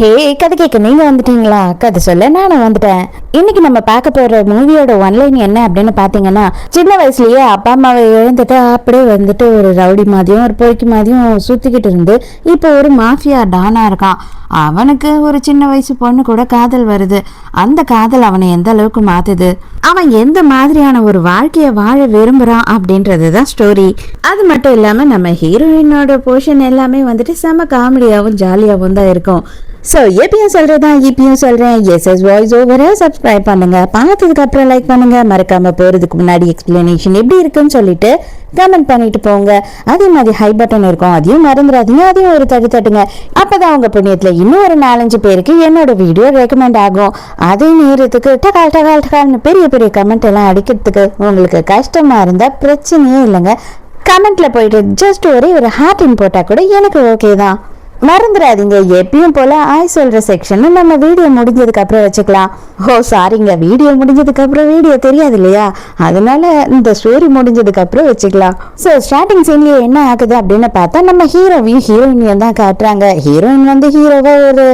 ஹே, கதை கேட்க நீங்க வந்துட்டீங்களா? கதை சொல்ல நானும் வந்துட்டேன். இன்னைக்கு நம்ம பார்க்க போற மூவியோட ஒன்லைன் என்ன அப்படின்னு பாத்தீங்கன்னா, சின்ன வயசுலயே அப்பா அம்மாவை இழந்துட்டு அப்படியே வந்துட்டு ஒரு ரவுடி மாதிரியும் ஒரு பொறுக்கி மாதிரியும் சுத்திக்கிட்டு இருந்து இப்போ ஒரு மாஃபியா டானா இருக்கான். அவனுக்கு ஒரு சின்ன வயசு பொண்ணு கூட காதல் வருது. அந்த காதல் அவனை எந்த அளவுக்கு மாத்துது, அவன் எந்த மாதிரியான ஒரு வாழ்க்கைய வாழ விரும்புறான் அப்படின்றதுதான் ஸ்டோரி. அது மட்டும் இல்லாம நம்ம ஹீரோயினோட போர்ஷன் எல்லாமே வந்துட்டு செம காமெடியாவும் ஜாலியாவும் தான் இருக்கும். ஸோ எப்பயும் சொல்றதா இப்பயும் சொல்றேன், எஸ்எஸ் வாய்ஸ் ஓவரை சப்ஸ்கிரைப் பண்ணுங்க, பார்த்ததுக்கு அப்புறம் லைக் பண்ணுங்க, மறக்காம போறதுக்கு முன்னாடி எக்ஸ்பிளனேஷன் எப்படி இருக்குன்னு சொல்லிட்டு கமெண்ட் பண்ணிட்டு போங்க. அதே மாதிரி ஹை பட்டன் இருக்கும், அதையும் மறந்துடாதீங்க, அதையும் ஒரு தட்டுங்க. அப்பதான் உங்க புண்ணியத்துல இன்னும் ஒரு 4-5 பேருக்கு என்னோட வீடியோ ரெக்கமெண்ட் ஆகும். அதே நேரத்துக்கு டகால் டகால் டகால்னு பெரிய பெரிய கமெண்ட் எல்லாம் அடிக்கிறதுக்கு உங்களுக்கு கஷ்டமா இருந்தா பிரச்சனையே இல்லைங்க. கமெண்ட்ல போயிட்டு ஜஸ்ட் ஒரு ஹார்டின் போட்டா கூட எனக்கு ஓகே தான். மறந்துடாதீங்க, எப்பயும் போல ஆய் சொல்ற செக்ஷன் நம்ம வீடியோ முடிஞ்சதுக்கு அப்புறம் வச்சுக்கலாம். ஓ சாரிங்க, வீடியோ முடிஞ்சதுக்கு அப்புறம் வீடியோ தெரியாது இல்லையா, அதனால இந்த ஸ்டோரி முடிஞ்சதுக்கு அப்புறம் வச்சுக்கலாம். ஸோ ஸ்டார்டிங் சீன்லயே என்ன ஆகுது அப்படின்னு பார்த்தா, நம்ம ஹீரோவையும் ஹீரோயினையும் தான் காட்டுறாங்க. ஹீரோயின் வந்து ஹீரோவை ஒரு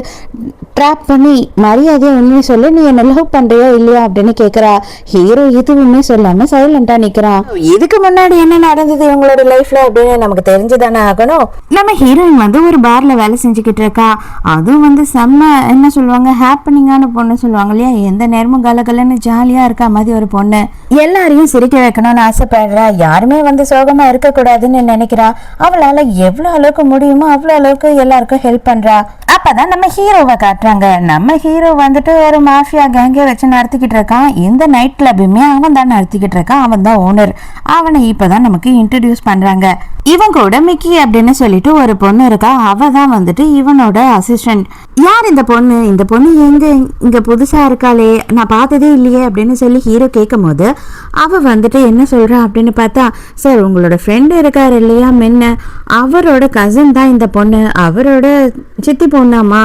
ட்ராப் பண்ணி மரியாதையை உண்மையை சொல்லி நீ என்ன லவ் பண்றியா இல்லையா அப்படின்னு கேட்கறா. ஹீரோ எதுவுமே சொல்லாம சைலண்டா நிக்கிறான். இதுக்கு முன்னாடி என்ன நடந்தது இவங்களோட லைஃப்ல அப்படின்னு நமக்கு தெரிஞ்சுதானே ஆகணும். நம்ம ஹீரோயின் வந்து ஒரு பார்ல வேலை செஞ்சுக்கிட்டு இருக்கா. அதுவும் வந்து செம்ம என்ன சொல்லுவாங்க, ஹாப்பனிங்கான பொண்ணு சொல்லுவாங்க இல்லையா, எந்த நேரமும் கலகலன்னு ஜாலியா இருக்கா மாதிரி ஒரு பொண்ணு. எல்லாரையும் சிரிக்க வைக்கணும்னு ஆசைப்படுறா. யாருமே வந்து சோகமா இருக்க கூடாதுன்னு நினைக்கிறா. அவளால எவ்வளவு அளவுக்கு முடியுமோ அவ்வளவு அளவுக்கு எல்லாருக்கும் ஹெல்ப் பண்றா. அப்பதான் நம்ம ஹீரோவை காட்டுறாங்க. நம்ம ஹீரோ வந்துட்டு ஒரு மாஃபியா கேங்கே வச்சு நடத்திக்கிட்டு இருக்கான். இந்த நைட் கிளப்புமே அவன் தான் நடத்திக்கிட்டு இருக்கான். அவன் தான் ஓனர். அவனை இப்பதான் நமக்கு இன்ட்ரடியூஸ் பண்றாங்க. இவன் கூட மிக்கி அப்படின்னு சொல்லிட்டு ஒரு பொண்ணு இருக்கா. அவ தான் வந்துட்டு இவனோட அசிஸ்டன்ட். யார் இந்த பொண்ணு? இந்த பொண்ணு இங்க புதுசா இருக்காளே, நான் பார்த்ததே இல்லையே அப்படின்னு சொல்லி ஹீரோ கேட்கும் போது அவ வந்துட்டு என்ன சொல்றா அப்படின்னு பார்த்தா, சார் உங்களோட ஃப்ரெண்டு இருக்காரு இல்லையா மென்ன, அவரோட கசின் தான் இந்த பொண்ணு, அவரோட சித்தி பொண்ணாமா,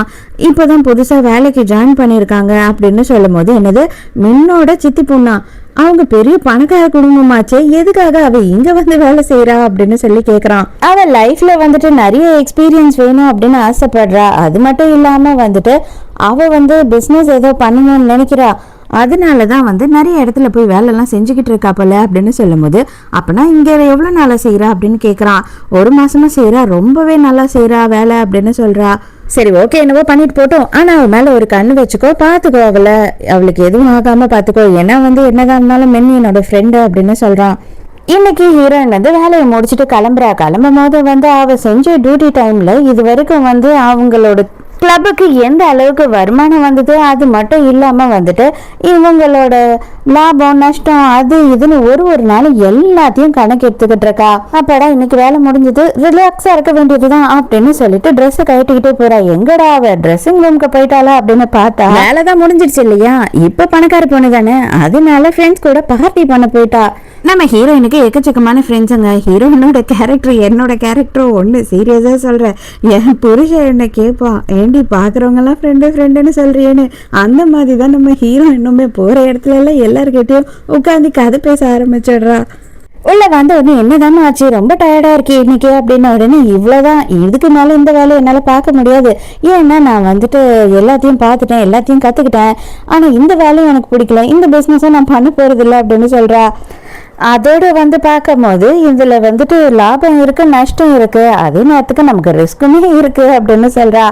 இப்போதான் புதுசா வேலைக்கு ஜாயின் பண்ணிருக்காங்க அப்படின்னு சொல்லும் போது, என்னது மின்னோட சித்தி பொண்ணா? அவங்க பெரிய பணக்கார குடும்பமாச்சே, எதுக்காக அவ இங்க வந்து வேலை செய்யறா அப்படின்னு சொல்லி கேக்குறான். அவ லைஃப்ல வந்துட்டு நிறைய எக்ஸ்பீரியன்ஸ் வேணும் அப்படின்னு ஆசைப்படுறா. அது மட்டும் இல்லாம வந்துட்டு அவ வந்து பிசினஸ் ஏதோ பண்ணணும்னு நினைக்கிறா. அதனாலதான் வந்து நிறைய இடத்துல போய் வேலை எல்லாம் செஞ்சுக்கிட்டு இருக்கா போல அப்படின்னு சொல்லும் போது, அப்பனா இங்க எவ்வளவு நாளா செய்யறா அப்படின்னு கேக்குறான். 1 மாசமா செய்யறா, ரொம்பவே நல்லா செய்யறா வேலை அப்படின்னு சொல்றா. சரி ஓகே, என்னவோ பண்ணிட்டு போட்டோம், ஆனா அவ மேல ஒரு கண்ணு வச்சுக்கோ, பாத்துக்கோ, அவளுக்கு எதுவும் ஆகாம பாத்துக்கோ, ஏன்னா வந்து என்னதான் இருந்தாலும் மென்னு என்னோட ஃப்ரெண்டு அப்படின்னு சொல்றான். இன்னைக்கு ஹீரோயின் வந்து வேலையை முடிச்சுட்டு கிளம்பும் போது வந்து அவ செஞ்ச டியூட்டி டைம்ல இது வரைக்கும் வந்து அவங்களோட கிளப்புக்கு எந்த அளவுக்கு வருமானம் வந்தது, அது மட்டும் இல்லாம வந்துட்டு இவங்களோட லாபம் நஷ்டம் அது இதுன்னு ஒரு நாளும் எல்லாத்தையும் கணக்கு எடுத்துக்கிட்டு இருக்கா. அப்படா இன்னைக்கு வேலை முடிஞ்சது, ரிலாக்ஸா இருக்க வேண்டியதுதான் அப்படின்னு சொல்லிட்டு ட்ரெஸ் கட்டிக்கிட்டே போறா. எங்கடா அவ ட்ரெஸ்ஸிங் ரூம்க்கு போயிட்டாளா அப்படின்னு பார்த்தா வேலைதான் முடிஞ்சிருச்சு இல்லையா, இப்ப பணக்கார பொண்ணு தானே, அதனால ஃப்ரெண்ட்ஸ் கூட பார்ட்டி பண்ண போயிட்டா. நம்ம ஹீரோயினுக்கு எக்கச்சக்கமான ஃப்ரெண்ட்ஸுங்க. ஹீரோயினோட கேரக்டர் என்னோட கேரக்டரும் ஒண்ணு. சீரியஸா சொல்றேன், என் புருஷன் என்ன கேட்பான், ஏண்டி பாக்குறவங்க எல்லாம் ஃப்ரெண்டுன்னு சொல்றியேன்னு. அந்த மாதிரிதான் நம்ம ஹீரோயினுமே போற இடத்துல எல்லாம் எல்லார்கிட்டயும் உட்காந்து கதை பேச ஆரம்பிச்சிடுறா. உள்ள வந்த உடனே என்னதானே ஆச்சு, ரொம்ப டயர்டா இருக்கு இன்னைக்கு அப்படின்னு. உடனே இவ்வளவுதான், இதுக்கு மேல இந்த வேலையை என்னால பார்க்க முடியாது, ஏன்னா நான் வந்துட்டு எல்லாத்தையும் பார்த்துட்டேன், எல்லாத்தையும் கத்துக்கிட்டேன், ஆனா இந்த வேலையும் எனக்கு பிடிக்கல, இந்த பிசினஸும் நான் பண்ண போறது இல்லை அப்படின்னு சொல்றா. அதோட வந்து பார்க்கும் போது இதுல வந்துட்டு லாபம் இருக்கு நஷ்டம் இருக்கு, அதே நேரத்துக்கு நமக்கு ரிஸ்க்குமே இருக்கு அப்படின்னு சொல்றா.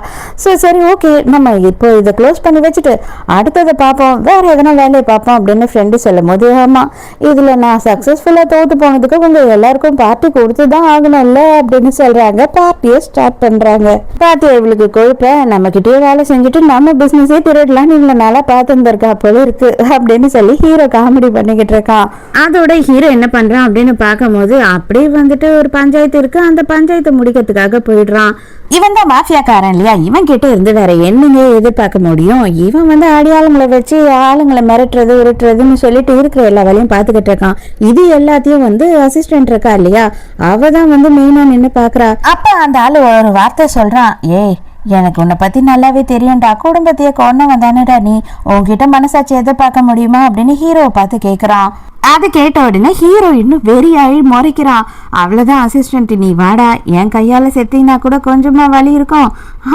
ஸோ சரி ஓகே, நம்ம இப்போ இதை க்ளோஸ் பண்ணி வச்சுட்டு அடுத்ததை பார்ப்போம், வேற எதனா வேலையை பார்ப்போம் அப்படின்னு ஃப்ரெண்டு சொல்லும் போது, ஆமா இதுல நான் சக்சஸ்ஃபுல்லா தோத்து போனதுக்கு உங்க எல்லாருக்கும் பார்ட்டி கொடுத்துதான் ஆகணும்ல அப்படின்னு சொல்றாங்க. பார்ட்டியை ஸ்டார்ட் பண்றாங்க. பார்ட்டி இவளுக்கு கொழுப்ப நம்ம கிட்டே வேலை செஞ்சுட்டு நம்ம பிசினஸே திருடலான்னு இவ்வளவு நாளா பார்த்துருந்துருக்கா போல இருக்கு அப்படின்னு சொல்லி ஹீரோ காமெடி பண்ணிக்கிட்டு இருக்கான். அதோட ஹீரோ என்ன பண்றான் அப்படின்னு பார்க்கும் போது அப்படியே வந்துட்டு ஒரு பஞ்சாயத்து இருக்கு, அந்த பஞ்சாயத்தை முடிக்கிறதுக்காக போயிடுறான். இவன் தான் மாஃபியாக்காரன் இல்லையா, இவன் கிட்ட இருந்து வேற என்னங்க எதிர்பார்க்க முடியும். இவன் வந்து அடியாளங்களை வச்சு ஆளுங்களை மிரட்டுறது உருட்டுறதுன்னு சொல்லிட்டு இருக்கிற எல்லா வேலையும் பார்த்துக்கிட்டு இருக்கான். இது எல்லாத்தையும் வந்து அசிஸ்டன்ட் இருக்கா இல்லையா, அவ தான் வந்து மெயினா நின்று பாக்குறா. அப்ப அந்த ஆளு ஒரு வார்த்தை சொல்றான், ஏய் எனக்கு உன்னை பத்தி நல்லாவே தெரியும்டா, குடும்பத்தையே கொன்னவன் தானேடா நீ, உன்கிட்ட மனசாட்சி எதிர்பார்க்க முடியுமா அப்படின்னு ஹீரோவை பார்த்து கேட்கறான். அதை கேட்ட உடனே ஹீரோ இன்னும் வெறியாயி முறைக்கிறான். அவ்வளவுதான் அசிஸ்டன்ட், நீ வாடா, என் கையால செத்தினா கூட கொஞ்சமா வலி இருக்கும்,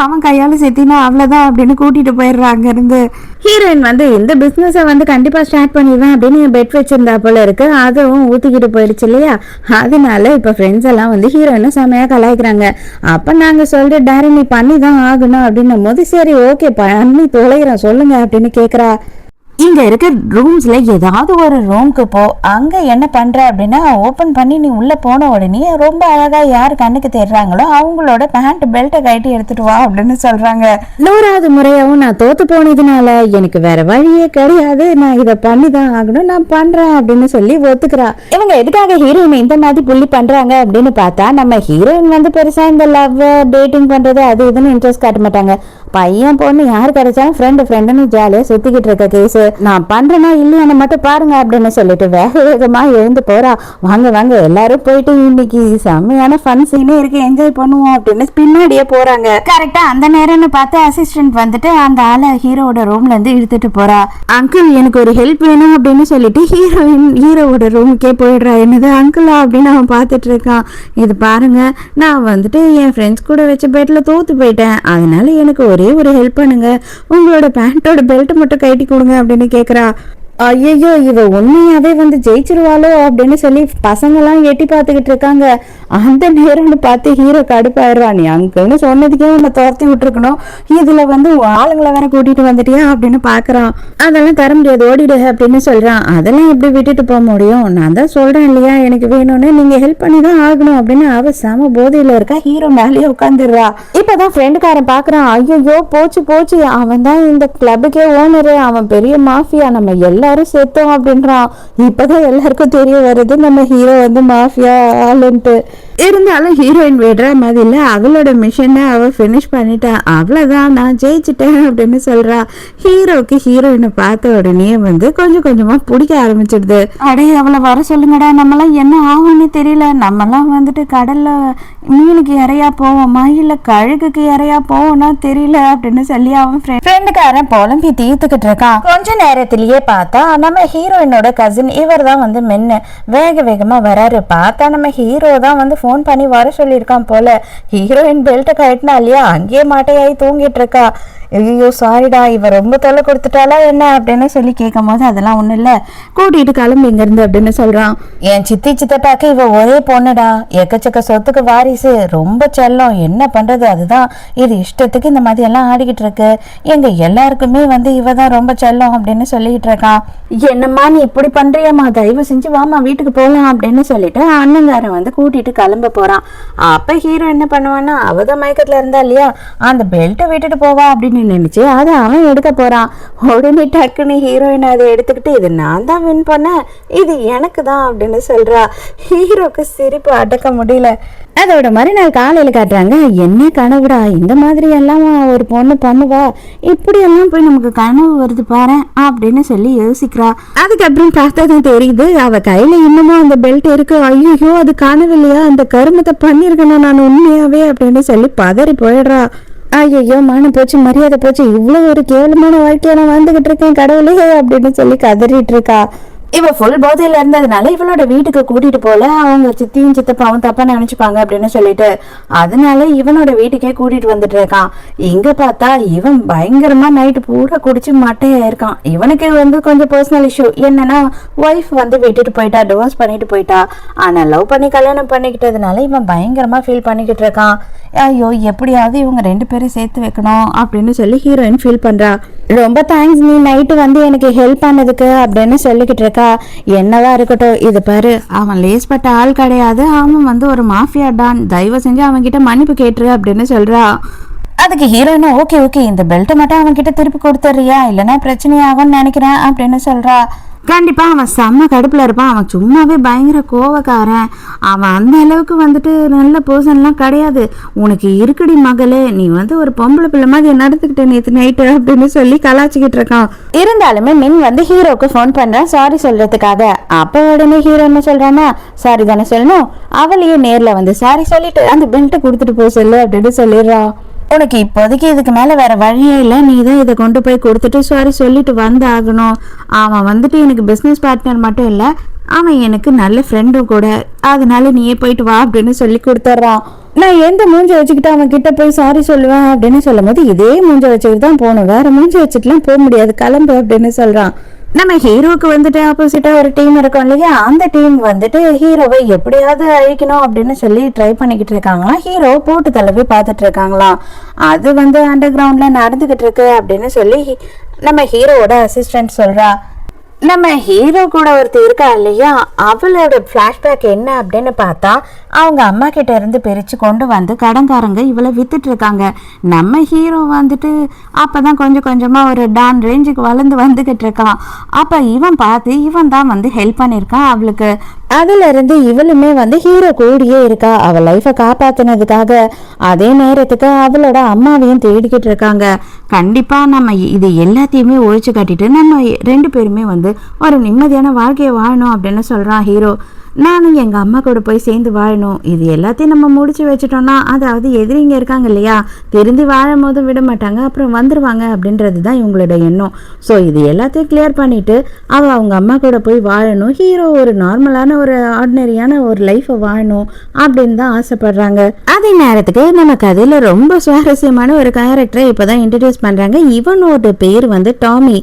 அவன் கையால செத்தினா அவ்வளவுதான் அப்படின்னு கூட்டிட்டு போயிடுறான் அங்க இருந்து. ஹீரோயின் வந்து இந்த பிசினஸை வந்து கண்டிப்பா ஸ்டார்ட் பண்ணிடுவேன் அப்படின்னு பெட் வச்சிருந்தா போல இருக்கு. அதுவும் ஊத்திக்கிட்டு போயிடுச்சு இல்லையா. அதனால இப்ப ஃப்ரெண்ட்ஸ் எல்லாம் வந்து ஹீரோயினை செமையா கலாய்க்கிறாங்க. அப்ப நாங்க சொல்ற டாரி நீ பண்ணி தான் ஆகணும் அப்படின்னும் போது சரி ஓகே பண்ணி தொலைகிறேன் சொல்லுங்க அப்படின்னு கேக்குறா. இங்க இருக்க ரூம்ஸ்ல ஏதாவது ஒரு ரூம்க்கு போ, அங்க என்ன பண்ற அப்படின்னா ஓபன் பண்ணி நீ உள்ள போன உடனே ரொம்ப அழகா யார் கண்ணுக்கு தேடுறாங்களோ அவங்களோட பேண்ட் பெல்ட்டை கட்டி எடுத்துட்டு வா அப்படின்னு சொல்றாங்க. 100வது முறையாவும் நான் தோத்து போனதுனால எனக்கு வேற வழியே கிடையாது, நான் இதை பண்ணிதான் ஆகணும், நான் பண்றேன் அப்படின்னு சொல்லி ஒத்துக்கிறா. இவங்க எதுக்காக ஹீரோயின் இந்த மாதிரி புள்ளி பண்றாங்க அப்படின்னு பார்த்தா, நம்ம ஹீரோயின் வந்து பெருசா இந்த லவ் டேட்டிங் பண்றது அது இதுன்னு இன்ட்ரெஸ்ட் காட்ட மாட்டாங்க. பையன் பொண்ணு யாரு கிடைச்சாலும் ஃப்ரெண்டுன்னு ஜாலியா சுத்திக்கிட்டு இருக்க கேஸ், நான் பண்றேன்னா இல்லையான்னு மட்டும் பாருங்க அப்படின்னு சொல்லிட்டு வேக வேகமா எழுந்து போறா. வாங்க வாங்க எல்லாரும் போயிட்டு இன்னைக்கு செம்மையான ஃபன் சீனே இருக்கு, என்ஜாய் பண்ணுவோம் அப்படின்னு பின்னாடியே போறாங்க. கரெக்டா அந்த நேரம்னு பார்த்து அசிஸ்டன்ட் வந்துட்டு அந்த ஆளை ஹீரோட ரூம்ல இருந்து இழுத்துட்டு போறா. அங்கிள் எனக்கு ஒரு ஹெல்ப் வேணும் அப்படின்னு சொல்லிட்டு ஹீரோவோட ரூமுக்கே போயிடுறா. என்னது அங்கிளா அப்படின்னு அவன் பார்த்துட்டு இருக்கான். இது பாருங்க, நான் வந்துட்டு என் ஃப்ரெண்ட்ஸ் கூட வச்ச பெட்ல தோத்து போயிட்டேன், அதனால எனக்கு ஒரே ஒரு ஹெல்ப் பண்ணுங்க, உங்களோட பேண்டோட பெல்ட் மட்டும் கட்டி கொடுங்க அப்படின்னு கேக்குறா. ஐயோ இவ உண்மையாவே வந்து ஜெயிச்சிருவாளோ அப்படின்னு சொல்லி பசங்கெல்லாம் எட்டி பார்த்துக்கிட்டு இருக்காங்க. அந்த நேரம்னு பார்த்து ஹீரோ கடுப்பாயிடுறா. நீ அங்கன்னு சொன்னதுக்கே உன்னை துரத்தி விட்டுருக்கணும், இதுல வந்து ஆளுங்களை வேற கூட்டிட்டு வந்துட்டியா அப்படின்னு பாக்குறான். அதெல்லாம் தர முடியாது, ஓடிடு அப்படின்னு சொல்றான். அதெல்லாம் எப்படி விட்டுட்டு போக முடியும், நான் தான் சொல்றேன் இல்லையா எனக்கு வேணும்னு, நீங்க ஹெல்ப் பண்ணி தான் ஆகணும் அப்படின்னு அவ சம போதையில இருக்கா. ஹீரோ மேலேயே உட்காந்துடுறா. இப்பதான் ஃப்ரெண்டுக்காரன் பாக்குறான். ஐயோ போச்சு போச்சு, அவன் தான் இந்த கிளப்புக்கே ஓனரு, அவன் பெரிய மாஃபியா, நம்ம எல்லாரும் செத்தோம் அப்படின்றான். இப்பதான் எல்லாருக்கும் தெரிய வருது நம்ம ஹீரோ வந்து மாஃபியா ஆளுன்ட்டு. இருந்தாலும் ஹீரோயின் விடுற மாதிரி இல்ல, அவளோட மிஷனை அவ பினிஷ் பண்ணிட்டா. அவ்வளவுதான், நான் ஜெயிச்சுட்டேன் அப்படின்னு சொல்றா. ஹீரோக்கு ஹீரோயினை பார்த்த உடனே வந்து கொஞ்சம் கொஞ்சமா பிடிக்க ஆரம்பிச்சிடுது. அடே அவளை வர சொல்லுங்கடா, நம்மளாம் என்ன ஆகும்னு தெரியல, நம்மலாம் வந்துட்டு கடல்ல மீனுக்கு இறையா போவோமா இல்ல கழுகுக்கு இறையா போவோம்னா தெரியல அப்படின்னு சொல்லி அவன் ஃப்ரெண்டுக்காரன் புலம்பி தீர்த்துக்கிட்டு இருக்கான். கொஞ்ச நேரத்திலேயே பார்த்தா நம்ம ஹீரோயினோட கசின் இவர் தான் வந்து மென்னு வேக வேகமா வராரு. பார்த்தா நம்ம ஹீரோ தான் வந்து போன் பண்ணி வர சொல்லியிருக்கான் போல. ஹீரோயின் பெல்ட்டை கட்டினா இல்லையா, அங்கேயே மாட்டையாயி தூங்கிட்டு இருக்கா. ஐயோ சாரிடா, இவ ரொம்ப தொல்லை கொடுத்துட்டாலா என்ன அப்படின்னு சொல்லி கேட்கும் போது அதெல்லாம் ஒண்ணும் இல்ல, கூட்டிட்டு கிளம்பி இங்க இருந்து அப்படின்னு சொல்றான். என் சித்தி சித்தப்பாக்கு இவ ஒரே பொண்ணுடா, எக்கச்சக்க சொத்துக்கு வாரிசு, ரொம்ப செல்லம், என்ன பண்றது, அதுதான் இது இஷ்டத்துக்கு இந்த மாதிரி எல்லாம் ஆடிக்கிட்டு இருக்கு, எங்க எல்லாருக்குமே வந்து இவதான் ரொம்ப செல்லம் அப்படின்னு சொல்லிட்டு இருக்கான். என்னம்மா நீ இப்படி பண்றியம்மா, தயவு செஞ்சு வாமா வீட்டுக்கு போகலாம் அப்படின்னு சொல்லிட்டு அண்ணங்காரன் வந்து கூட்டிட்டு கிளம்ப போறான். அப்ப ஹீரோ என்ன பண்ணுவான்னா, அவதான் மயக்கத்துல இருந்தா இல்லையா, அந்த பெல்ட்டை விட்டுட்டு போவா அப்படின்னு நினைச்சு அதை அவன் எடுக்க போறான். உடனே டக்குன்னு ஹீரோயின் அதை எடுத்துக்கிட்டு இது நான் தான் வின் பண்ணேன், இது எனக்கு தான் அப்படின்னு சொல்றா. ஹீரோக்கு சிரிப்பு அடக்க முடியல. அதோட மறுநாள் காலையில காட்டுறாங்க. என்ன கனவுடா, இந்த மாதிரி எல்லாம் ஒரு பொண்ணு பண்ணுவா, இப்படி எல்லாம் போய் நமக்கு கனவு வருது பாரு அப்படின்னு சொல்லி யோசிக்கிறா. அதுக்கப்புறம் பார்த்ததும் தெரியுது அவ கையில இன்னமும் அந்த பெல்ட் இருக்கு. ஐயோ அது கனவு இல்லையா, அந்த கருமத்தை பண்ணிருக்கணும் நான் உண்மையாவே அப்படின்னு சொல்லி பதறி போயிடுறா. ஐயோ மானம் போச்சு, மரியாதை போச்சு, இவ்வளவு ஒரு கேவலமான வாழ்க்கையை நான் வந்துகிட்டு இருக்கேன் கடவுளே அப்படின்னு சொல்லி கதறிட்டு இருக்கா. இவ ஃபுல் போதையில இருந்ததுனால இவளோட வீட்டுக்கு கூட்டிட்டு போல, அவங்க சித்தியும் சித்தப்பாவும் தப்பா நினைச்சுப்பாங்க அப்படின்னு சொல்லிட்டு அதனால இவனோட வீட்டுக்கே கூட்டிட்டு வந்துட்டு இருக்கான். இங்க பார்த்தா இவன் பயங்கரமா நைட்டு பூரா குடிச்சு மட்டையா இருக்கான். இவனுக்கு வந்து கொஞ்சம் பர்சனல் இஷ்யூ என்னன்னா, ஒய்ஃப் வந்து விட்டுட்டு போயிட்டா, டிவோர்ஸ் பண்ணிட்டு போயிட்டா. ஆனா லவ் பண்ணி கல்யாணம் பண்ணிக்கிட்டதுனால இவன் பயங்கரமா ஃபீல் பண்ணிக்கிட்டு இருக்கான். ஐயோ எப்படியாவது இவங்க 2 பேரும் சேர்த்து வைக்கணும் அப்படின்னு சொல்லி ஹீரோயின் ஃபீல் பண்றா. ரொம்ப தேங்க்ஸ் நீ நைட்டு வந்து எனக்கு ஹெல்ப் பண்ணதுக்கு அப்படின்னு சொல்லிக்கிட்டு இருக்கா. என்னவா இருக்கட்டும், இது பாரு அவன் லேஸ்பட்ட ஆள் கிடையாது, அவன் வந்து ஒரு மாஃபியா டான், தயவு செஞ்சு அவன் கிட்ட மன்னிப்பு கேட்டுரு அப்படின்னு சொல்றா. அதுக்கு ஹீரோயினா ஓகே ஓகே இந்த பெல்ட்டை மட்டும் அவன் கிட்ட திருப்பி கொடுத்துறியா, இல்லைன்னா பிரச்சனையாகும்னு நினைக்கிறேன் அப்படின்னு சொல்றா. கண்டிப்பா அவன் செம்ம கடுப்புல இருப்பான். அவன் சும்மாவே பயங்கர கோவக்காரன். அவன் அந்த அளவுக்கு வந்துட்டு நல்ல பர்சன்லாம் கிடையாது. உனக்கு இருக்குடி மகளே, நீ வந்து ஒரு பொம்பளை பிள்ளை மாதிரி நடந்துக்கிட்ட நேற்று நைட்டு அப்படின்னு சொல்லி கலாச்சிக்கிட்டு இருக்கான். இருந்தாலுமே மின் வந்து ஹீரோக்கு ஃபோன் பண்றான் சாரி சொல்றதுக்காக. அப்ப உடனே ஹீரோ என்ன சொல்றான்னா, சாரி தானே சொல்லணும், அவளையே நேர்ல வந்து சாரி சொல்லிட்டு அந்த பெல்ட்டை கொடுத்துட்டு போக சொல்லு அப்படின்னு சொல்லிடுறான். உனக்கு இப்போதைக்கு இதுக்கு மேல வேற வழியே இல்லை, நீ தான் இதை கொண்டு போய் கொடுத்துட்டு சாரி சொல்லிட்டு வந்து ஆகணும். அவன் வந்துட்டு எனக்கு பிசினஸ் பார்ட்னர் மட்டும் இல்லை, அவன் எனக்கு நல்ல ஃப்ரெண்டும் கூட, அதனால நீயே போயிட்டு வா அப்படின்னு சொல்லி கொடுத்துட்றான். நான் எந்த மூஞ்ச வச்சுக்கிட்டு அவன் கிட்ட போய் சாரி சொல்லுவேன் அப்படின்னு சொல்லும் போது இதே மூஞ்ச வச்சுக்கிட்டு தான் போகணும், வேற மூஞ்ச வச்சுட்டுலாம் போக முடியாது, கிளம்பு அப்படின்னு சொல்றான். நம்ம ஹீரோக்கு வந்துட்டு ஆப்போசிட்டா ஒரு டீம் இருக்கும் இல்லையா, அந்த டீம் வந்துட்டு ஹீரோவை எப்படியாவது அழிக்கணும் அப்படின்னு சொல்லி ட்ரை பண்ணிக்கிட்டு இருக்காங்களாம். ஹீரோ போட்டு தள்ளி பார்த்துட்டு இருக்காங்களாம். அது வந்து அண்டர் கிரவுண்ட்ல நடந்துகிட்டு இருக்கு அப்படின்னு சொல்லி நம்ம ஹீரோவோட அசிஸ்டன்ட் சொல்றா. நம்ம ஹீரோ கூட ஒருத்தர் இருக்கா இல்லையா, அவளோட ஃப்ளாஷ்பேக் என்ன அப்படின்னு பார்த்தா அவங்க அம்மா கிட்ட இருந்து பிரித்து கொண்டு வந்து கடன்காரங்க இவளை வித்துட்டு இருக்காங்க. நம்ம ஹீரோ வந்துட்டு அப்பதான் கொஞ்சம் கொஞ்சமாக ஒரு டான் ரேஞ்சுக்கு வளர்ந்து வந்துக்கிட்டு இருக்கான். அப்போ இவன் பார்த்து இவன் தான் வந்து ஹெல்ப் பண்ணியிருக்கான் அவளுக்கு. அதுல இருந்து இவளுமே வந்து ஹீரோ கூடியே இருக்கா அவள் லைஃபை காப்பாத்தினதுக்காக. அதே நேரத்துக்கு அவளோட அம்மாவையும் தேடிக்கிட்டு இருக்காங்க. கண்டிப்பா நம்ம இது எல்லாத்தையுமே ஒழிச்சு கட்டிட்டு நம்ம 2 பேருமே வந்து ஒரு நிம்மதியான வாழ்க்கையை வாழணும் அப்படின்னு சொல்றான் ஹீரோ. நானும் எங்கள் அம்மா கூட போய் சேர்ந்து வாழணும், இது எல்லாத்தையும் நம்ம முடிச்சு வச்சுட்டோம்னா, அதாவது எதிரிங்க இருக்காங்க இல்லையா, திருந்தி வாழும் போது விட மாட்டாங்க, அப்புறம் வந்துடுவாங்க அப்படின்றது தான் இவங்களோட எண்ணம். ஸோ இது எல்லாத்தையும் கிளியர் பண்ணிட்டு அவங்க அம்மா கூட போய் வாழணும், ஹீரோ ஒரு நார்மலான ஒரு ஆர்டினரியான ஒரு லைஃப்பை வாழணும் அப்படின்னு தான் ஆசைப்படுறாங்க. அதே நேரத்துக்கு நம்ம கதையில் ரொம்ப சுவாரஸ்யமான ஒரு கேரக்டரை இப்போ தான் இன்ட்ரடியூஸ் பண்ணுறாங்க. இவனோட பேர் வந்து டாமி.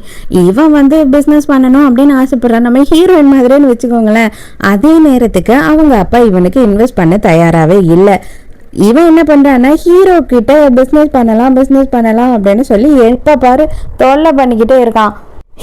இவன் வந்து பிஸ்னஸ் பண்ணணும் அப்படின்னு ஆசைப்படுறான், நம்ம ஹீரோயின் மாதிரின்னு வச்சுக்கோங்களேன். அதே நேரத்துக்கு அவங்க அப்பா இவனுக்கு இன்வெஸ்ட் பண்ண தயாராகவே இல்லை. இவன் என்ன பண்றான்னா ஹீரோ கிட்ட பிஸ்னஸ் பண்ணலாம் அப்படின்னு சொல்லி எப்ப பாரு தொல்லை பண்ணிக்கிட்டே இருக்கான்.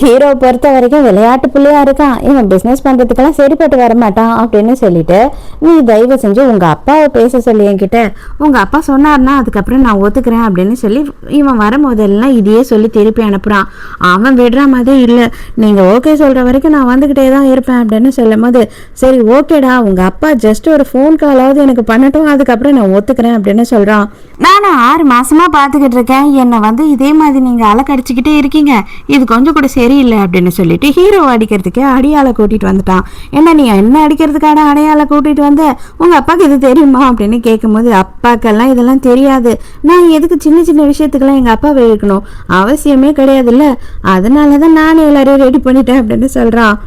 ஹீரோ பொறுத்த வரைக்கும் விளையாட்டு பிள்ளையா இருக்கான், இவன் பிஸ்னஸ் பண்றதுக்கெல்லாம் சரிப்பட்டு வரமாட்டான் அப்படின்னு சொல்லிட்டு, நீ தயவு செஞ்சு உங்க அப்பாவை பேச சொல்லி என்கிட்ட, உங்க அப்பா சொன்னார்னா அதுக்கப்புறம் நான் ஒத்துக்கிறேன் அப்படின்னு சொல்லி இவன் வரும்போதெல்லாம் இதையே சொல்லி திருப்பி அனுப்புறான். அவன் விடுற மாதிரி இல்லை, நீங்க ஓகே சொல்ற வரைக்கும் நான் வந்துகிட்டே தான் இருப்பேன் அப்படின்னு சொல்லும் போது, சரி ஓகேடா உங்க அப்பா ஜஸ்ட் ஒரு ஃபோன் காலாவது எனக்கு பண்ணட்டும், அதுக்கப்புறம் நான் ஒத்துக்கிறேன் அப்படின்னு சொல்றான். நானும் 6 மாசமா பார்த்துக்கிட்டு இருக்கேன், என்னை வந்து இதே மாதிரி நீங்க அலக்கடிச்சுக்கிட்டே இருக்கீங்க, இது கொஞ்சம் கூட சரியில்லை அப்படின்னு சொல்லிட்டு ஹீரோ அடிக்கிறதுக்கே அடியாளை கூட்டிட்டு வந்துட்டான். என்ன நீ என்ன அடிக்கிறதுக்கான அடையாளை கூட்டிட்டு வந்த, உங்க அப்பாவுக்கு இது தெரியுமா அப்படின்னு கேட்கும்போது, அப்பாக்கெல்லாம் இதெல்லாம் தெரியாது, நான் எதுக்கு சின்ன சின்ன விஷயத்துக்கெல்லாம் எங்க அப்பாவை இழுக்கணும், அவசியமே கிடையாதுல்ல, அதனாலதான் நானே எல்லாரையும் ரெடி பண்ணிட்டேன் அப்படின்னு சொல்றான்.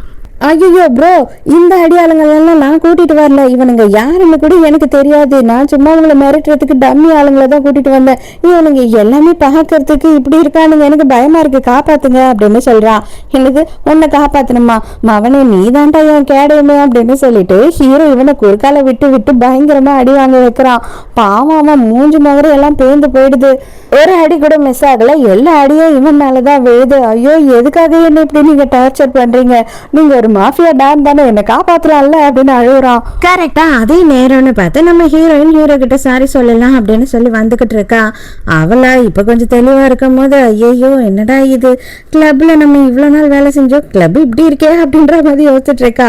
ஐயோ ப்ரோ, இந்த அடியாளுங்கள் எல்லாம் நான் கூட்டிட்டு வரல, இவனுங்க யாருன்னு கூட எனக்கு தெரியாது, நான் சும்மா உங்களை மிரட்டுறதுக்கு டம்மி ஆளுங்களை தான் கூட்டிட்டு வந்தேன், இவனுங்க எல்லாமே பார்க்கறதுக்கு இப்படி இருக்கானுங்க, எனக்கு பயமா இருக்கு, காப்பாத்துங்க அப்படின்னு சொல்றான். எனக்கு உன்னை காப்பாத்தணுமா, மவனே நீ தான்டா என் கேடையுமே அப்படின்னு சொல்லிட்டு ஹீரோ இவனை குறுக்கால விட்டு பயங்கரமா அடி வாங்க வைக்கிறான். பாவம் அவன் மூஞ்சி மகர எல்லாம் பேர்ந்து போயிடுது, ஒரு அடி கூட மிஸ் ஆகல, எல்லா அடியும் இவன் மேலதான் விழுது. ஐயோ எதுக்காக என்ன இப்படி நீங்க டார்ச்சர் பண்றீங்க, நீங்க ஒரு மாஃபியா டான் தானே, என்ன காப்பாத்தலாம்ல அப்படின்னு அழுகுறான். கரெக்டா அதே நேரம்னு பார்த்து நம்ம ஹீரோயின் ஹீரோ கிட்ட சாரி சொல்லலாம் அப்படின்னு சொல்லி வந்துகிட்டு இருக்கா. அவளா இப்ப கொஞ்சம் தெளிவா இருக்கும் போது, ஐயோ என்னடா இது, கிளப்ல நம்ம இவ்வளவு நாள் வேலை செஞ்சோம், கிளப் இப்படி இருக்கே அப்படின்ற மாதிரி யோசிச்சுட்டு இருக்கா.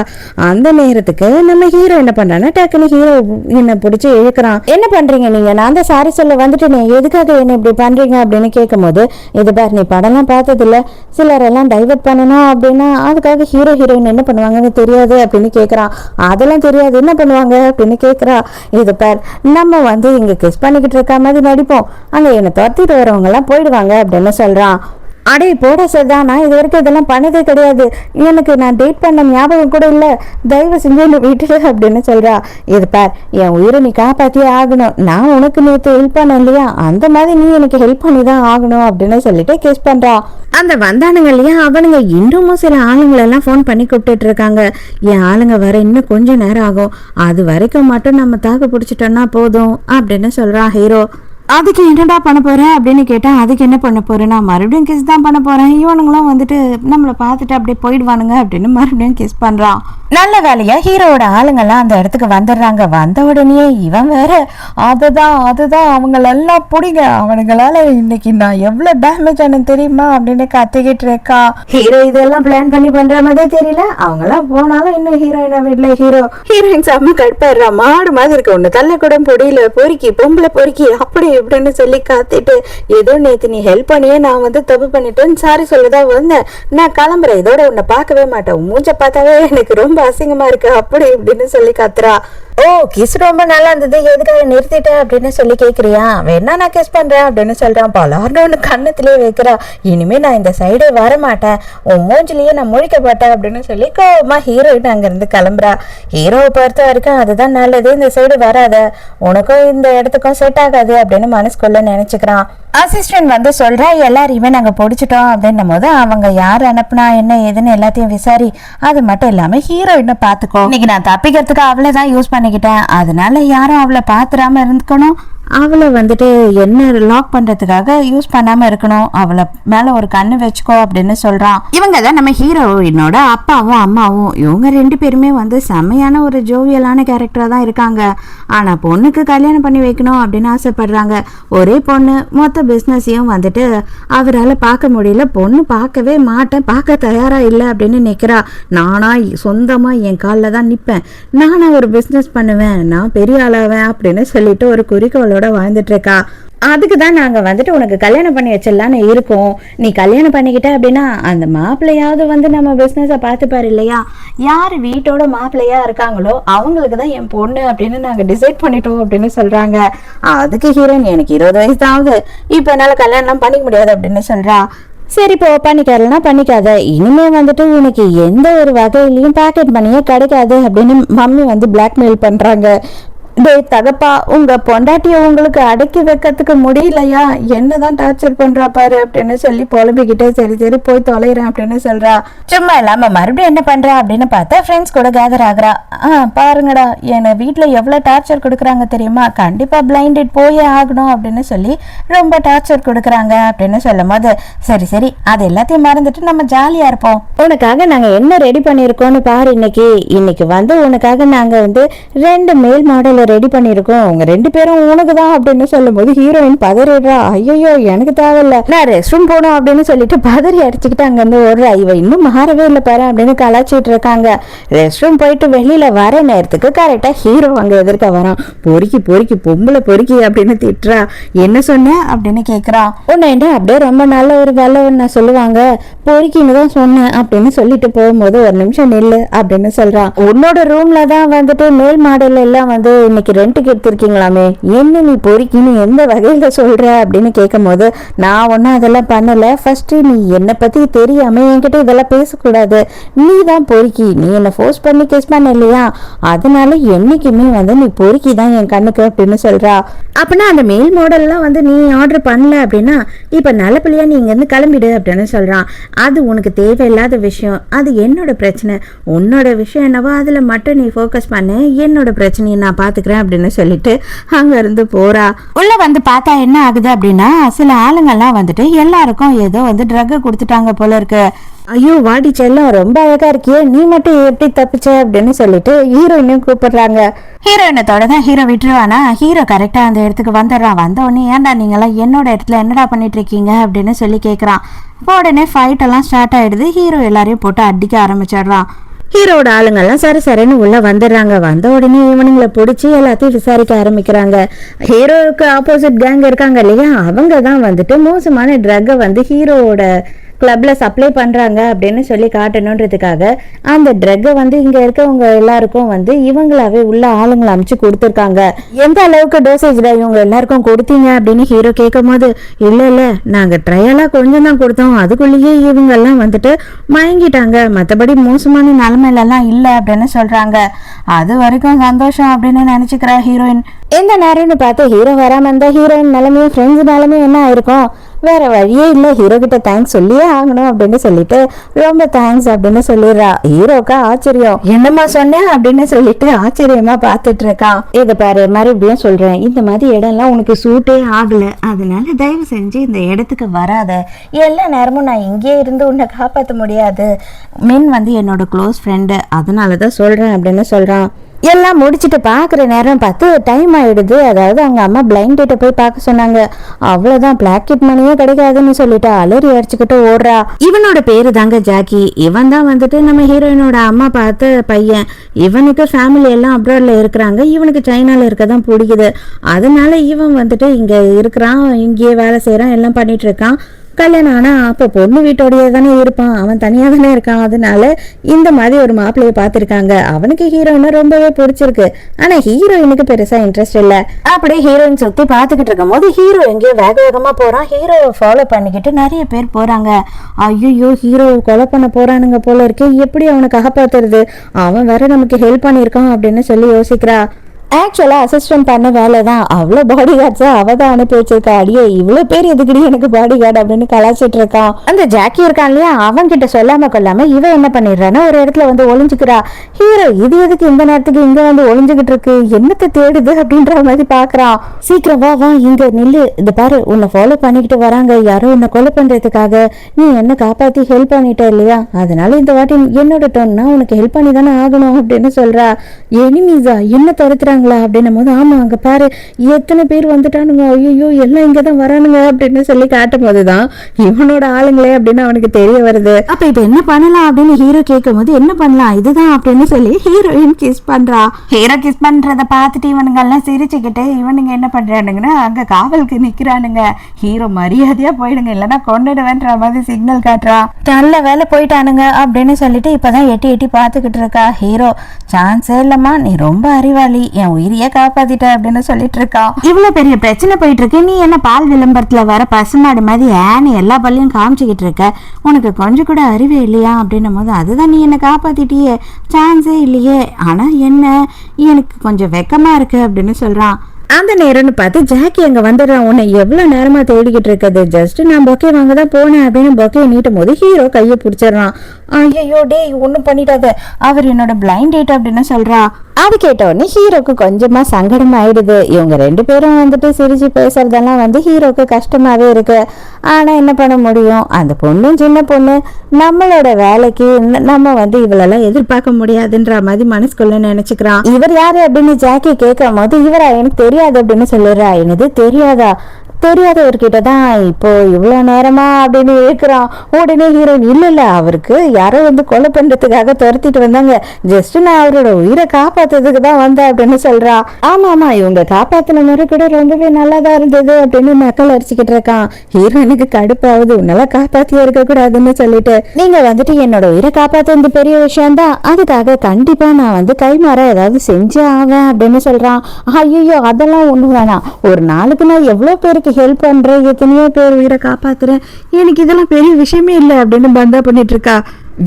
அந்த நேரத்துக்கு நம்ம ஹீரோ என்ன பண்றான்னா டக்குன்னு ஹீரோ என்ன பிடிச்சி இழுக்கிறான். என்ன பண்றீங்க நீங்க, நான் தான் சாரி சொல்ல வந்துட்டு நீ எதுக்காக என்ன இப்படி பண்றீங்க அப்படின்னு கேட்கும் போது, இது பார் நீ படம்லாம் பார்த்தது இல்ல, சிலரெல்லாம் டைவர்ட் பண்ணணும் அப்படின்னா அதுக்காக ஹீரோ ஹீரோயின் என்ன பண்ணுவாங்கன்னு தெரியாது அப்படின்னு கேட்குறான். அதெல்லாம் தெரியாது, என்ன பண்ணுவாங்க அப்படின்னு கேட்குறா. இது பார் நம்ம வந்து இங்கே கிஸ் பண்ணிக்கிட்டு இருக்க மாதிரி நடிப்போம், அங்கே என்னை துரத்திட்டு வரவங்க எல்லாம் போயிடுவாங்க அப்படின்னு சொல்றான். அடே போட சரிதான், நான் இது வரைக்கும் இதெல்லாம் பண்ணதே கிடையாது, எனக்கு நான் டேட் பண்ண ஞாபகம் கூட இல்லை, தயவு செஞ்சு என்னை விட்டுடு அப்படின்னு சொல்றா. இது பார் என் உயிரை நீ காப்பாற்றியே ஆகணும், நான் உனக்கு நேற்று ஹெல்ப் பண்ண இல்லையா, அந்த மாதிரி நீ எனக்கு ஹெல்ப் பண்ணி தான் ஆகணும் அப்படின்னு சொல்லிட்டு கிஸ் பண்றா. அந்த வந்தானுங்க இல்லையா, அவனுங்க இன்னமும் சில ஆளுங்களெல்லாம் ஃபோன் பண்ணி கூப்பிட்டுட்டு இருக்காங்க. என் ஆளுங்க வர இன்னும் கொஞ்சம் நேரம் ஆகும், அது வரைக்கும் மட்டும் நம்ம தாக்கு பிடிச்சிட்டோம்னா போதும் அப்படின்னு சொல்றான் ஹீரோ. அதுக்கு என்னடா பண்ண போறேன் அப்படின்னு கேட்டேன். அதுக்கு என்ன பண்ண போறேன், நான் மறுபடியும் கிஸ் தான் பண்ண போறேன், இவனுங்களும் வந்துட்டு நம்மளை பார்த்துட்டு அப்படியே போயிடுவானுங்க அப்படின்னு மறுபடியும் கிஸ் பண்றான். நல்ல வேலையா ஹீரோவோட ஆளுங்கெல்லாம் அந்த இடத்துக்கு வந்துடுறாங்க. வந்த உடனே இவன் வேற அதுதான் அவங்களெல்லாம் பிடிங்க, அவனுங்களால இன்னைக்கு நான் எவ்வளவு டேமேஜ் ஆனது தெரியுமா அப்படின்னு கத்திக்கிட்டு இருக்கா. ஹீரோ இதெல்லாம் பிளான் பண்ணி பண்ற மாதிரி தெரியல, அவங்களாம் போனாலும் இன்னும் ஹீரோயினா வீட்டுல ஹீரோயின் செம்ம கடுப்பாடுறா, மாடு மாதிரி இருக்கு, ஒண்ணு தள்ள கூட பொடியில பொறுக்கி பொம்பளை பொறுக்கி அப்படி எப்படின்னு சொல்லி காத்திட்டு, ஏதோ நேத்து நீ ஹெல்ப் பண்ணியே நான் வந்து தப்பு பண்ணிட்டேன்னு சாரி சொல்லதான் வந்தேன், நான் கிளம்புறேன், இதோட உன்னை பார்க்கவே மாட்டேன், மூஞ்ச பார்த்தாவே எனக்கு ரொம்ப அசிங்கமா இருக்கு அப்படி இப்படின்னு சொல்லி காத்துறா. ஓ கிஸ் ரொம்ப நல்லா இருந்தது, எதுக்காக நிறுத்திட்ட அப்படின்னு சொல்லி கேக்குறியா? வேணா நான் கிஸ் பண்றேன் அப்படின்னு சொல்றான். பலார்னு ஒண்ணு கண்ணத்திலேயே வைக்கிறா. இனிமே நான் இந்த சைடே வர மாட்டேன், உன் மூஞ்சிலேயே நான் முழிக்கப்பட்டேன் அப்படின்னு சொல்லி கோவமா ஹீரோயின் அங்கிருந்து கிளம்புறா. ஹீரோவை பொறுத்த வரைக்கும் அதுதான் நல்லது, இந்த சைடு வராத, உனக்கும் இந்த இடத்துக்கும் செட் ஆகாது அப்படின்னு மனசுக்குள்ள நினைச்சுக்கிறான். அசிஸ்டன்ட் வந்து சொல்றா, எல்லாரையுமே நாங்க பிடிச்சிட்டோம் அப்படின்னும் போது அவங்க யார் அனுப்புனா என்ன ஏதுன்னு எல்லாத்தையும் விசாரி, அது மட்டும் இல்லாம ஹீரோயினை பாத்துக்கோ, இன்னைக்கு நான் தப்பிக்கிறதுக்கு அவளைதான் யூஸ் பண்ணிக்கிட்டேன், அதனால யாரும் அவளை பாத்துறாம இருந்துக்கணும், அவளை வந்துட்டு என்ன லாக் பண்றதுக்காக யூஸ் பண்ணாம இருக்கணும், அவளை மேல ஒரு கண்ணு வச்சுக்கோ அப்படின்னு சொல்றான். இவங்க தான் நம்ம ஹீரோயினோட அப்பாவும் அம்மாவும். இவங்க 2 பேருமே வந்து செம்மையான ஒரு ஜோவியலான கேரக்டரா தான் இருக்காங்க. ஆனா பொண்ணுக்கு கல்யாணம் பண்ணி வைக்கணும் அப்படின்னு ஆசைப்படுறாங்க. ஒரே பொண்ணு, மொத்த பிசினஸையும் வந்துட்டு அவரால் பார்க்க முடியல. பொண்ணு பார்க்கவே மாட்டேன், பார்க்க தயாரா இல்லை அப்படின்னு நிக்கிறா. நானா சொந்தமா என் காலில் தான் நிற்பேன், நானா ஒரு பிசினஸ் பண்ணுவேன், நான் பெரிய ஆளாவேன் அப்படின்னு சொல்லிட்டு ஒரு குறிக்கோளோட வாழ்ந்துட்டு இருக்கா. அதுக்கு தான் நாங்கள் வந்துட்டு உனக்கு கல்யாணம் பண்ணி வச்சிடலான்னு இருக்கோம். நீ கல்யாணம் பண்ணிக்கிட்ட அப்படின்னா அந்த மாப்பிள்ளையாவது வந்து நம்ம பிஸ்னஸை பார்த்துப்பாரு இல்லையா? யார் வீட்டோட மாப்பிள்ளையா இருக்காங்களோ அவங்களுக்கு தான் என் பொண்ணு அப்படின்னு நாங்கள் டிசைட் பண்ணிட்டோம் அப்படின்னு சொல்கிறாங்க. அதுக்கு ஹீரோயின், எனக்கு 20 வயசு தான் ஆகுது, இப்போ என்னால் கல்யாணம் பண்ணிக்க முடியாது அப்படின்னு சொல்கிறா. சரி இப்போ பண்ணிக்காதனா பண்ணிக்காத, இனிமே வந்துட்டு உனக்கு எந்த ஒரு வகையிலையும் பேக்கெட் பண்ணியே கிடைக்காது அப்படின்னு மம்மி வந்து பிளாக்மெயில் பண்ணுறாங்க. டேய் தகப்பா, உங்க பொண்டாட்டிய உங்களுக்கு அடக்கி வைக்கிறதுக்கு முடியலையா? என்னதான் டார்ச்சர் பண்றா பாரு அப்படின்னு சொல்லி புலம்பிக்கிட்டே சரி சரி போய் தொலைறேன் அப்படின்னு சொல்றா. சும்மா இல்லாம மறுபடியும் என்ன பண்றா அப்படின்னு பார்த்தா ஃப்ரெண்ட்ஸ் கூட கேதர் ஆகுறா. பாருங்கடா, என்னை வீட்டுல எவ்வளவு டார்ச்சர் கொடுக்குறாங்க தெரியுமா, கண்டிப்பா பிளைண்டட் போயே ஆகணும் அப்படின்னு சொல்லி ரொம்ப டார்ச்சர் கொடுக்குறாங்க அப்படின்னு சொல்லும் போது சரி சரி அது எல்லாத்தையும் மறந்துட்டு நம்ம ஜாலியா இருப்போம், உனக்காக நாங்க என்ன ரெடி பண்ணிருக்கோம்னு பாரு. இன்னைக்கு வந்து உனக்காக நாங்க வந்து 2 மேல் மாடல் ரெடி பண்ணிருக்கோம், உங்க 2 பேரும் உனக்கு தான் அப்படின்னு சொல்லும் போது ஹீரோயின் பதறிடுறா. ஐயோ எனக்கு தேவையில்ல, நான் ரெஸ்ட் ரூம் போனோம் அப்படின்னு சொல்லிட்டு பதறி அடிச்சுக்கிட்டு அங்க இருந்து ஓடுறா. இவ இன்னும் மாறவே இல்லை பாரு அப்படின்னு கலாச்சிட்டு இருக்காங்க. ரெஸ்ட் ரூம் போயிட்டு வெளியில வர நேரத்துக்கு கரெக்டா ஹீரோ அங்க எதிர்க்க வரான். பொறுக்கி பொறுக்கி பொம்பளை பொறுக்கி அப்படின்னு திட்டுறா. என்ன சொன்ன அப்படின்னு கேக்குறா. உன்ன என்ன அப்படியே ரொம்ப நல்ல ஒரு வேலை நான் சொல்லுவாங்க, பொறுக்கின்னு தான் சொன்னேன் அப்படின்னு சொல்லிட்டு போகும்போது ஒரு நிமிஷம் நில்லு அப்படின்னு சொல்றான். உன்னோட ரூம்ல தான் வந்துட்டு மேல் மாடல் எல்லாம் வந்து இன்னைக்கு ரெண்டுக்கு எடுத்திருக்கீங்களாமே, என்ன நீ பொறுக்கின்னு எந்த வகையில சொல்ற அப்படின்னு கேட்கும் போது நான் ஒன்னும் அதெல்லாம் பண்ணல, ஃபர்ஸ்ட் நீ என்னை பத்தி தெரியாம என்கிட்ட இதெல்லாம் பேசக்கூடாது, நீ தான் பொறுக்கி, நீ என்ன ஃபோர்ஸ் பண்ணி கிஸ் பண்ண இல்லையா, அதனால என்னைக்குமே வந்து நீ பொறுக்கி தான் என் கண்ணுக்கு அப்படின்னு சொல்றா. அப்படின்னா அந்த மேல் மாடல்லாம் வந்து நீ ஆர்டர் பண்ணல அப்படின்னா இப்ப நல்ல பிள்ளையா நீ இங்க இருந்து கிளம்பிடு அப்படின்னு சொல்றான். அது உனக்கு தேவையில்லாத விஷயம், அது என்னோட பிரச்சனை, உன்னோட விஷயம் என்னவோ அதுல மட்டும் நீ ஃபோக்கஸ் பண்ணு, என்னோட பிரச்சனையை நான் பாத்துக்கிறேன் அப்படின்னு சொல்லிட்டு அங்க இருந்து போறா. உள்ள வந்து பார்த்தா என்ன ஆகுது அப்படின்னா சில ஆளுங்கெல்லாம் வந்துட்டு எல்லாருக்கும் ஏதோ வந்து ட்ரக் கொடுத்துட்டாங்க போல இருக்கு. ஐயோ வாடி செல்லம், ரொம்ப அழகா இருக்கியே, நீ மட்டும் எப்படி தப்பிச்ச அப்படின்னு சொல்லிட்டு ஹீரோயினையும் கூப்பிடுறாங்க. ஹீரோயினத்தோட தான் ஹீரோ விட்டுருவானா, ஹீரோ கரெக்டா அந்த இடத்துக்கு வந்துடுறான். வந்த உடனே ஏன்டா நீங்களாம் என்னோட இடத்துல என்னடா பண்ணிட்டு இருக்கீங்க அப்படின்னு சொல்லி கேட்குறான். உடனே ஃபைட் எல்லாம் ஸ்டார்ட் ஆயிடுது. ஹீரோ எல்லாரையும் போட்டு அடிக்க ஆரம்பிச்சிடுறான். ஹீரோட ஆளுங்கெல்லாம் சரி சரின்னு உள்ள வந்துடுறாங்க. வந்த உடனே இவனுங்களை பிடிச்சி எல்லாத்தையும் விசாரிக்க ஆரம்பிக்கிறாங்க. ஹீரோவுக்கு ஆப்போசிட் கேங் இருக்காங்க இல்லையா, அவங்க தான் வந்துட்டு மோசமான ட்ரக்கை வந்து ஹீரோவோட கிளப்ல சப்ளை பண்றாங்க அப்படின்னு சொல்லி காட்டணுன்றதுக்காக அந்த ட்ரக்கை வந்து இங்க இருக்கவங்க எல்லாருக்கும் வந்து இவங்களாவே உள்ள ஆளுங்களை அமைச்சு கொடுத்துருக்காங்க. எந்த அளவுக்கு டோசேஜ்ல இவங்க எல்லாருக்கும் கொடுத்தீங்க அப்படின்னு ஹீரோ கேட்கும் போது இல்ல நாங்க ட்ரையலா கொஞ்சம் தான் கொடுத்தோம், அதுக்குள்ளேயே இவங்க எல்லாம் வந்துட்டு மயங்கிட்டாங்க, மற்றபடி மோசமான நிலைமையில எல்லாம் இல்லை அப்படின்னு சொல்றாங்க. அது வரைக்கும் சந்தோஷம் அப்படின்னு நினைச்சுக்கிறா ஹீரோயின். எந்த நேரம்னு பார்த்து ஹீரோ வராம இருந்தா ஹீரோயின் நிலைமையும் ஃப்ரெண்ட்ஸ் நிலைமையும் என்ன ஆயிருக்கும், வேற வழியே இல்லை, ஹீரோ கிட்ட தேங்க்ஸ் சொல்லியே ஆகணும் அப்படின்னு சொல்லிட்டு ரொம்ப தேங்க்ஸ் அப்படின்னு சொல்லிடுறா. ஹீரோக்கா ஆச்சரியம், என்னம்மா சொன்னேன் அப்படின்னு சொல்லிட்டு ஆச்சரியமா பார்த்துட்டு இருக்கான். இதை பாரு மறுபடியும் சொல்றேன், இந்த மாதிரி இடம்லாம் உனக்கு சூட்டே ஆகல, அதனால தயவு செஞ்சு இந்த இடத்துக்கு வராத, எல்லா நேரமும் நான் இங்கே இருந்து உன்னை காப்பாற்ற முடியாது, மின் வந்து என்னோட க்ளோஸ் ஃப்ரெண்டு, அதனாலதான் சொல்றேன் அப்படின்னு சொல்றான். எல்லாம் முடிச்சுட்டு பார்க்குற நேரம் பார்த்து டைம் ஆயிடுது. அதாவது அவங்க அம்மா பிளைண்ட் டேட்டை போய் பார்க்க சொன்னாங்க. அவ்வளோதான், பிளாக்கெட் மணியே கிடைக்காதுன்னு சொல்லிட்டு அலறி அடிச்சுக்கிட்டு ஓடுறா. இவனோட பேரு தாங்க ஜாக்கி. இவன் தான் வந்துட்டு நம்ம ஹீரோயினோட அம்மா பார்த்த பையன். இவனுக்கு ஃபேமிலி எல்லாம் அப்ராட்ல இருக்கிறாங்க, இவனுக்கு சைனால இருக்க தான் பிடிக்குது. அதனால இவன் வந்துட்டு இங்க இருக்கிறான், இங்கேயே வேலை செய்யறான், எல்லாம் பண்ணிட்டு இருக்கான். கல்யாணம் ஆனா அப்ப பொண்ணு வீட்டோடய தானே இருப்பான், அவன் தனியா தானே இருக்கான். அதனால இந்த மாதிரி ஒரு மாப்பிள்ளைய பாத்திருக்காங்க. அவனுக்கு ஹீரோயினை ரொம்பவே பிடிச்சிருக்கு. ஆனா ஹீரோயினுக்கு பெருசா இன்ட்ரெஸ்ட் இல்ல. அப்படியே ஹீரோயின் சுத்தி பாத்துக்கிட்டு இருக்கும் போது ஹீரோ எங்கேயோ வேக வேகமா போறான். ஹீரோவை ஃபாலோ பண்ணிக்கிட்டு நிறைய பேர் போறாங்க. ஐயோ ஹீரோவை கொலை பண்ண போறானுங்க போல இருக்கு, எப்படி அவனை காப்பாத்துறது, அவன் வேற நமக்கு ஹெல்ப் பண்ணியிருக்கான் அப்படின்னு சொல்லி யோசிக்கிறா. ஆக்சுவலா அசிஸ்டன்ட் பண்ண வேலை தான். அவ்வளோ பாடி கார்ட்ஸா அவ தான் அனுப்பி வச்சிருக்கா. அடியே இவ்வளோ பேர் எதுக்கடி எனக்கு பாடி கார்டு அப்படின்னு கலாச்சிட்டு இருக்கான். அந்த ஜாக்கி இருக்கான் இல்லையா, அவன் கிட்ட சொல்லாம கொள்ளாம இவ என்ன பண்ணிடுறான்னா ஒரு இடத்துல வந்து ஒளிஞ்சுக்கிறா. ஹீரோ இது எதுக்கு இந்த நேரத்துக்கு இங்க வந்து ஒளிஞ்சுக்கிட்டு இருக்கு, என்னத்தை தேடுது அப்படின்ற மாதிரி பாக்குறான். சீக்கிரம் வா வா இங்க நில்லு, இந்த பாரு உன்னை ஃபாலோ பண்ணிக்கிட்டு வராங்க, யாரோ உன்னை கொலை பண்றதுக்காக, நீ என்ன காப்பாத்தி ஹெல்ப் பண்ணிட்ட இல்லையா, அதனால இந்த வாட்டி என்னோட டோன்னா உனக்கு ஹெல்ப் பண்ணி தானே ஆகணும் அப்படின்னு சொல்றா. எனிமீஸா என்ன துரத்துறாங்க அப்படின்னும் போது ஆமா அங்க பாரு எத்தனை பேர் வந்துட்டானுங்க, ஐயோ எல்லாம் இங்கதான் வரானுங்க அப்படின்னு சொல்லி காட்டும் போதுதான் இவனோட ஆளுங்களே அப்படின்னு அவனுக்கு தெரிய வருது. அப்ப இப்ப என்ன பண்ணலாம் அப்படின்னு ஹீரோ கேட்கும் போது என்ன பண்ணலாம் இதுதான் அப்படின்னு சொல்லி ஹீரோயின் கிஸ் பண்றா. ஹீரோ கிஸ் பண்றத பார்த்துட்டு இவனுங்க எல்லாம் சிரிச்சுக்கிட்டு இவனுங்க என்ன பண்றானுங்கன்னா அங்க காவலுக்கு நிக்கிறானுங்க. ஹீரோ மரியாதையா போயிடுங்க இல்லைன்னா கொண்டுடுவேன்ற மாதிரி சிக்னல் காட்டுறா. நல்ல வேலை போயிட்டானுங்க அப்படின்னு சொல்லிட்டு இப்பதான் எட்டி எட்டி பாத்துக்கிட்டு இருக்கா. ஹீரோ சான்ஸே இல்லம்மா, நீ ரொம்ப அறிவாளி, என் உயிரியே காப்பாத்திட்ட அப்படின்னு சொல்லிட்டு இருக்கா. இவ்வளவு பெரிய பிரச்சனை போயிட்டு இருக்கு, நீ என்ன பால் விளம்பரத்துல வர பசுமாடு மாதிரி ஏன்னு எல்லா பள்ளியும் காமிச்சுக்கிட்டு இருக்க, உனக்கு கொஞ்சம் கூட அறிவே இல்லையா அப்படின்னும் போது அதுதான் நீ என்ன காப்பாத்திட்டியே, சான்ஸே இல்லையே, ஆனா என்ன எனக்கு கொஞ்சம் வெக்கமா இருக்கு அப்படின்னு சொல்றான். அந்த நேரம்னு பார்த்து ஜாக்கி அங்க வந்துடுறான். உன்னை எவ்வளவு நேரமா தேடிக்கிட்டு இருக்குது, ஜஸ்ட் நான் பொக்கே வாங்க தான் போனேன் அப்படின்னு பொக்கே நீட்டும் போது ஹீரோ கையை பிடிச்சிடறான். ஐயோ டே ஒன்னும் பண்ணிட்டாத, அவர் என்னோட பிளைண்ட் டேட் அப்படின்னு சொல்றா. அது கேட்ட உடனே ஹீரோக்கு கொஞ்சமா சங்கடம் ஆயிடுது. இவங்க ரெண்டு பேரும் வந்துட்டு சிரிச்சு பேசுறதெல்லாம் வந்து ஹீரோக்கு கஷ்டமாவே இருக்கு. ஆனா என்ன பண்ண முடியும், அந்த பொண்ணும் சின்ன பொண்ணு, நம்மளோட வேலைக்கு நம்ம வந்து இவளெல்லாம் எதிர்பார்க்க முடியாதுன்ற மாதிரி மனசுக்குள்ள நினைச்சுக்கிறான். இவர் யாரு அப்படின்னு ஜாக்கி கேட்கும் போது இவரா எனக்கு தெரியாது அப்படின்னு சொல்லிடுறா. என்னது தெரியாதா, தெரியாதவர்கிட்ட தான் இப்போ இவ்வளோ நேரமா அப்படின்னு இருக்கிறான். உடனே ஹீரோயின் இல்ல அவருக்கு யாரோ வந்து கொலை பண்றதுக்காக துரத்திட்டு வந்தாங்க, ஜஸ்ட் நான் அவரோட உயிரை காப்பாத்துறதுக்கு தான் வந்தேன் அப்படின்னு சொல்றா. ஆமா ஆமா இவங்க காப்பாத்தின முறை கூட ரொம்பவே நல்லாதான் இருந்தது அப்படின்னு நக்கல் அடிச்சுக்கிட்டு இருக்கான். ஹீரோயினுக்கு கடுப்பாவது, உன்னால காப்பாத்தியே இருக்க கூடாதுன்னு சொல்லிட்டு நீங்க வந்துட்டு என்னோட உயிரை காப்பாத்துறது பெரிய விஷயம் தான், அதுக்காக கண்டிப்பா நான் வந்து கைமாற ஏதாவது செஞ்சே ஆவேன் அப்படின்னு சொல்றான். ஐயோ அதெல்லாம் ஒண்ணு வேணாம், ஒரு நாளுக்கு நான் எவ்வளவு பேருக்கு ஹெல்ப் பண்றேன், எத்தனையோ பேர் உயிரை காப்பாத்துறேன், எனக்கு இதெல்லாம் பெரிய விஷயமே இல்லை அப்படின்னு பந்தா பண்ணிட்டு இருக்கா.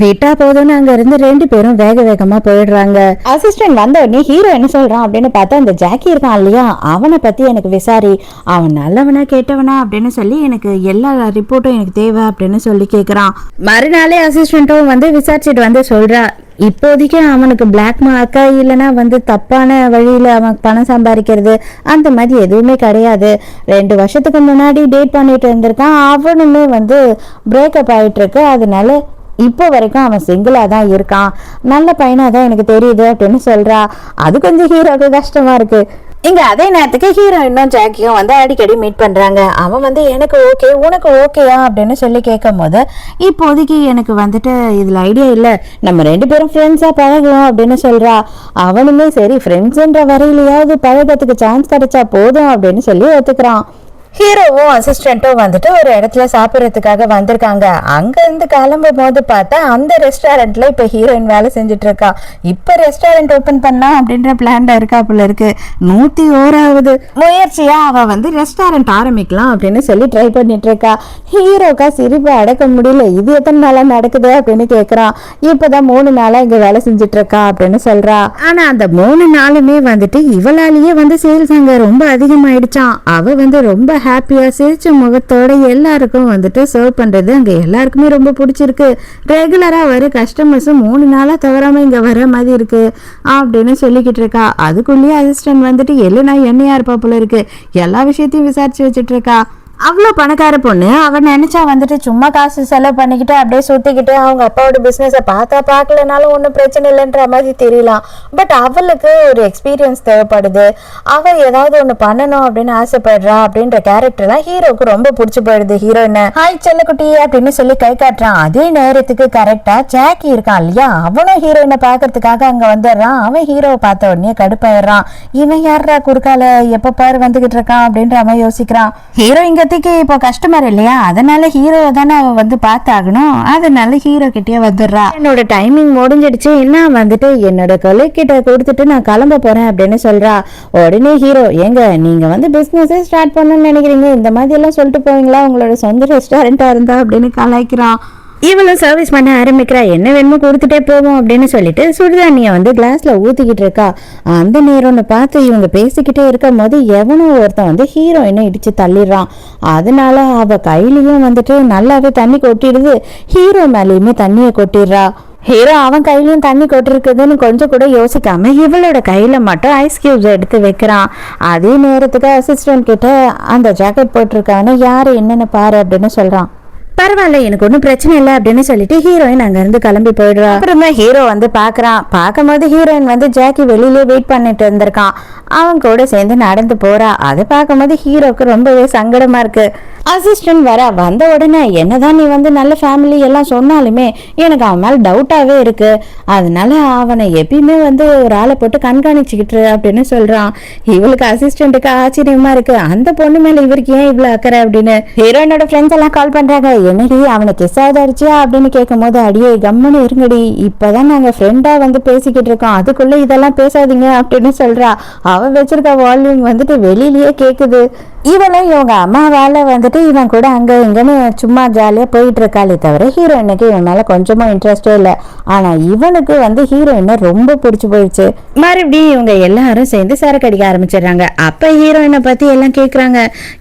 விட்டா போதும்னு அங்க இருந்து ரெண்டு பேரும் வேக வேகமா போயிடுறாங்க. அசிஸ்டன்ட் வந்த உடனே ஹீரோ என்ன சொல்றான் அப்படின்னு பார்த்தா அந்த ஜாக்கி இருக்கான் இல்லையா, அவனை பத்தி எனக்கு விசாரி, அவன் நல்லவனா கேட்டவனா அப்படின்னு சொல்லி எனக்கு எல்லா ரிப்போர்ட்டும் எனக்கு தேவை அப்படின்னு சொல்லி கேக்குறான். மறுநாளே அசிஸ்டன்ட்டும் வந்து விசாரிச்சுட்டு வந்து சொல்றா, இப்போதைக்கு அவனுக்கு பிளாக் மார்க்கா இல்லைன்னா வந்து தப்பான வழியில அவன் பணம் சம்பாதிக்கிறது அந்த மாதிரி எதுவுமே கிடையாது. 2 வருஷத்துக்கு முன்னாடி டேட் பண்ணிட்டு இருந்திருக்கான், அவனுமே வந்து பிரேக்கப் ஆயிட்டு இருக்கு, அதனால இப்போ வரைக்கும் அவன் சிங்கிளா தான் இருக்கான், நல்ல பையனா தான் எனக்கு தெரியுது அப்படின்னு சொல்றா. அது கொஞ்சம் ஹீரோக்கு கஷ்டமா இருக்கு. இங்க அதே நேரத்துக்கு ஹீரோயினும் ஜாக்கியும் வந்து அடிக்கடி மீட் பண்றாங்க. அவன் வந்து எனக்கு ஓகே உனக்கு ஓகேயா அப்படின்னு சொல்லி கேட்கும் போது இப்போதைக்கு எனக்கு வந்துட்டு இதுல ஐடியா இல்ல, நம்ம 2 பேரும் ஃப்ரெண்ட்ஸா பழகுவோம் அப்படின்னு சொல்றா. அவனுமே சரி ஃப்ரெண்ட்ஸ்ன்ற வரையிலையாவது பழகத்துக்கு சான்ஸ் கிடைச்சா போதும் அப்படின்னு சொல்லி ஒத்துக்கிறான். ஹீரோவும் அசிஸ்டன்ட்டும் வந்துட்டு ஒரு இடத்துல சாப்பிட்றதுக்காக வந்திருக்காங்க. அங்க இருந்து கிளம்பும் போது பார்த்தா அந்த ரெஸ்டாரண்ட்ல இப்ப ஹீரோயின் வேலை செஞ்சுட்டு இருக்கா. இப்ப ரெஸ்டாரண்ட் ஓபன் பண்ணலாம் அப்படின்ற பிளான்ல இருக்காப்புல இருக்கு. 101வது முயற்சியா அவ வந்து ரெஸ்டாரண்ட் ஆரம்பிக்கலாம் அப்படின்னு சொல்லி ட்ரை பண்ணிட்டு இருக்கா. ஹீரோக்கா சிரிப்பு அடக்க முடியல, இது எத்தனை நாளா நடக்குது அப்படின்னு கேக்குறான். இப்பதான் 3 நாளா இங்க வேலை செஞ்சுட்டு இருக்கா அப்படின்னு சொல்றா. ஆனா அந்த 3 நாளுமே வந்துட்டு இவளாலேயே வந்து சேல்ஸ் அங்க ரொம்ப அதிகமாயிடுச்சான். அவ வந்து ரொம்ப ஹாப்பியா சிரிச்ச முகத்தோட எல்லாருக்கும் வந்துட்டு சர்வ் பண்றது அங்க எல்லாருக்குமே ரொம்ப பிடிச்சிருக்கு. ரெகுலரா வர கஸ்டமர்ஸும் 3 நாளா தவறாம இங்க வர மாதிரி இருக்கு அப்படின்னு சொல்லிக்கிட்டு இருக்கா. அதுக்குள்ளேயே அசிஸ்டன்ட் வந்துட்டு எல்லுனா என்னையா இருப்பா போல இருக்கு, எல்லா விஷயத்தையும் விசாரிச்சு வச்சுட்டு இருக்கா. அவ்வளோ பணக்கார பொண்ணு, அவன் நினைச்சா வந்துட்டு சும்மா காசு செலவு பண்ணிக்கிட்டு அப்படியே சுத்திக்கிட்டு அவங்க அப்பாவோட பிசினஸை பார்த்தா பார்க்கலனாலும் ஒன்றும் பிரச்சனை இல்லைன்ற மாதிரி தெரியலாம். பட் அவளுக்கு ஒரு எக்ஸ்பீரியன்ஸ் தேவைப்படுது, அவள் ஏதாவது ஒன்று பண்ணணும் அப்படின்னு ஆசைப்படுறா அப்படின்ற கேரக்டர்லாம் ஹீரோக்கு ரொம்ப பிடிச்சி போயிடுது. ஹீரோயினை ஹாய் செல்லக்குட்டி அப்படின்னு சொல்லி கை காட்டுறான். அதே நேரத்துக்கு கரெக்டா ஜாக்கி இருக்கான் இல்லையா, அவனும் ஹீரோயினை பார்க்கறதுக்காக அங்க வந்துடுறான். அவன் ஹீரோவை பார்த்த உடனே கடுப்பாயிடுறான். இவன் யாரா குறுக்கால எப்ப பாரு வந்துகிட்டு இருக்கான் அப்படின்ற அவன் யோசிக்கிறான். ஹீரோ இங்க இப்போதைக்கு இப்போ கஸ்டமர் இல்லையா, அதனால ஹீரோவை தானே அவ வந்து பார்த்தாகணும், அதனால ஹீரோ கிட்டே வந்துடுறா. என்னோட டைமிங் முடிஞ்சிடுச்சு, நான் வந்துட்டு என்னோட கொலைக்கிட்ட கொடுத்துட்டு நான் கிளம்ப போறேன் அப்படின்னு சொல்றா. உடனே ஹீரோ, ஏங்க நீங்க வந்து பிசினஸே ஸ்டார்ட் பண்ணணும்னு நினைக்கிறீங்க, இந்த மாதிரி எல்லாம் சொல்லிட்டு போவீங்களா, உங்களோட சொந்த ரெஸ்டாரண்டா இருந்தா அப்படின்னு கலாய்க்கிறான். இவளும் சர்வீஸ் பண்ண ஆரம்பிக்கிறா. என்ன வேணுமோ கொடுத்துட்டே போவோம் அப்படின்னு சொல்லிட்டு சுடுதண்ணியை வந்து கிளாஸ்ல ஊத்திக்கிட்டு இருக்கா. அந்த நேரம்னு பார்த்து இவங்க பேசிக்கிட்டே இருக்கும் போது எவனோ ஒருத்தன் வந்து ஹீரோயினை இடிச்சு தள்ளிடுறான். அதனால அவ கையிலயும் வந்துட்டு நல்லாவே தண்ணி கொட்டிடுது, ஹீரோ மேலேயுமே தண்ணியை கொட்டிடுறா. ஹீரோ அவன் கையிலயும் தண்ணி கொட்டிருக்குதுன்னு கொஞ்சம் கூட யோசிக்காம இவளோட கையில மட்டும் ஐஸ் கியூப்ஸ் எடுத்து வைக்கிறான். அதே நேரத்துக்கு அசிஸ்டன்ட் கிட்ட அந்த ஜாக்கெட் போட்டிருக்கான்னு யாரு என்னன்னு பாரு அப்படின்னு சொல்றான். பரவாயில்ல, எனக்கு ஒன்றும் பிரச்சனை இல்லை அப்படின்னு சொல்லிட்டு ஹீரோயின் அங்க இருந்து கிளம்பி போயிடுறா. அப்புறமா ஹீரோ வந்து பாக்குறான். பார்க்கும்போது ஹீரோயின் வந்து ஜாக்கி வெளியிலே வெயிட் பண்ணிட்டு இருந்திருக்கான். அவன் கூட சேர்ந்து நடந்து போறா. அதை பார்க்கும்போது ஹீரோக்கு ரொம்பவே சங்கடமா இருக்கு. அசிஸ்டன்ட் வந்த உடனே என்னதான் நீ வந்து நல்ல ஃபேமிலி எல்லாம் சொன்னாலுமே எனக்கு அவன் மேல டவுட்டாவே இருக்கு, அதனால அவனை எப்பயுமே வந்து ஒரு ஆளை போட்டு கண்காணிச்சுக்கிட்டு அப்படின்னு சொல்றான். இவளுக்கு அசிஸ்டன்ட்டுக்கு ஆச்சரியமா இருக்கு, அந்த பொண்ணு மேல இவருக்கு ஏன் இவ்வளவு அக்கறை அப்படின்னு. ஹீரோயினோட ஃப்ரெண்ட்ஸ் எல்லாம் கால் பண்றாங்க. என்னடி அவனை கிஸ் ஆதாரிச்சியா அப்படின்னு கேட்கும் போது, அடியே கம்முன்னு இருங்கடி, இப்பதான் நாங்க ஃப்ரெண்டா வந்து பேசிக்கிட்டு இருக்கோம், அதுக்குள்ள இதெல்லாம் பேசாதீங்க அப்படின்னு சொல்றா. அவன் வச்சிருக்க வால்யூம் வந்துட்டு வெளியிலயே கேக்குது. இவளும் இவங்க அம்மாவால வந்துட்டு இவன் கூட அங்க இங்கன்னு சும்மா ஜாலியா போயிட்டு இருக்காளே தவிர ஹீரோயினுக்கு இவன் மேல கொஞ்சமும் இன்ட்ரெஸ்டே இல்லை. ஆனா இவனுக்கு வந்து ஹீரோயினை ரொம்ப பிடிச்சு போயிடுச்சு. மறுபடியும் இவங்க எல்லாரும் சேர்ந்து சரக்கு அடிக்க ஆரம்பிச்சிடுறாங்க. அப்ப ஹீரோயினை பத்தி எல்லாம் கேக்குறாங்க.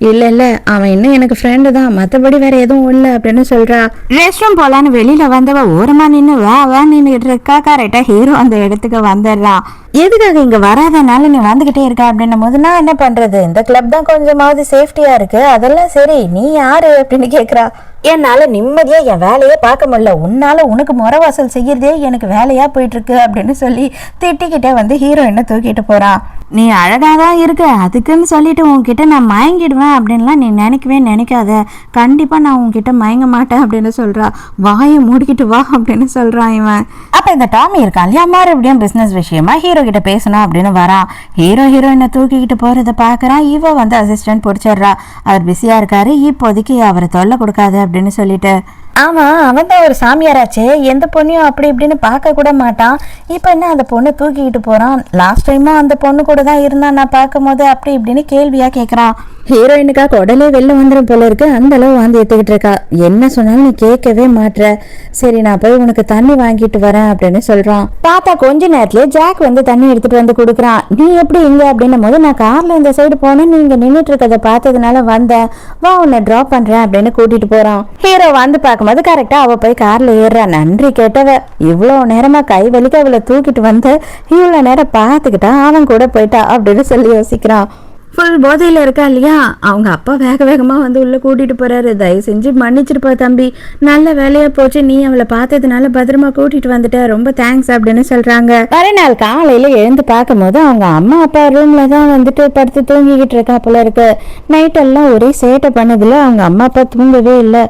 இல்ல அவன் இன்னும் எனக்கு ஃப்ரெண்டு தான், மத்தபடி வேற எதுவும் இல்லை அப்படின்னு சொல்றா. ரெஸ்ட் ரூம் போலான்னு வெளியில வந்தவ ஓரமா நின்று வா நின்றுட்டு இருக்கா. கரெக்டா ஹீரோ அந்த இடத்துக்கு வந்துடுறான். எதுக்காக இங்க வராதனால நீ வந்துகிட்டே இருக்க அப்படின்னும் போது, நான் என்ன பண்றது, இந்த கிளப் தான் கொஞ்சமாவது சேஃப்டியா இருக்கு, அதெல்லாம் சரி, நீ யாரு அப்படின்னு கேக்குறா. என்னால நிம்மதியா என் வேலையே பார்க்க முடியல, உன்னால உனக்கு முறவாசல் செய்யறதே எனக்கு வேலையா போயிட்டு இருக்கு அப்படின்னு சொல்லி திட்டிக்கிட்டே வந்து ஹீரோயினை தூக்கிட்டு போறான். நீ அழகாதான் இருக்க, அதுக்குன்னு சொல்லிட்டு உன்கிட்ட நான் மயங்கிடுவேன் அப்படின்லாம் நீ நினைக்கவே நினைக்காத, கண்டிப்பா நான் உன்கிட்ட மயங்க மாட்டேன் அப்படின்னு சொல்றா. வாயை மூடிக்கிட்டு வா அப்படின்னு சொல்றான் இவன். அப்ப இந்த டாமி இருக்கான் இல்லையா, மறுபடியும் பிசினஸ் விஷயமா ஹீரோ கிட்ட பேசணும் அப்படின்னு வரான். ஹீரோயினை தூக்கிக்கிட்டு போறதை பாக்குறான். இவ வந்து அசிஸ்டன்ட் பிடிச்சிடுறா. அவர் பிஸியா இருக்காரு, இப்போதைக்கு அவரை தொல்லை கொடுக்காது அப்படின்னு சொல்லிட்டு. ஆமா, அவன் தான் ஒரு சாமியாராச்சே, எந்த பொண்ணையும் அப்படி இப்படின்னு பார்க்க கூட மாட்டான், இப்ப என்ன அந்த பொண்ணை தூக்கிக்கிட்டு போறான், லாஸ்ட் டைமா அந்த பொண்ணு கூட தான் இருந்தான் நான் பார்க்கும் போது அப்படி இப்படின்னு கேள்வியா கேட்கறான். ஹீரோயினுக்காக உடனே வெளில வந்துடும் போல இருக்கு, அந்த அளவு வாந்தி எடுத்துக்கிட்டு இருக்கா. என்ன சொன்னாலும் நீ கேட்கவே மாட்ற, சரி நான் போய் உனக்கு தண்ணி வாங்கிட்டு வரேன் அப்படின்னு சொல்றான். பார்த்தா கொஞ்ச நேரத்திலே ஜாக் வந்து தண்ணி எடுத்துட்டு வந்து கொடுக்குறான். நீ எப்படி இங்க அப்படின்னும் போது, நான் கார்ல இந்த சைடு போனேன், நீ இங்க நின்றுட்டு இருக்கதை பார்த்ததுனால வந்தேன், வா உன்னை டிராப் பண்றேன் அப்படின்னு கூட்டிட்டு போறான். ஹீரோ வந்து பார்க்கும்போது கரெக்டா அவ போய் கார்ல ஏறுறா. நன்றி கேட்டவ, இவ்வளவு நேரமா கை வலிக்க அவளை தூக்கிட்டு வந்து இவ்வளவு நேரம் பார்த்துக்கிட்டா அவன் கூட போயிட்டா அப்படின்னு சொல்லி யோசிக்கிறான். ஃபுல் போதையில் இருக்கா இல்லையா, அவங்க அப்பா வேக வேகமாக வந்து உள்ளே கூட்டிகிட்டு போகிறாரு. தயவு செஞ்சு மன்னிச்சிருப்பா தம்பி, நல்ல வேலையாக போச்சு, நீ அவளை பார்த்ததுனால பத்திரமா கூட்டிகிட்டு வந்துட்ட, ரொம்ப தேங்க்ஸ் அப்படின்னு சொல்கிறாங்க. மறுநாள் காலையில் எழுந்து பார்க்கும் போது அவங்க அம்மா அப்பா ரூமில் தான் வந்துட்டு படுத்து தூங்கிக்கிட்டு இருக்கா போல இருக்கு. நைட்டெல்லாம் ஒரே சேட்டை பண்ணதில்ல, அவங்க அம்மா அப்பா தூங்கவே இல்லை.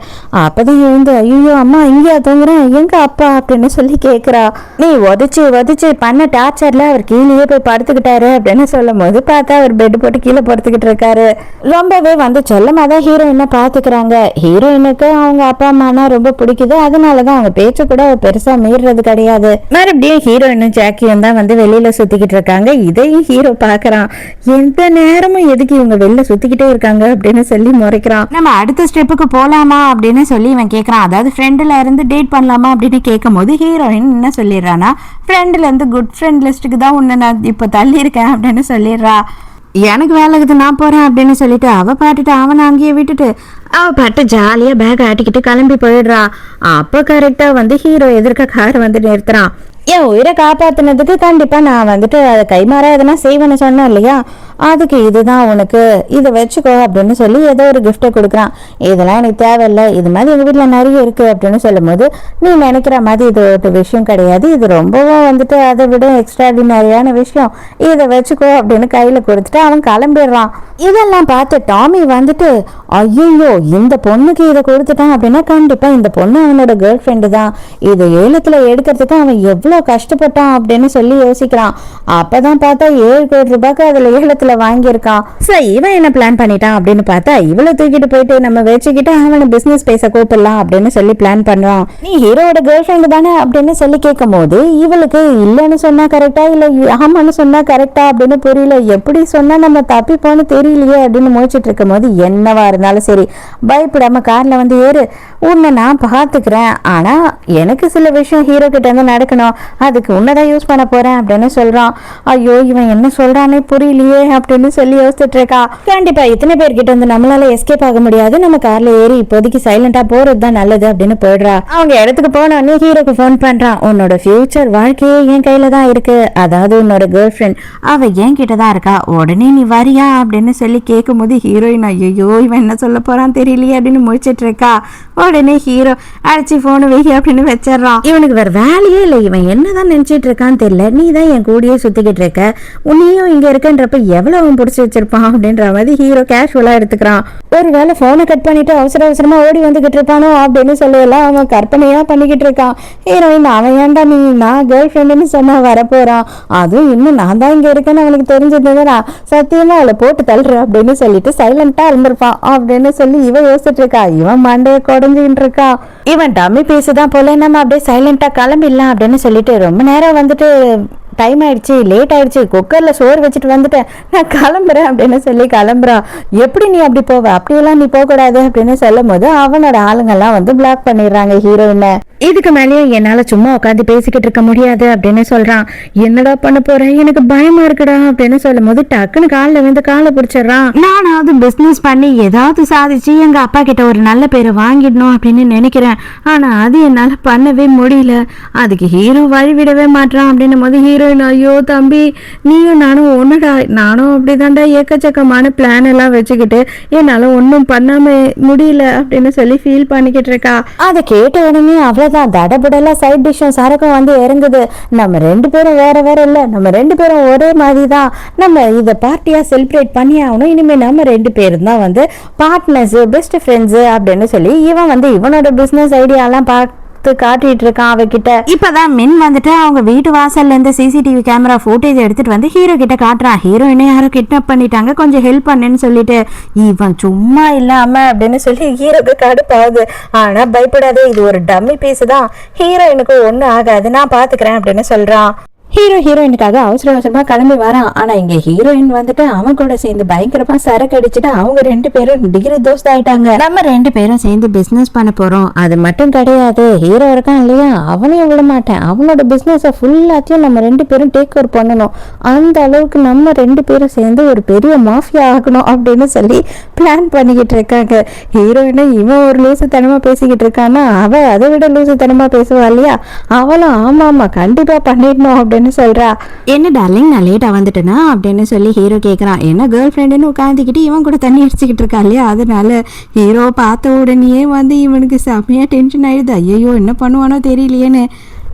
அப்போ தான் எழுந்து, ஐயோ அம்மா இங்கேயா தூங்குறேன், எங்க அப்பா அப்படின்னு சொல்லி கேட்குறா. நீ உதச்சி பண்ண டார்ச்சரில் அவர் கீழேயே போய் படுத்துக்கிட்டாரு அப்படின்னு சொல்லும் போது பார்த்தா அவர் பெட் போட்டு கீழே படுத்துக்கிட்டு இருக்காரு. ரொம்பவே வந்து செல்லமா தான் ஹீரோயினை பாத்துக்கிறாங்க. ஹீரோயினுக்கு அவங்க அப்பா அம்மானா ரொம்ப பிடிக்குது, அதனாலதான் அவங்க பேச்சு கூட பெருசா மீறது கிடையாது. மறுபடியும் ஹீரோயினும் ஜாக்கியும் தான் வந்து வெளியில சுத்திக்கிட்டு இருக்காங்க. இதையும் ஹீரோ பாக்குறான். எந்த நேரமும் எதுக்கு இவங்க வெளில சுத்திக்கிட்டே இருக்காங்க அப்படின்னு சொல்லி முறைக்கிறான். நம்ம அடுத்த ஸ்டெப்புக்கு போலாமா அப்படின்னு சொல்லி இவன் கேட்கறான். அதாவது ஃப்ரெண்ட்ல இருந்து டேட் பண்ணலாமா அப்படின்னு கேட்கும் போது ஹீரோயின் என்ன சொல்லிடுறானா, ஃப்ரெண்ட்ல இருந்து குட் ஃப்ரெண்ட் லிஸ்ட்டுக்கு தான் உன்னை நான் இப்ப தள்ளி இருக்கேன் அப்படின்னு சொல்லிடுறா. எனக்கு வேலைக்குது நான் போறேன் அப்படின்னு சொல்லிட்டு அவ பாட்டுட்டு அவனை அங்கேயே விட்டுட்டு அவ பாட்டு ஜாலியா பேக் ஆட்டிக்கிட்டு கிளம்பி போயிடுறா. அப்ப கரெக்டா வந்து ஹீரோ எதிர்க்க கார் வந்து நிறுத்துறான். என் உயிரை காப்பாத்தினதுக்கு கண்டிப்பா நான் வந்துட்டு அதை கைமாறா எதனா செய்வேன்னு சொன்னேன் இல்லையா, அதுக்கு இதுதான் உனக்கு, இதை வச்சுக்கோ அப்படின்னு சொல்லி ஏதோ ஒரு கிஃப்டை கொடுக்குறான். இதெல்லாம் எனக்கு தேவையில்லை, இது மாதிரி எங்கள் வீட்டில் நிறைய இருக்கு அப்படின்னு சொல்லும் போது, நீ நினைக்கிற மாதிரி இது ஒரு விஷயம் கிடையாது, இது ரொம்பவும் வந்துட்டு அதை விட எக்ஸ்ட்ராடினரியான விஷயம், இதை வச்சுக்கோ அப்படின்னு கையில் கொடுத்துட்டு அவன் கிளம்பிடுறான். இதெல்லாம் பார்த்து டாமி வந்துட்டு, ஐயோ இந்த பொண்ணுக்கு இதை கொடுத்துட்டான் அப்படின்னா கண்டிப்பா இந்த பொண்ணு அவனோட கேர்ள் ஃப்ரெண்டு தான், இதை ஏலத்துல எடுக்கிறதுக்கு அவன் எவ்வளவு கஷ்டப்பட்டான் அப்படின்னு சொல்லி யோசிக்கிறான். அப்பதான் பார்த்தா 7 கோடி ரூபாய்க்கு அதுல ஏலத்துல காசுல வாங்கியிருக்கான். சோ இவன் என்ன பிளான் பண்ணிட்டான் அப்படின்னு பார்த்தா இவளை தூக்கிட்டு போயிட்டு நம்ம வச்சுக்கிட்டு அவனை பிசினஸ் பேச கூப்பிடலாம் அப்படின்னு சொல்லி பிளான் பண்றான். நீ ஹீரோட கேர்ள் ஃப்ரெண்டு தானே அப்படின்னு சொல்லி கேட்கும் போது இவளுக்கு இல்லன்னு சொன்னா கரெக்டா இல்ல ஆமான்னு சொன்னா கரெக்டா அப்படின்னு புரியல. எப்படி சொன்னா நம்ம தப்பிப்போன்னு தெரியலையே அப்படின்னு முடிச்சிட்டு இருக்கும் போது என்னவா இருந்தாலும் சரி பயப்படாம கார்ல வந்து ஏறு, உன்னை நான் பாத்துக்கிறேன், ஆனா எனக்கு சில விஷயம் ஹீரோ கிட்ட இருந்து நடக்கணும், அதுக்கு உன்னதான் யூஸ் பண்ண போறேன் அப்படின்னு சொல்றான். ஐயோ இவன் என்ன சொல்றானே புரியலையே அப்படின்னு சொல்லி யோசிச்சுட்டு இருக்கா. கண்டிப்பா இத்தனை பேர்கிட்ட இருந்து நம்மளால எஸ்கேப் ஆக முடியாது, நம்ம கார்ல ஏறி இப்போதைக்கு சைலண்டா போறதுதான் நல்லது அப்படின்னு போயிடுறா. அவங்க இடத்துக்கு போனோடனே ஹீரோக்கு போன் பண்றான். உன்னோட ஃபியூச்சர் வாழ்க்கையே என் கையில தான் இருக்கு, அதாவது உன்னோட கேர்ள் ஃப்ரெண்ட் அவ என் கிட்டதான் இருக்கா, உடனே நீ வரியா அப்படின்னு சொல்லி கேட்கும் போது ஹீரோயின் ஐயோ இவன் என்ன சொல்ல போறான் தெரியலையே அப்படின்னு முடிச்சிட்டு இருக்கா. உடனே ஹீரோ அடிச்சு போன் வெகி அப்படின்னு வச்சிடறான். இவனுக்கு வேற வேலையே இல்லை, இவன் என்னதான் நினைச்சிட்டு இருக்கான்னு தெரியல, நீ தான் என் கூடயே சுத்திக்கிட்டு இருக்க, உன்னையும் இங்க இருக்கன்றப்ப எவ்வளவு அவன் பிடிச்சி வச்சிருப்பான் அப்படின்ற மாதிரி ஹீரோ கேஷுவலா எடுத்துக்கிறான். ஒருவேளை போனை கட் பண்ணிட்டு அவசரமா ஓடி வந்துகிட்டு இருப்பானோ அப்படின்னு சொல்லலாம் அவன் கற்பனையா பண்ணிக்கிட்டு இருக்கான். ஹீரோயின் அவன் ஏன்டா நீ நான் கேர்ள் ஃப்ரெண்டுன்னு சொன்னா வரப்போறான், அதுவும் இன்னும் நான் தான் இங்க இருக்கேன்னு அவனுக்கு தெரிஞ்சிருந்ததுனா சத்தியமா அவளை போட்டு தள்ளுற அப்படின்னு சொல்லிட்டு சைலண்டா இருந்திருப்பான் அப்படின்னு சொல்லி இவன் யோசிச்சுட்டு இருக்கா. இவன் மண்டைய குடஞ்சிட்டு இருக்கா. இவன் டம்மி பேசுதான் போல, நம்ம அப்படியே சைலண்டா கிளம்பிடலாம் அப்படின்னு சொல்லிட்டு ரொம்ப நேரம் வந்துட்டு டைம் ஆயிடுச்சு, லேட் ஆயிடுச்சு, குக்கர்ல சோறு வச்சுட்டு வந்துட்டேன், நான் கிளம்புறேன் அப்படின்னு சொல்லி கிளம்புறான். எப்படி நீ அப்படி போவ, அப்படியெல்லாம் நீ போக கூடாது அப்படின்னு சொல்லும் போது அவனோட ஆளுங்கெல்லாம் வந்து பிளாக் பண்ணிடுறாங்க ஹீரோயினை. இதுக்கு மேலேயும் என்னால சும்மா உட்காந்து பேசிக்கிட்டு இருக்க முடியாது அப்படின்னு சொல்றான். என்னடா பண்ண போறேன் எனக்கு பயமா இருக்குடா அப்படின்னு சொல்லும் போது டக்குன்னு காலில் வந்து காலை பிடிச்சிடறான். நானாவது பிசினஸ் பண்ணி ஏதாவது சாதிச்சு எங்க அப்பா கிட்ட ஒரு நல்ல பேரை வாங்கிடணும் அப்படின்னு நினைக்கிறேன், ஆனா அது என்னால பண்ணவே முடியல, அதுக்கு ஹீரோ வழி விடவே மாட்டான் அப்படின்னும் போது ஹீரோயின் ஐயோ தம்பி நீயும் நானும் ஒண்ணுடா, நானும் அப்படிதான்டா ஏக்கச்சக்கமான பிளான் எல்லாம் வச்சுக்கிட்டு என்னால ஒன்னும் பண்ணாம முடியல அப்படின்னு சொல்லி ஃபீல் பண்ணிக்கிட்டு இருக்கா. அதை கேட்ட உடனே அவ்வளவு தடபுடலாம் சைட் டிஷ்ஷும் சரக்கும் வந்து இறங்குது. நம்ம ரெண்டு பேரும் வேற வேற இல்ல, நம்ம ரெண்டு பேரும் ஒரே மாதிரி தான், நம்ம இதை பார்ட்டியா செலிப்ரேட் பண்ணி ஆகணும், இனிமே நம்ம ரெண்டு பேரும் தான் வந்து பார்ட்னர்ஸ் பெஸ்ட் ஃப்ரெண்ட்ஸ் அப்படின்னு சொல்லி இவன் வந்து இவனோட பிசினஸ் ஐடியாலாம் காட்டிட்டு இருக்கான் அவகிட்ட. இப்பதான் மின் வந்துட்டு அவங்க வீட்டு வாசல்ல இருந்து சிசிடிவி கேமரா போட்டேஜ் எடுத்துட்டு வந்து ஹீரோ கிட்ட காட்டுறான். ஹீரோயினை யாரோ கிட்னாப் பண்ணிட்டாங்க, கொஞ்சம் ஹெல்ப் பண்ணுன்னு சொல்லிட்டு. இவன் சும்மா இல்லாம அப்படின்னு சொல்லி ஹீரோக்கு கடுப்பாகுது. ஆனா பயப்படாது, இது ஒரு டம்மி பீஸ் தான், ஹீரோயினுக்கு ஒண்ணு ஆகாது, நான் பாத்துக்கிறேன் அப்படின்னு சொல்றான். ஹீரோயினுக்காக அவசரமா கிளம்பி வரான். ஆனா இங்க ஹீரோயின் வந்துட்டு அவன் கூட சேர்ந்து பயங்கரமா சரக்கு அடிச்சுட்டு அவங்க ரெண்டு பேரும் டிகிரி தோஸ்த் ஆயிட்டாங்க. நம்ம ரெண்டு பேரும் சேர்ந்து பிசினஸ் பண்ண போறோம், அது மட்டும் கிடையாது, ஹீரோ இருக்கான் இல்லையா அவனையும் விட மாட்டேன், அவனோட பிசினஸ் ஃபுல்லாத்தையும் நம்ம ரெண்டு பேரும் டேக் ஓவர் பண்ணணும், அந்த அளவுக்கு நம்ம ரெண்டு பேரும் சேர்ந்து ஒரு பெரிய மாஃபியா ஆகணும் அப்படின்னு சொல்லி பிளான் பண்ணிக்கிட்டு இருக்காங்க. ஹீரோயினும் இவன் ஒரு லூசுத்தனமா பேசிக்கிட்டு இருக்கான்னா அவ அதை விட லூசுத்தனமா பேசுவா இல்லையா, அவளும் ஆமா கண்டிப்பா பண்ணிடணும் அப்படின்னு சொல்றா. என்ன டார்லிங் நான் லேட்டா வந்துட்டேனா அப்படின்னு சொல்லி ஹீரோ கேக்குறான். என்ன கேர்ள் ஃப்ரெண்டுன்னு உட்காந்துக்கிட்டு இவன் கூட தண்ணி அடிச்சுக்கிட்டு இருக்கா இல்லையா, அதனால ஹீரோ பார்த்த உடனே வந்து இவனுக்கு செம்மையா டென்ஷன் ஆயிடுது. ஐயோ என்ன பண்ணுவானோ தெரியலையேன்னு.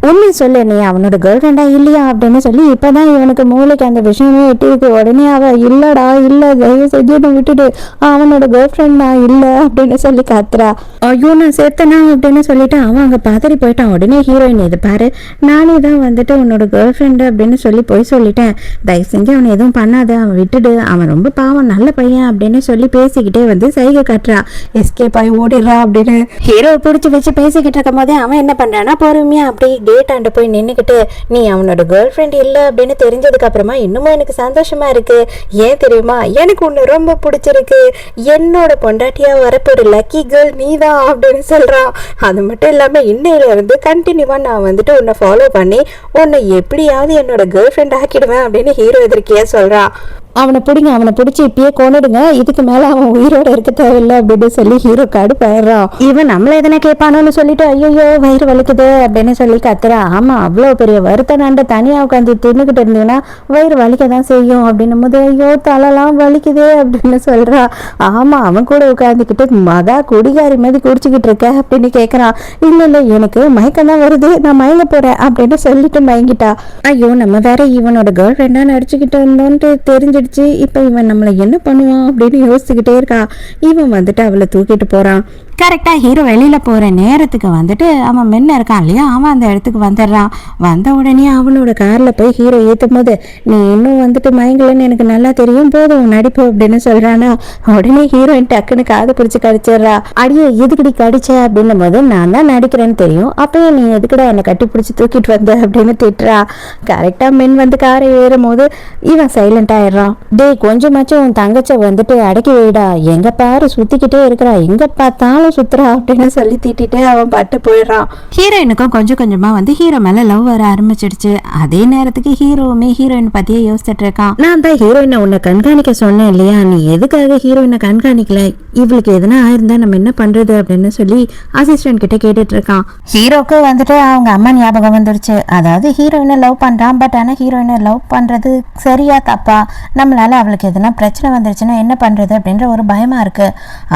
உண்மை சொல்லு, நீ அவனோட கேர்ள் ஃப்ரெண்டா இல்லையா அப்படின்னு சொல்லி இப்பதான் இவனுக்கு மூளைக்கு அந்த விஷயமே எட்டிருக்கு. உடனே அவ இல்லடா இல்ல தயவு செஞ்சு விட்டுட்டு அவனோட கேர்ள் ஃப்ரெண்ட் நான் இல்ல அப்படின்னு சொல்லி காத்துறா. ஐயோ நான் சேர்த்தனா அப்படின்னு சொல்லிட்டு அவன் அங்க பதறி போயிட்டான். உடனே ஹீரோயின் இது பாரு நானே தான் வந்துட்டு உன்னோட கேர்ள் ஃப்ரெண்டு அப்படின்னு சொல்லி போய் சொல்லிட்டேன், தயவு செஞ்சு அவனை எதுவும் பண்ணாத, அவன் விட்டுடு, அவன் ரொம்ப பாவம் நல்ல பையன் அப்படின்னு சொல்லி பேசிக்கிட்டே வந்து சைகை காட்டுறா. எஸ்கேப் ஆகி ஓடிடுறா அப்படின்னு ஹீரோ பிடிச்சி வச்சு பேசிக்கிட்டு இருக்கும் போதே அவன் என்ன பண்றான்னா பொறுமையா அப்படி கேட்டாண்ட போய் நின்னுக்கிட்டு நீ அவனோட கேர்ள் ஃப்ரெண்ட் இல்ல அப்படின்னு தெரிஞ்சதுக்கு அப்புறமா இன்னமும் எனக்கு சந்தோஷமா இருக்கு, ஏன் தெரியுமா எனக்கு உன்னை ரொம்ப பிடிச்சிருக்கு, என்னோட பொண்டாட்டியா வரப்போற லக்கி கேர்ள் நீதான் அப்படின்னு சொல்றான். அது மட்டும் இல்லாம இன்னையில இருந்து கண்டினியூவா நான் வந்துட்டு உன்னை ஃபாலோ பண்ணி உன்னை எப்படியாவது என்னோட கேர்ள் ஃப்ரெண்ட் ஆக்கிடுவேன் அப்படின்னு ஹீரோ எதிர்க்கையா சொல்றான். அவனை பிடிச்சி இப்பயே கொண்டுடுங்க, இதுக்கு மேல அவன் உயிரோட இருக்க தேவையில்லை அப்படின்னு சொல்லி ஹீரோ கடுப்பாயிடுறான். இவன் நம்மள எதனா கேட்பானோன்னு சொல்லிட்டு ஐயோ வயிறு வலிக்குது அப்படின்னு சொல்லி கத்துறா. ஆமா அவ்வளவு பெரிய வருத்த நண்டை தனியா உட்காந்து தின்னுக்கிட்டு இருந்தீங்கன்னா வயிறு வலிக்கதான் செய்யும் அப்படின்னும் போது ஐயோ தலைலாம் வலிக்குதே அப்படின்னு சொல்றா. ஆமா அவன் கூட உட்காந்துக்கிட்டு மகா குடிகாரி மாதிரி குடிச்சுக்கிட்டு இருக்க அப்படின்னு கேட்கறான். இல்ல எனக்கு மயக்கம் தான் வருது, நான் மயங்க போறேன் அப்படின்னு சொல்லிட்டு மயங்கிட்டா. ஐயோ நம்ம வேற இவனோட கேர்ள் ஃப்ரெண்டா நடிச்சுக்கிட்டு இருந்தோன்ட்டு தெரிஞ்சு ஆயிடுச்சு, இப்போ இவன் நம்மளை என்ன பண்ணுவான் அப்படின்னு யோசிச்சுக்கிட்டே இருக்கா. இவன் வந்துட்டு அவளை தூக்கிட்டு போறான். கரெக்டாக ஹீரோ வெளியில் போகிற நேரத்துக்கு வந்துட்டு அவன் மென்ன இருக்கான் இல்லையா, அவன் அந்த இடத்துக்கு வந்துடுறான். வந்த உடனே அவளோட காரில் போய் ஹீரோ ஏற்றும் போது, நீ இன்னும் வந்துட்டு மயங்கலன்னு எனக்கு நல்லா தெரியும், போதும் நடிப்பு அப்படின்னு சொல்கிறானா. உடனே ஹீரோயின் டக்குன்னு காது பிடிச்சி கடிச்சிடுறா. அடியே எதுக்கடி கடிச்ச அப்படின்னும் போது, நான் தான் நடிக்கிறேன்னு தெரியும், அப்பயே நீ எதுக்கடா என்னை கட்டி பிடிச்சி தூக்கிட்டு வந்த அப்படின்னு திட்டுறா. கரெக்டாக மென் வந்து காரை ஏறும் போது இவன் சைலண்ட் ஆயிடுறான். டே கொஞ்சமாச்சும் உன் தங்கச்சை வந்துட்டு அடக்கி வைடா, எங்க பாரு சுத்திக்கிட்டே இருக்கிறா, எங்க பார்த்தாலும் சுத்துறா அப்படின்னு சொல்லி திட்டிட்டு அவன் பட்டு போயிடுறான். ஹீரோயினுக்கும் கொஞ்சம் கொஞ்சமா வந்து ஹீரோ மேல லவ் வர ஆரம்பிச்சிடுச்சு. அதே நேரத்துக்கு ஹீரோவுமே ஹீரோயின் பத்தியே யோசிச்சுட்டு இருக்கான். நான் தான் ஹீரோயினை உன்னை கண்காணிக்க சொன்னேன் இல்லையா, நீ எதுக்காக ஹீரோயினை கண்காணிக்கல, இவளுக்கு எதுனா ஆயிருந்தா நம்ம என்ன பண்றது அப்படின்னு சொல்லி அசிஸ்டன்ட் கிட்ட கேட்டுட்டு இருக்கான். ஹீரோக்கு வந்துட்டு அவங்க அம்மா ஞாபகம் வந்துடுச்சு. அதாவது ஹீரோயினை லவ் பண்றான், பட் ஆனா ஹீரோயினை லவ் பண்றது சரியா தப்பா, நம்மளால அவளுக்கு எதுனா பிரச்சனை வந்துருச்சுன்னா என்ன பண்றது அப்படின்ற ஒரு பயமா இருக்கு.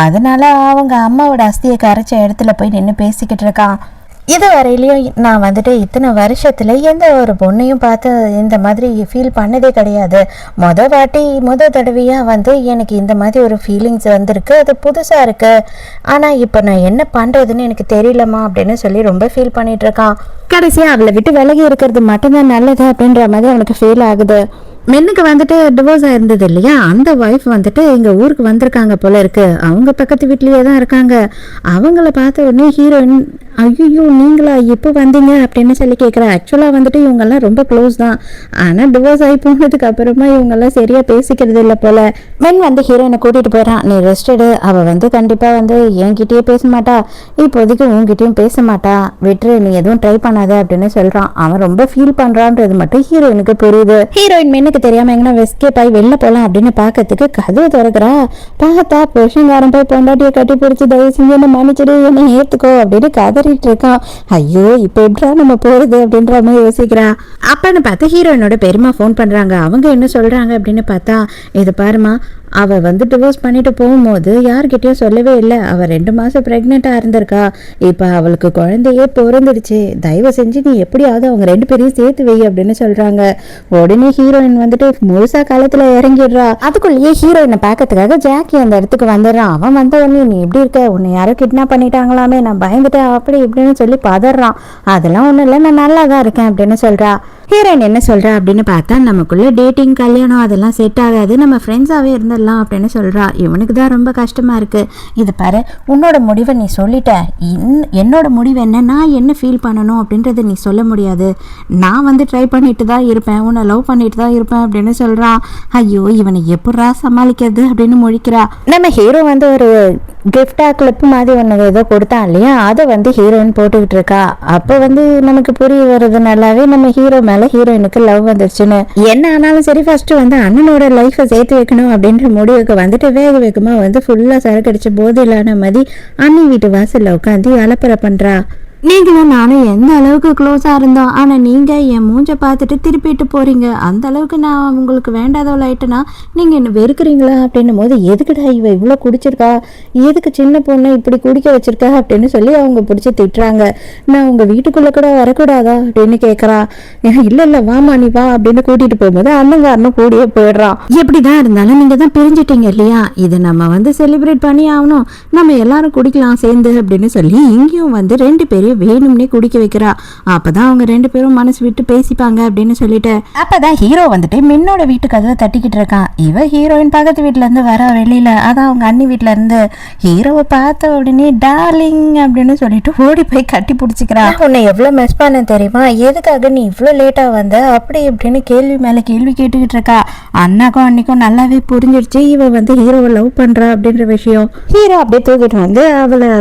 அதனால அவங்க அம்மாவோட அஸ்தியை கரைச்ச இடத்துல போய் நின்று பேசிக்கிட்டு இருக்கான். இது வரையிலையும் நான் வந்துட்டு இத்தனை வருஷத்துல எந்த ஒரு பொண்ணையும் பார்த்து இந்த மாதிரி ஃபீல் பண்ணதே கிடையாது. முத தடவையா வந்து எனக்கு இந்த மாதிரி ஒரு ஃபீலிங்ஸ் வந்திருக்கு, அது புதுசா இருக்கு. ஆனா இப்போ நான் என்ன பண்றதுன்னு எனக்கு தெரியலமா அப்படின்னு சொல்லி ரொம்ப ஃபீல் பண்ணிட்டு இருக்கான். கடைசியா அவளை விட்டு விலகி இருக்கிறது மட்டும்தான் நல்லது அப்படின்ற மாதிரி அவனுக்கு ஃபீல் ஆகுது. மென்னுக்கு வந்துட்டு டிவோர்ஸ் ஆயிருந்தது இல்லையா, அந்த ஒய்ஃப் வந்துட்டு எங்க ஊருக்கு வந்திருக்காங்க போல இருக்கு. அவங்க பக்கத்து வீட்லயே தான் இருக்காங்க. அவங்கள பார்த்த உடனே ஹீரோயின், ஐயோ நீங்களா எப்போ வந்தீங்க அப்படின்னு சொல்லி கேட்குறா. ஆக்சுவலாக வந்துட்டு இவங்கெல்லாம் ரொம்ப க்ளோஸ் தான், ஆனால் டிவோர்ஸ் ஆகி போனதுக்கு அப்புறமா இவங்கெல்லாம் சரியா பேசிக்கிறது இல்லை போல. மென் வந்து ஹீரோயினை கூட்டிட்டு போறான். நீ ரெஸ்ட் எடு, அவள் வந்து கண்டிப்பா வந்து என்கிட்டயே பேச மாட்டா, இப்போதைக்கு உங்ககிட்டயும் பேச மாட்டா, விட்டுரு, நீ எதுவும் ட்ரை பண்ணாத அப்படின்னு சொல்றான். அவன் ரொம்ப ஃபீல் பண்றான்றது மட்டும் ஹீரோயினுக்கு புரியுது. ஹீரோயின் மென்னுக்கு தெரியாம எங்கன்னா எஸ்கேப் ஆகி வெளில போலாம் அப்படின்னு பாக்கிறதுக்கு கதவை திறக்கிறா. பார்த்தா புருஷங்காரன் போய் பொண்டாட்டியை கட்டி பிடிச்சி, தயவு செஞ்சு என்ன மன்னிச்சிடு, என்னை ஏத்துக்கோ அப்படின்னு கதறிட்டு இருக்கான். ஐயோ இப்ப எப்படா நம்ம போறது அப்படின்ற மாதிரி யோசிக்கிறா. அப்பன்னு பார்த்து ஹீரோயினோட பெரியமா ஃபோன் பண்றாங்க. அவங்க என்ன சொல்றாங்க அப்படின்னு பார்த்தா, இது பாருமா, அவள் வந்து டிவோர்ஸ் பண்ணிட்டு போகும்போது யார்கிட்டயும் சொல்லவே இல்லை, அவள் 2 மாதம் ப்ரெக்னெண்ட்டாக இருந்திருக்கா, இப்போ அவளுக்கு குழந்தையே பிறந்துடுச்சு, தயவு செஞ்சு நீ எப்படியாவது அவங்க 2 பேரையும் சேர்த்து வை அப்படின்னு சொல்கிறாங்க. உடனே ஹீரோயின் வந்துட்டு முழுசா காலத்தில் இறங்கிடுறா. அதுக்குள்ளேயே ஹீரோயினை பார்க்கறதுக்காக ஜாக்கி அந்த இடத்துக்கு வந்துடுறான். அவன் வந்த உடனே, நீ எப்படி இருக்க, உன்னை யாரோ கிட்னாப் பண்ணிட்டாங்களாமே, நான் பயந்துட்டேன் அப்படி இப்படின்னு சொல்லி பதறான். அதெல்லாம் ஒன்றும் இல்லை, நான் நல்லா தான் இருக்கேன் அப்படின்னு சொல்கிறா. ஹீரோயின் என்ன சொல்கிறா அப்படின்னு பார்த்தா, நமக்குள்ள டேட்டிங் கல்யாணம் அதெல்லாம் செட் ஆகாது, நம்ம ஃப்ரெண்ட்ஸாகவே இருந்துடலாம் அப்படின்னு சொல்கிறா. இவனுக்கு தான் ரொம்ப கஷ்டமாக இருக்குது. இது பாரு, உன்னோட முடிவை நீ சொல்லிட்ட, என்னோட முடிவு என்ன, நான் என்ன ஃபீல் பண்ணணும் அப்படின்றத நீ சொல்ல முடியாது, நான் வந்து ட்ரை பண்ணிட்டு தான் இருப்பேன், உன்னை லவ் பண்ணிட்டு தான் இருப்பேன் அப்படின்னு சொல்கிறான். ஐயோ இவனை எப்படா சமாளிக்கிறது அப்படின்னு முழிக்கிறா. நம்ம ஹீரோ வந்து ஒரு கிஃப்டாக கிளிப் மாதிரி ஒன்று ஏதோ கொடுத்தான் இல்லையா, அதை வந்து ஹீரோயின் போட்டுக்கிட்டு இருக்கா. அப்போ வந்து நமக்கு புரிய வருது நல்லாவே, நம்ம ஹீரோ மேலே ஹீரோயினுக்கு லவ் வந்துருச்சுன்னு. என்ன ஆனாலும் சரி, ஃபர்ஸ்ட் வந்து அண்ணனோட லைஃப்பை சேர்த்து வைக்கணும் அப்படின்ற முடிவுக்கு வந்துட்டு வேக வேகமாக வந்து ஃபுல்லாக சரக்கடிச்சு போதையிலான மாதிரி அண்ணி வீட்டு வாசலில் உட்காந்து அலப்பறை பண்ணுறா. நீங்களும் நானும் எந்த அளவுக்கு க்ளோஸாக இருந்தோம், ஆனால் நீங்கள் என் மூஞ்சை பார்த்துட்டு திருப்பிட்டு போகிறீங்க, அந்த அளவுக்கு நான் உங்களுக்கு வேண்டாதவள் ஆயிட்டேன்னா நீங்கள் என்ன வெறுக்கிறீங்களா அப்படின்னும் போது, எதுக்குடா இவ இவ்வளோ குடிச்சிருக்கா, எதுக்கு சின்ன பொண்ணை இப்படி குடிக்க வச்சிருக்கா அப்படின்னு சொல்லி அவங்க பிடிச்சி திட்டுறாங்க. நான் உங்கள் வீட்டுக்குள்ளே கூட வரக்கூடாதா அப்படின்னு கேட்குறா. இல்லை இல்லை வாமா நீ வா அப்படின்னு கூட்டிகிட்டு போகும்போது அண்ணங்காரனும் கூடியே போயிடுறான். எப்படி தான் இருந்தாலும் நீங்கள் தான் பிரிஞ்சிட்டீங்க இல்லையா, இதை நம்ம வந்து செலிப்ரேட் பண்ணி ஆகணும், நம்ம எல்லாரும் குடிக்கலாம் சேர்ந்து அப்படின்னு சொல்லி இங்கேயும் வந்து 2 பேரும் வேணும்னே குடிக்க வைக்கிறா. அப்பதான் அவங்க 2 பேரும் மனசு விட்டு பேசிப்பாங்க அப்படின்னு சொல்லிட்டு, அப்பதான் ஹீரோ வந்துட்டு மின்னோட வீட்டு கதவை தட்டிக்கிட்டு இருக்கான். இவ ஹீரோயின் பக்கத்து வீட்டுல இருந்து வர வெளியில, அதான் அவங்க அண்ணி வீட்டுல இருந்து ஹீரோவை பார்த்த உடனே டார்லிங் அப்படின்னு சொல்லிட்டு ஓடி போய் கட்டி பிடிச்சிக்கிறா. உன்னை எவ்வளவு மிஸ் பண்ண தெரியுமா, எதுக்காக நீ இவ்வளவு லேட்டா வந்த அப்படி இப்படின்னு கேள்வி மேல கேள்வி கேட்டுக்கிட்டு இருக்கா. அண்ணாக்கும் அன்னைக்கும் நல்லாவே புரிஞ்சிடுச்சு இவ வந்து ஹீரோவை லவ் பண்றா அப்படின்ற விஷயம். ஹீரோ அப்படியே தூக்கிட்டு வந்து அவளை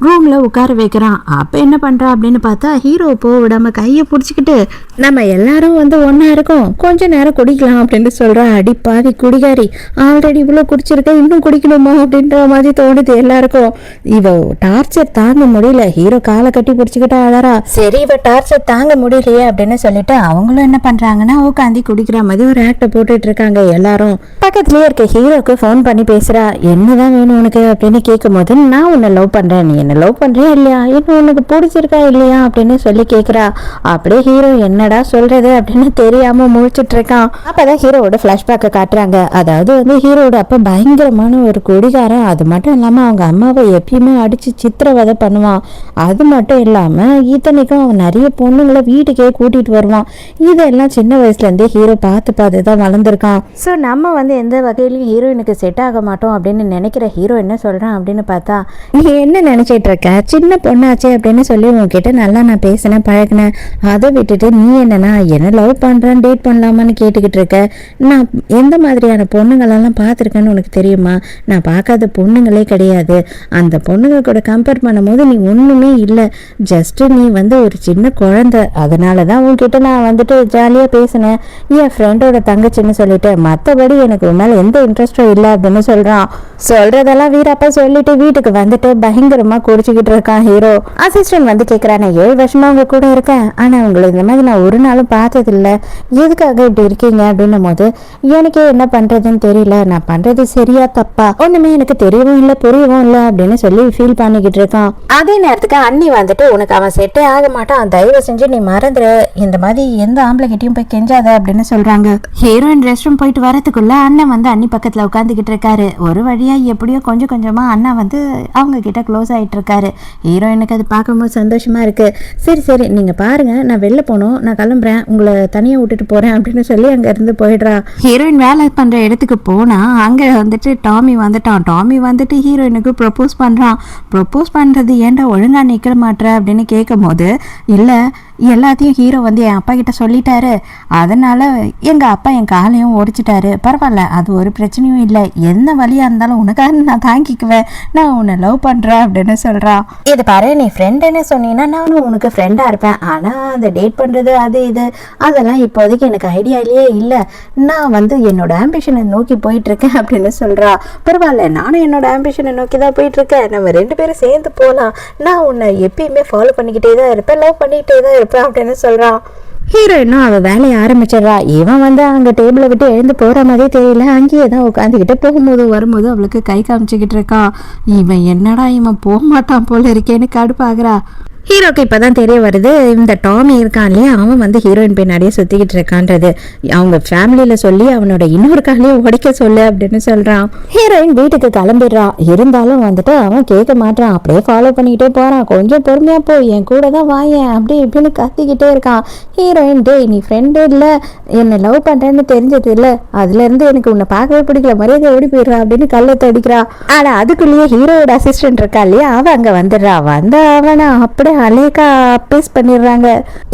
ரூம்ல உட்கார வைக்கிறான். அப்ப என்ன பண்றா அப்படின்னு பார்த்தா, ஹீரோ போ விடாம கையை பிடிச்சிக்கிட்டு, நம்ம எல்லாரும் வந்து ஒன்னா இருக்கோம், கொஞ்ச நேரம் குடிக்கலாம் அப்படின்னு சொல்றா. அடி பாதி குடிகாரி, ஆல்ரெடி இவ்வளவு குடிச்சிருக்க, இன்னும் குடிக்கணுமா அப்படின்ற மாதிரி தோணுது எல்லாருக்கும். இவ டார்ச்சர் தாங்க முடியல, ஹீரோ காலை கட்டி பிடிச்சிக்கிட்டா அழறா. சரி இவ டார்ச்சர் தாங்க முடியலையே அப்படின்னு சொல்லிட்டு அவங்களும் என்ன பண்றாங்கன்னா உட்காந்து குடிக்கிற மாதிரி ஒரு ஆக்ட போட்டுட்டு இருக்காங்க எல்லாரும். பக்கத்துலயே இருக்க ஹீரோக்கு ஃபோன் பண்ணி பேசுறா. என்னதான் வேணும் உனக்கு அப்படின்னு கேட்கும் போது, நான் உன்னை லவ் பண்றேன், நீ என்ன லவ் பண்றியா இல்லையா, என்ன உனக்கு பிடிச்சிருக்கா இல்லையா அப்படின்னு சொல்லி கேட்குறா. அப்படியே ஹீரோ என்னடா சொல்றது அப்படின்னு தெரியாம முழிச்சிட்டு இருக்கான். அப்பதான் ஹீரோவோட பிளாஷ்பேக்கை காட்டுறாங்க. அதாவது வந்து ஹீரோட அப்ப பயங்கரமான ஒரு குடிகாரன். அது மட்டும் இல்லாம அவங்க அம்மாவை எப்பயுமே அடிச்சு சித்திரவதை பண்ணுவான். அது மட்டும் இல்லாம இத்தனைக்கும் அவன் நிறைய பொண்ணுங்களை வீட்டுக்கே கூட்டிட்டு வருவான். இதெல்லாம் சின்ன வயசுல இருந்தே ஹீரோ பார்த்து பார்த்து தான் வளர்ந்துருக்கான். ஸோ நம்ம வந்து எந்த வகையிலையும் ஹீரோயினுக்கு செட் ஆக மாட்டோம் அப்படின்னு நினைக்கிற ஹீரோ என்ன சொல்றான் அப்படின்னு பார்த்தா, நீ என்ன நினைச்சிட்டு இருக்க, சின்ன பொண்ணாச்சே அப்படின்னு சொல்லி உன்கிட்ட நல்லா நான் பேசினேன் பழகினேன். அதை விட்டுட்டு நீ என்னன்னா என்ன லவ் பண்றேன் டேட் பண்ணலாமான்னு கேட்டுக்கிட்டு இருக்க. நான் எந்த மாதிரியான பொண்ணுங்களெல்லாம் பார்த்துருக்கேன்னு உனக்கு தெரியுமா? நான் பார்க்காத பொண்ணுங்களே கிடையாது. அந்த பொண்ணுங்க கூட கம்பேர் பண்ணும்போது நீ ஒன்றுமே இல்லை. ஜஸ்ட் நீ வந்து ஒரு சின்ன குழந்தை. அதனால தான் உன்கிட்ட நான் வந்துட்டு ஜாலியாக பேசினேன், என் ஃப்ரெண்டோட தங்கச்சின்னு சொல்லிட்டு. மற்றபடி எனக்கு உன் மேலே எந்த இன்ட்ரெஸ்டும் இல்லை அப்படின்னு சொல்கிறான். சொல்கிறதெல்லாம் வீரப்பா சொல்லிட்டு வீட்டுக்கு வந்துட்டு பயங்கரமாக குடிச்சிக்கிட்டு இருக்கான் ஹீரோ. அசிஸ்டன்ட் வந்து கேட்குறான், நான் 7 வருஷமா அவங்க கூட இருக்கேன், ஆனால் உங்களை இந்த மாதிரி நான் ஒரு நாளும் பார்த்ததில்லை, எதுக்காக இப்படி இருக்கீங்க அப்படின்னும் போது எனக்கே என்ன பண்ணுறதுன்னு தெரியல, நான் பண்ணுறது சரியா தப்பா ஒன்றுமே எனக்கு தெரியவும் இல்லை புரியவும் இல்லை அப்படின்னு சொல்லி ஃபீல் பண்ணிக்கிட்டு இருக்கான். அதே நேரத்துக்கு அண்ணி வந்துட்டு உனக்கு அவன் செட்டே ஆக மாட்டான், தயவு செஞ்சு நீ மறந்துடு, இந்த மாதிரி எந்த ஆம்பளை கிட்டையும் போய் கெஞ்சாத அப்படின்னு சொல்றாங்க. ஹீரோயின் ரெஸ்ட் ரூம் போயிட்டு வரதுக்குள்ள அண்ணன் வந்து அண்ணி பக்கத்துல உட்காந்துக்கிட்டு இருக்காரு. ஒரு வழியா எப்படியோ கொஞ்சம் கொஞ்சமா அண்ணா வந்து அவங்க கிட்ட க்ளோஸ் ஆயிட்டு இருக்காரு. ஹீரோயினுக்கு அது பார்க்கும்போது சந்தோஷமா இருக்கு. சரி சரி நீங்க பாருங்க, நான் வெளில போனோம், நான் கிளம்புறேன், உங்களை தனியா விட்டுட்டு போறேன் அப்படின்னு சொல்லி அங்க இருந்து போயிடுறா. ஹீரோயின் வேலை பண்ற இடத்துக்கு போனா அங்க வந்துட்டு டாமி வந்துட்டான். டாமி வந்துட்டு ஹீரோயினுக்கு ப்ரப்போஸ் பண்றான். ப்ரப்போஸ் பண்றது ஏன்டா ஒழுங்கா நிக்க மாட்டேற அப்படின்னு கேட்கும் போது, இல்ல எல்லாத்தையும் ஹீரோ வந்து என் அப்பா கிட்ட சொல்லிட்டாரு, அதனால எங்க அப்பா என் காலையும் உடைச்சிட்டாரு, பரவாயில்ல அது ஒரு பிரச்சனையும் இல்லை, என்ன வழியா இருந்தாலும் உனக்காக நான் தாங்கிக்குவேன், நான் உன்னை லவ் பண்றேன் அப்படின்னு சொல்றான். இது பாரு, நீ ஃப்ரெண்டுன்னு சொன்னீங்கன்னா நானும் உனக்கு ஃப்ரெண்டா இருப்பேன், ஆனா அந்த டேட் பண்றது அது இது அதெல்லாம் இப்போதைக்கு எனக்கு ஐடியாலேயே இல்லை, நான் வந்து என்னோட ஆம்பிஷனை நோக்கி போயிட்டு இருக்கேன் அப்படின்னு சொல்றா. பரவாயில்ல, நானும் என்னோட ஆம்பிஷனை நோக்கி தான் போயிட்டு இருக்கேன், நம்ம 2 பேரும் சேர்ந்து போகலாம், நான் உன்னை எப்பயுமே ஃபாலோ பண்ணிக்கிட்டே தான் இருப்பேன், லவ் பண்ணிக்கிட்டே தான் இருப்பேன் அப்படின்னு சொல்றான். ஹீரோயினும் அவ வேலையை ஆரம்பிச்சிடறா. இவன் வந்து அங்க டேபிளை விட்டு எழுந்து போற மாதிரி தெரியல, அங்கேயே தான் உட்காந்துக்கிட்டு போகும்போது வரும்போது அவளுக்கு கை காமிச்சுக்கிட்டு இருக்கான். இவன் என்னடா இவன் போக மாட்டான் போல இருக்கேன்னு கடுப்பாகிறா. ஹீரோக்கு இப்போதான் தெரிய வருது, இந்த டாமி இருக்கான் இல்லையா, அவன் வந்து ஹீரோயின் பின்னாடியே சுற்றிக்கிட்டு இருக்கான்றது. அவங்க ஃபேமிலியில் சொல்லி அவனோட இன்னொரு காலையும் உடைக்க சொல்லு அப்படின்னு சொல்கிறான். ஹீரோயின் வீட்டுக்கு கிளம்பிடுறான். இருந்தாலும் வந்துட்டு அவன் கேட்க மாட்டான், அப்படியே ஃபாலோ பண்ணிக்கிட்டே போகிறான். கொஞ்சம் பொறுமையாக போ, என் கூட தான் வாயேன் அப்படி இப்படின்னு கத்திக்கிட்டே இருக்கான். ஹீரோயின், டே நீ ஃப்ரெண்டு இல்லை, என்னை லவ் பண்ணுறேன்னு தெரிஞ்சது இல்லை, அதுலேருந்து எனக்கு உன்னை பார்க்கவே பிடிக்கல, மரியாதை ஓடி போயிடுறா அப்படின்னு கள்ளத்தை அடிக்கிறா. ஆனால் அதுக்குள்ளேயே ஹீரோவோட அசிஸ்டன்ட் இருக்கா இல்லையா, அவன் அங்கே வந்துடுறா. வந்த அவனை அப்படியே அலேக்கா பேஸ் பண்ணிடுறாங்க.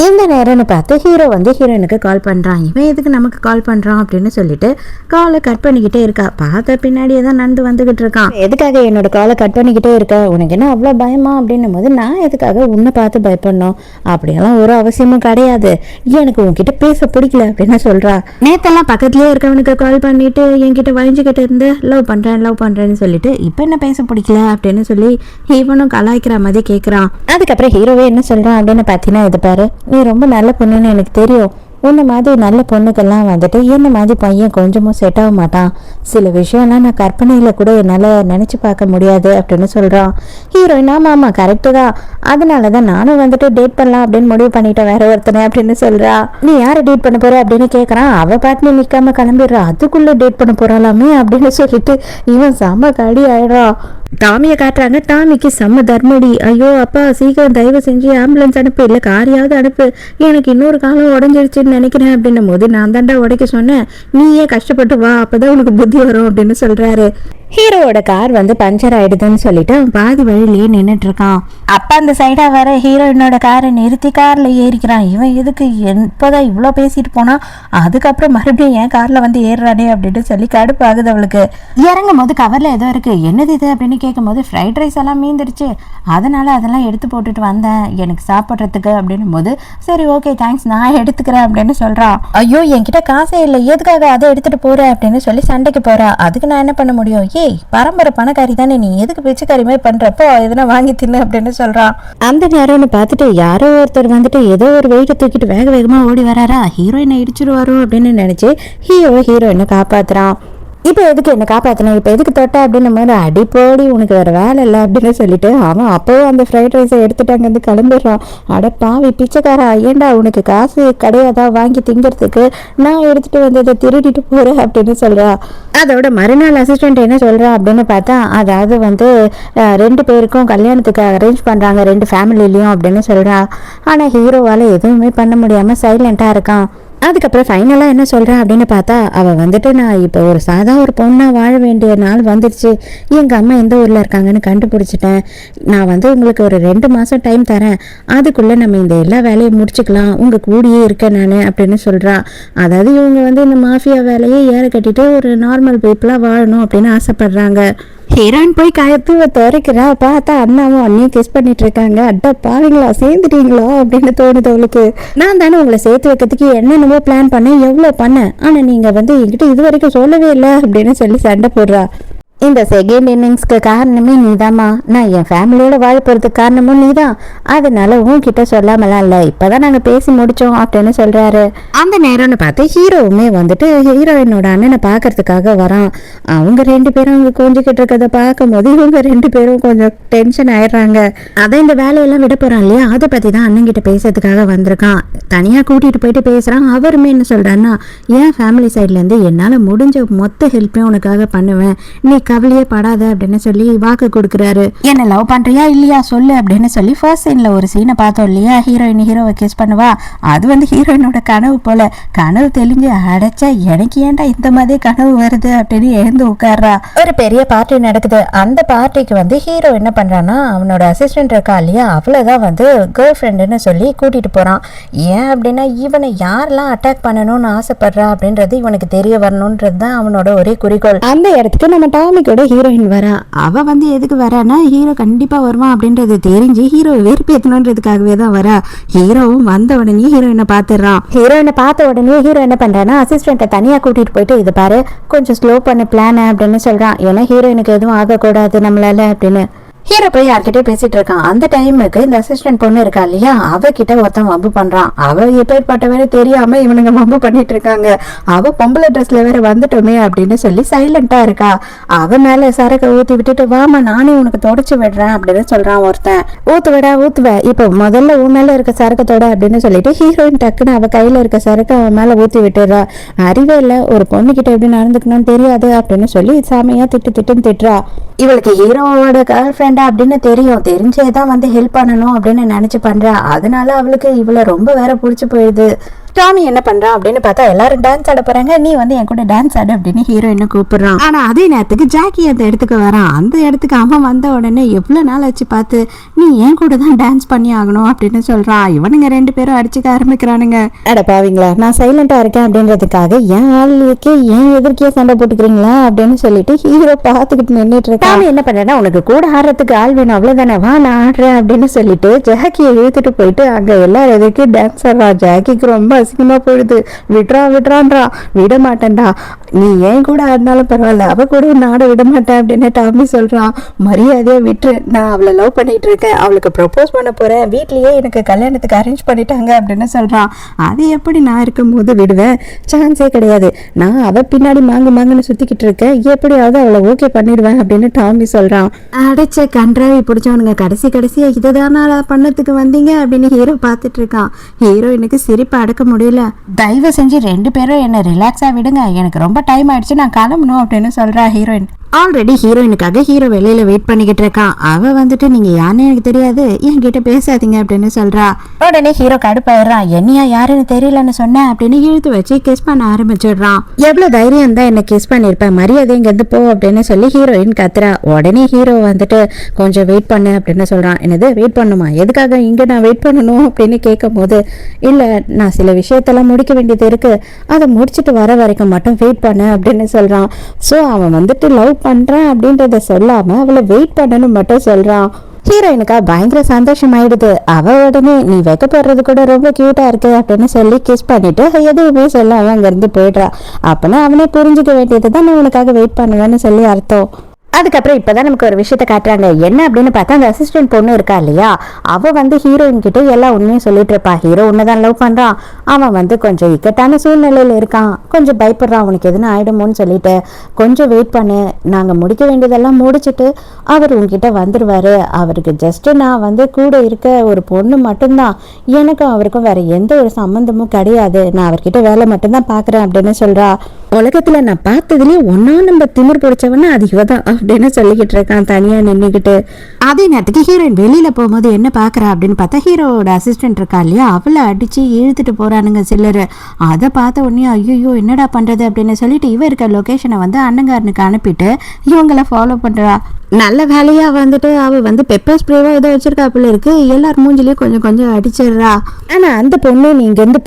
இந்த நேரம்னு பார்த்து ஹீரோ வந்து ஹீரோயினுக்கு கால் பண்றான். இவன் எதுக்கு நமக்கு கால் பண்றான் அப்படின்னு சொல்லிட்டு காலை கட் பண்ணிக்கிட்டே இருக்கா. பார்த்த பின்னாடியே தான் நடந்து வந்துகிட்டு இருக்கான். எதுக்காக என்னோட காலை கட் பண்ணிக்கிட்டே இருக்க, உனக்கு என்ன அவ்வளோ பயமா அப்படின்னும் போது, நான் எதுக்காக உன்னை பார்த்து பயப்படணும், அப்படியெல்லாம் ஒரு அவசியமும் கிடையாது, எனக்கு உன்கிட்ட பேச பிடிக்கல அப்படின்னு சொல்றா. நேத்தெல்லாம் பக்கத்துலயே இருக்கவனுக்கு கால் பண்ணிட்டு என்கிட்ட வழிஞ்சுக்கிட்டு இருந்து லவ் பண்றேன்னு சொல்லிட்டு இப்ப என்ன பேச பிடிக்கல அப்படின்னு சொல்லி இவனும் கலாய்க்கிற மாதிரி கேட்கறான். அதுக்கப்புறம் ஹீரோவே என்ன சொல்றான் அப்படின்னு பார்த்தீங்கன்னா, இது பாரு, நீ ரொம்ப நல்ல பொண்ணுன்னு எனக்கு தெரியும், உன்ன மாதிரி நல்ல பொண்ணுக்கெல்லாம் வந்துட்டு என்ன மாதிரி பையன் கொஞ்சமும் செட் ஆக மாட்டான், சில விஷயம்லாம் நான் கற்பனையில் கூட என்னால் நினச்சி பார்க்க முடியாது அப்படின்னு சொல்கிறான். ஹீரோயின், ஆமாம் கரெக்டு தான், அதனால தான் நானும் வந்துட்டு டேட் பண்ணலாம் அப்படின்னு முடிவு பண்ணிட்டேன் வேற ஒருத்தனை அப்படின்னு சொல்கிறா. நீ யாரை டேட் பண்ண போகிற அப்படின்னு கேட்குறான். அவள் பாட்டுன்னு நிற்காம கிளம்பிடுறா. அதுக்குள்ளே டேட் பண்ண போகிறாலாமே அப்படின்னு சொல்லிட்டு இவன் செம்ம கடி ஆயிடுறான். டாமியை காட்டுறாங்க. டாமிக்கு செம்ம தர்மடி. ஐயோ அப்பா, சீக்கிரம் தயவு செஞ்சு ஆம்புலன்ஸ் அனுப்பு, இல்லை காரையாவது அனுப்பு, எனக்கு இன்னொரு காலம் உடஞ்சிருச்சுன்னு நினைக்கிறேன் அப்படின்னும் போது, நான் தாண்டா உடைக்க சொன்னேன், நீயே கஷ்டப்பட்டு வா, அப்பதான் உனக்கு புத்தி வரும் அப்படின்னு சொல்றாரு. ஹீரோவோட கார் வந்து பஞ்சர் ஆயிடுதுன்னு சொல்லிட்டு அவன் பாதி வழியிலேயே நின்றுட்டு இருக்கான். அப்ப அந்த சைடா வர ஹீரோயினோட காரை நிறுத்தி கார்ல ஏறிக்கிறான். இவன் எதுக்கு இப்போதான் இவ்வளோ பேசிட்டு போனா, அதுக்கப்புறம் மறுபடியும் என் கார்ல வந்து ஏறுறானே அப்படின்னு சொல்லி கடுப்பு ஆகுது அவளுக்கு. இறங்கும் போது கவர்ல ஏதோ இருக்கு, என்னது இது அப்படின்னு கேட்கும் போது, ஃப்ரைட் ரைஸ் எல்லாம் மீந்துருச்சு, அதனால அதெல்லாம் எடுத்து போட்டுட்டு வந்தேன் எனக்கு சாப்பிட்றதுக்கு அப்படின்னும் போது, சரி ஓகே தேங்க்ஸ், நான் எடுத்துக்கிறேன் அப்படின்னு சொல்றான். ஐயோ என்கிட்ட காசே இல்லை, எதுக்காக அதை எடுத்துட்டு போற அப்படின்னு சொல்லி சண்டைக்கு போறா. அதுக்கு நான் என்ன பண்ண முடியும், ஏய் பரம்பரை பணக்காரி தானே, நீ எதுக்கு பிச்சைக்காரி மாதிரி பண்றப்போ எதனா வாங்கி தின்னு அப்படின்னு சொல்றான். அந்த நேரம்னு பார்த்துட்டு யாரோ ஒருத்தர் வந்துட்டு ஏதோ ஒரு வெயிட்டை தூக்கிட்டு வேக வேகமா ஓடி வராரா. ஹீரோயினை இடிச்சிருவாரோ அப்படின்னு நினைச்சு ஹீரோயினை காப்பாத்துறான். இப்போ எதுக்கு என்ன காப்பாத்தின, இப்போ எதுக்கு தொட்ட அப்படின்னு மாதிரி அடிப்போடி உனக்கு வேற வேலை இல்லை அப்படின்னு சொல்லிட்டு அவன் அப்போவும் அந்த ஃப்ரைட் ரைஸை எடுத்துட்டு அங்கேருந்து கிளம்பிடுறான். அட பாவி பிச்சைக்காரா, ஏண்டா உனக்கு காசு கிடையாதா வாங்கி திங்கிறதுக்கு, நான் எடுத்துட்டு வந்ததை திருடிட்டு போறேன் அப்படின்னு சொல்றா. அதோட மறுநாள் அசிஸ்டன்ட் என்ன சொல்றா அப்படின்னு பார்த்தா, அதாவது வந்து 2 பேருக்கும் கல்யாணத்துக்கு அரேஞ்ச் பண்றாங்க 2 ஃபேமிலிலையும் அப்படின்னு சொல்றா. ஆனா ஹீரோவால எதுவுமே பண்ண முடியாம சைலண்டா இருக்கான். அதுக்கப்புறம் ஃபைனலாக என்ன சொல்கிறேன் அப்படின்னு பார்த்தா, அவள் வந்துட்டு நான் இப்போ ஒரு பொண்ணாக வாழ வேண்டிய நாள் வந்துடுச்சு, எங்கள் அம்மா எந்த ஊரில் இருக்காங்கன்னு கண்டுபிடிச்சிட்டேன், நான் வந்து உங்களுக்கு ஒரு 2 மாதம் டைம் தரேன், அதுக்குள்ளே நம்ம இந்த எல்லா வேலையும் முடிச்சுக்கலாம், உங்கள் கூடியே இருக்கேன் நான் அப்படின்னு சொல்கிறா. அதாவது இவங்க வந்து இந்த மாஃபியா வேலையை ஏற கட்டிட்டு ஒரு நார்மல் பீப்புளாக வாழணும் அப்படின்னு ஆசைப்படுறாங்க. ஹீரோயின் போய் காயத்துவ துறைக்கிறா. பார்த்தா அண்ணாவும் அண்ணியும் கிஸ் பண்ணிட்டு இருக்காங்க. அட்டா பாவீங்களா, சேர்ந்துட்டீங்களா அப்படின்னு தோணுது அவளுக்கு. நான் தானே உங்களை சேர்த்து வைக்கிறதுக்கு என்னென்னமோ பிளான் பண்ணேன், எவ்வளோ பண்ணேன், ஆனால் நீங்கள் வந்து என்கிட்ட இது வரைக்கும் சொல்லவே இல்லை அப்படின்னு சொல்லி சண்டை போடுறா. இந்த செகண்ட் இன்னிங்ஸ்க்கு காரணமே நீதாம்மா, நான் என் ஃபேமிலியோட வாழ போகிறதுக்கு காரணமும் நீதான், அதனால உன்கிட்ட சொல்லாமலாம் இல்லை, இப்போதான் நாங்கள் பேசி முடித்தோம் அப்படின்னு சொல்கிறாரு. அந்த நேரம்னு பார்த்து ஹீரோவுமே வந்துட்டு ஹீரோயினோட அண்ணனை பார்க்கறதுக்காக வரான். அவங்க 2 பேரும் அவங்க கொஞ்சிக்கிட்டு இருக்கிறத பார்க்கும்போது இவங்க 2 பேரும் கொஞ்சம் டென்ஷன் ஆயிடுறாங்க. அதை இந்த வேலையெல்லாம் விட போகிறான் இல்லையா, அதை பற்றி தான் அண்ணன்கிட்ட பேசுறதுக்காக வந்திருக்கான். தனியாக கூட்டிகிட்டு போயிட்டு பேசுகிறான். அவருமே என்ன சொல்கிறான்னா, என் ஃபேமிலி சைட்லேருந்து என்னால் முடிஞ்ச மொத்த ஹெல்ப்பையும் உனக்காக பண்ணுவேன், நீ கவலையே படாத அப்படின்னு சொல்லி வாக்கு கொடுக்குறாரு. என்ன லவ் பண்றியா இல்லையா சொல்லு அப்படின்னு சொல்லி ஃபர்ஸ்ட் சீன்ல ஒரு சீனை பார்த்தோம் இல்லையா, ஹீரோயின் ஹீரோவை கிஸ் பண்ணுவா. அது வந்து ஹீரோயினோட கனவு போல. கனவு தெளிஞ்சு அடைச்சா எனக்கு ஏன்டா இந்த மாதிரி கனவு வருது அப்படின்னு எழுந்து உட்கார்றா. ஒரு பெரிய பார்ட்டி நடக்குது. அந்த பார்ட்டிக்கு வந்து ஹீரோ என்ன பண்றான்னா, அவனோட அசிஸ்டன்ட் இருக்கா இல்லையா, அவளைதான் வந்து கேர்ள் ஃப்ரெண்டுன்னு சொல்லி கூட்டிட்டு போறான். ஏன் அப்படின்னா இவனை யாரெல்லாம் அட்டாக் பண்ணணும்னு ஆசைப்படுறா அப்படின்றது இவனுக்கு தெரிய வரணும்ன்றது தான் அவனோட ஒரே குறிக்கோள். அந்த இடத்துக்கு நம்ம டாமிக்கோட ஹீரோயின் வரா. அவ வந்து எதுக்கு வரானா, ஹீரோ கண்டிப்பா வருவான் அப்படின்றது தெரிஞ்சு ஹீரோ வெறுப்பேற்றணுன்றதுக்காகவே தான் வரா. ஹீரோவும் வந்த உடனே ஹீரோயினை பார்த்துடுறான். ஹீரோயினை பார்த்த உடனே ஹீரோ என்ன பண்றானா, அசிஸ்டன்ட்டை தனியா கூட்டிட்டு போயிட்டு இது பாரு கொஞ்சம் ஸ்லோ பண்ண பிளான் அப்படின்னு சொல்றான். ஏன்னா ஹீரோயினுக்கு எதுவும் ஆகக்கூடாது நம்மளால அப்படின்னு. ஹீரோ போய் யார்கிட்டயே பேசிட்டு இருக்கான். அந்த டைமுக்கு இந்த அசிஸ்டன்ட் பொண்ணு இருக்கா இல்லையா, அவகிட்ட ஒருத்தன் வம்பு பண்றான். அவ எப்பேற்பட்ட வேற தெரியாம இவனுங்க வம்பு பண்ணிட்டு இருக்காங்க. அவ பொம்பளை ட்ரெஸ்ல வேற வந்துட்டோமே அப்படின்னு சொல்லி சைலண்டா இருக்கா. அவ மேல சரக்கை ஊத்தி விட்டுட்டு வாமா நானே உனக்கு தொடச்சு விடுறேன் அப்படின்னு சொல்றான் ஒருத்தன். ஊத்துவ இப்ப முதல்ல உன் மேல இருக்க சரக்கத்தோட அப்படின்னு சொல்லிட்டு ஹீரோயின் டக்குன்னு அவ கையில இருக்க சரக்கு அவன் மேல ஊத்தி விட்டுறா. அறிவே இல்ல, ஒரு பொண்ணு கிட்ட எப்படி நடந்துக்கணும்னு தெரியாது அப்படின்னு சொல்லி சாமியா திட்டுன்னு திட்டுறா. இவளுக்கு ஹீரோவோட கேர்ள் ஃப்ரெண்ட் அப்படின்னு தெரியும், தெரிஞ்சேதான் வந்து ஹெல்ப் பண்ணணும் அப்படின்னு நினைச்சு பண்றா. அதனால அவளுக்கு இவளை ரொம்ப வேற பிடிச்சு போயிடுது. டாமி என்ன பண்றான் அப்படின்னு பார்த்தா, எல்லாரும் டான்ஸ் ஆட போறாங்க, நீ வந்து என் கூட டான்ஸ் ஆடு அப்படின்னு ஹீரோயினை கூப்பிடுறான். ஆனா அதே நேரத்துக்கு ஜாக்கி அந்த இடத்துக்கு வரான். அந்த இடத்துக்கு அவன் வந்த உடனே எவ்வளவு நாள் ஆச்சு பார்த்து, நீ என் கூட தான் டான்ஸ் பண்ணி ஆகணும் அப்படின்னு சொல்றான். இவனுங்க 2 பேரும் அடிச்சுக்க ஆரம்பிக்கிறானுங்க. அட பாவீங்களா, நான் சைலண்டா இருக்கேன் அப்படின்றதுக்காக என் ஆளுக்கே என் எதிர்க்கே சண்டை போட்டுக்கிறீங்களா அப்படின்னு சொல்லிட்டு ஹீரோ பார்த்துக்கிட்டு நின்றுட்டு இருக்கான். டாமி என்ன பண்றேன்னா, உனக்கு கூட ஆடுறதுக்கு ஆள் வேணும் அவ்வளவுதானே, வா நான் ஆடுறேன் அப்படின்னு சொல்லிட்டு ஜாக்கியை இழுத்துட்டு போயிட்டு அங்க எல்லாரும் எதுக்கு டான்ஸ் ஆடுறா. ஜாக்கிக்கு ரொம்ப அசிங்கமா போயிடுது. விடுறான்றா. விட மாட்டேன்டா, நீ ஏன் கூட ஆடினாலும் பரவாயில்ல, அவ கூட நாட விட மாட்டேன் அப்படின்னு டாமி சொல்றான். மரியாதையா விட்டு, நான் அவளை லவ் பண்ணிட்டு இருக்கேன், அவளுக்கு ப்ரொபோஸ் பண்ண போறேன், வீட்லயே எனக்கு கல்யாணத்துக்கு அரேஞ்ச் பண்ணிட்டாங்க அப்படின்னு சொல்றான். அது எப்படி நான் இருக்கும் போது விடுவேன், சான்ஸே கிடையாது, நான் அவ பின்னாடி மாங்குன்னு சுத்திக்கிட்டு இருக்கேன், எப்படியாவது அவளை ஓகே பண்ணிடுவேன் அப்படின்னு டாமி சொல்றான். அடைச்ச கன்றாவி பிடிச்சவனுங்க, கடைசியா இதுதானா பண்ணதுக்கு வந்தீங்க அப்படின்னு ஹீரோ பார்த்துட்டு இருக்கான். ஹீரோயினுக்கு சிரிப்பு அடக்க முடியல. தயவு செஞ்சு 2 பேரும் என்ன ரிலாக்ஸா விடுங்க, எனக்கு ரொம்ப டைம் ஆயிடுச்சு, நான் கிளம்பணும் அப்படின்னு சொல்றா ஹீரோயின். ஆல்ரெடி ஹீரோயினுக்காக ஹீரோ வெளியில வெயிட் பண்ணிக்கிட்டு இருக்கான். அவ வந்துட்டு நீங்க யாருன்னு எனக்கு தெரியாது, என்கிட்ட பேசாதீங்க அப்படின்னு சொல்றா. உடனே ஹீரோ கடுப்பாயிடுறான். என்னையா யாருன்னு தெரியலன்னு சொன்னேன் அப்படின்னு இழுத்து வச்சு கிஸ் பண்ண ஆரம்பிச்சிடுறான். எவ்வளவு தைரியம் தான் என்ன கிஸ் பண்ணிருப்பேன், மரியாதை இங்க இருந்து போ அப்படின்னு சொல்லி ஹீரோயின் கத்துறா. உடனே ஹீரோ வந்துட்டு கொஞ்சம் வெயிட் பண்ணு அப்படின்னு சொல்றான். என்னது வெயிட் பண்ணுமா, எதுக்காக இங்க நான் வெயிட் பண்ணணும் அப்படின்னு கேட்கும் போது, இல்ல நான் சில விஷயத்தெல்லாம் முடிக்க வேண்டியது இருக்கு, அதை முடிச்சுட்டு வர வரைக்கும் மட்டும் வெயிட் பண்ணு அப்படின்னு சொல்றான். சோ அவன் வந்துட்டு லவ் பண்றேன் அப்படின்றத சொல்லாம அவளை வெயிட் பண்ணணும் மட்டும் சொல்றான். ஹீரோயினுக்கா பயங்கர சந்தோஷம் ஆயிடுது. அவ உடனே நீ வைக்கப்படுறது கூட ரொம்ப கியூட்டா இருக்கு அப்படின்னு சொல்லி கிஸ் பண்ணிட்டு எதுவுமே சொல்லாம அங்க இருந்து போயிடுறா. அப்பனா அவனே புரிஞ்சுக்க வேண்டியதுதான் நான் உனக்காக வெயிட் பண்ணுவேன்னு சொல்லி அர்த்தம். அதுக்கப்புறம் இப்பதான் நமக்கு ஒரு விஷயத்த காட்டுறாங்க. என்ன அப்படின்னு பார்த்தா அந்த அசிஸ்டன்ட் பொண்ணு இருக்கா இல்லையா, அவ வந்து ஹீரோயின் கிட்ட எல்லா உண்மையும் சொல்லிட்டு இருப்பா. ஹீரோ உன்னதான் லவ் பண்றான், அவன் வந்து கொஞ்சம் இக்கட்டான சூழ்நிலையில இருக்கான், கொஞ்சம் பயப்படுறான், உனக்கு எதுன்னு ஆயிடுமோன்னு சொல்லிட்டு கொஞ்சம் வெயிட் பண்ணு, நாங்க முடிக்க வேண்டியதெல்லாம் முடிச்சுட்டு அவர் உங்ககிட்ட வந்துருவாரு. அவருக்கு ஜஸ்ட் நான் வந்து கூட இருக்க ஒரு பொண்ணு மட்டும்தான், எனக்கும் அவருக்கும் வேற எந்த ஒரு சம்பந்தமும் கிடையாது, நான் அவர்கிட்ட வேலை மட்டும்தான் பாக்குறேன் அப்படின்னு சொல்றா. உலகத்துல நான் பார்த்ததுலயே ஒன்னா நம்ம திமிர் பிடிச்சவன அது இவதான் அப்படின்னு சொல்லிக்கிட்டு இருக்கான் தனியா நின்றுகிட்டு. அதே நேரத்துக்கு ஹீரோயின் வெளியில போகும்போது என்ன பாக்குறா அப்படின்னு பார்த்தா ஹீரோட அசிஸ்டன்ட் இருக்கா இல்லையா, அவளை அடிச்சு இழுத்துட்டு போறானுங்க சிலரு. அதை பார்த்த உடனே ஐயோ என்னடா பண்றது அப்படின்னு சொல்லிட்டு இவ இருக்க லொகேஷனை வந்து அண்ணங்காரனுக்கு அனுப்பிட்டு இவங்கள ஃபாலோ பண்றா. நல்ல வேலையா வந்துட்டு அவ வந்து பெப்பர் ஸ்ப்ரேவா ஏதோ வச்சிருக்காப்புல இருக்கு, எல்லாரும் மூஞ்சிலையும் கொஞ்சம் கொஞ்சம் அடிச்சிடுறா. ஆனா அந்த பொண்ணு நீ இங்கிருந்து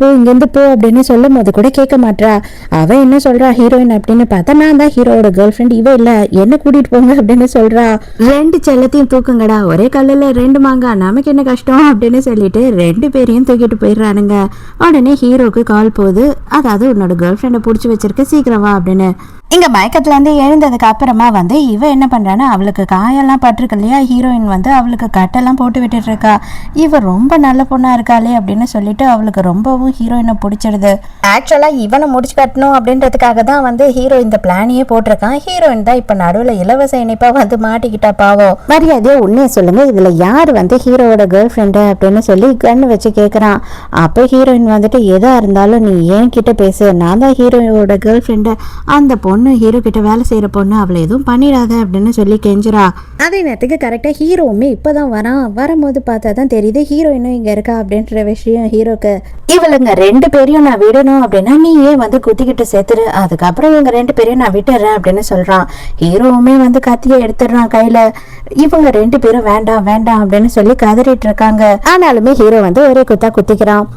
போ அப்படின்னு சொல்லும் போது கூட கேட்க மாட்டா. அவ என்ன சொல்றா ஹீரோயின் அப்படின்னு பார்த்தா, நான் தான் ஹீரோட கேர்ள் ஃப்ரெண்ட், இவ இல்ல, என்ன கூட்டிட்டு போங்க அப்படின்னு சொல்றா. 2 செல்லத்தையும் தூக்குங்கடா, ஒரே கல்லுல 2 மாங்கா, நமக்கு என்ன கஷ்டம் அப்படின்னு சொல்லிட்டு 2 பேரையும் தூக்கிட்டு போயிடுறானுங்க. உடனே ஹீரோக்கு கால் போகுது, அதாவது உன்னோட கேர்ள் ஃப்ரெண்டை பிடிச்சி வச்சிருக்க, சீக்கிரம் வா அப்படின்னு. இங்க மயக்கத்துல இருந்து எழுந்ததுக்கு அப்புறமா வந்து இவ என்ன பண்றான்னா, அவளுக்கு காயெல்லாம் பட்டிருக்கு இல்லையா, ஹீரோயின் வந்து அவளுக்கு கட்டெல்லாம் போட்டு விட்டுட்டு இருக்கா. இவ ரொம்ப நல்ல பொண்ணா இருக்காளே அப்படின்னு சொல்லிட்டு அவளுக்கு ரொம்பவும் ஹீரோயினை பிடிச்சிடுது. ஆக்சுவலா இவனை முடிச்சு கட்டணும் அப்படின்றதுக்காக தான் வந்து ஹீரோ இந்த பிளானையே போட்டிருக்கான். ஹீரோயின் தான் இப்ப நடுவுல இலவச இணைப்பா வந்து மாட்டிக்கிட்டா பாவம். மரியாதையா உண்மையை சொல்லுங்க, இதுல யாரு வந்து ஹீரோவோட கேர்ள் ஃப்ரெண்டு அப்படின்னு சொல்லி கண்ணு வச்சு கேக்குறான். அப்போ ஹீரோயின் வந்துட்டு எதா இருந்தாலும் நீ ஏன் கிட்ட பேசு, நான் தான் ஹீரோவோட கேர்ள் ஃப்ரெண்டு, அந்த பொண்ணு ஹீரோ கிட்ட வேலை செய்யற பொண்ணு, அவளை எதுவும் பண்ணிடாத அப்படின்னு சொல்லி கெஞ்சுறா. அதே நேரத்துக்கு கரெக்டா ஹீரோவுமே இப்பதான் வரான். வரும்போது பார்த்தா தான் தெரியுது ஹீரோயினும் இங்க இருக்கா அப்படின்ற விஷயம் ஹீரோக்கு. இவளுங்க 2 பேரையும் நான் விடணும் அப்படின்னா நீ ஏன் வந்து குத்திக்கிட்டு சேர்த்துரு, அதுக்கப்புறம் இவங்க 2 பேரையும் நான் விட்டுறேன் அப்படின்னு சொல்றான். ஹீரோவுமே வந்து கத்தியை எடுத்துடுறான் கையில. இவங்க 2 பேரும் வேண்டாம் வேண்டாம் அப்படின்னு சொல்லி கதறிட்டு இருக்காங்க. ஆனாலுமே ஹீரோ வந்து ஒரே குத்தா குத்திக்கிறான்.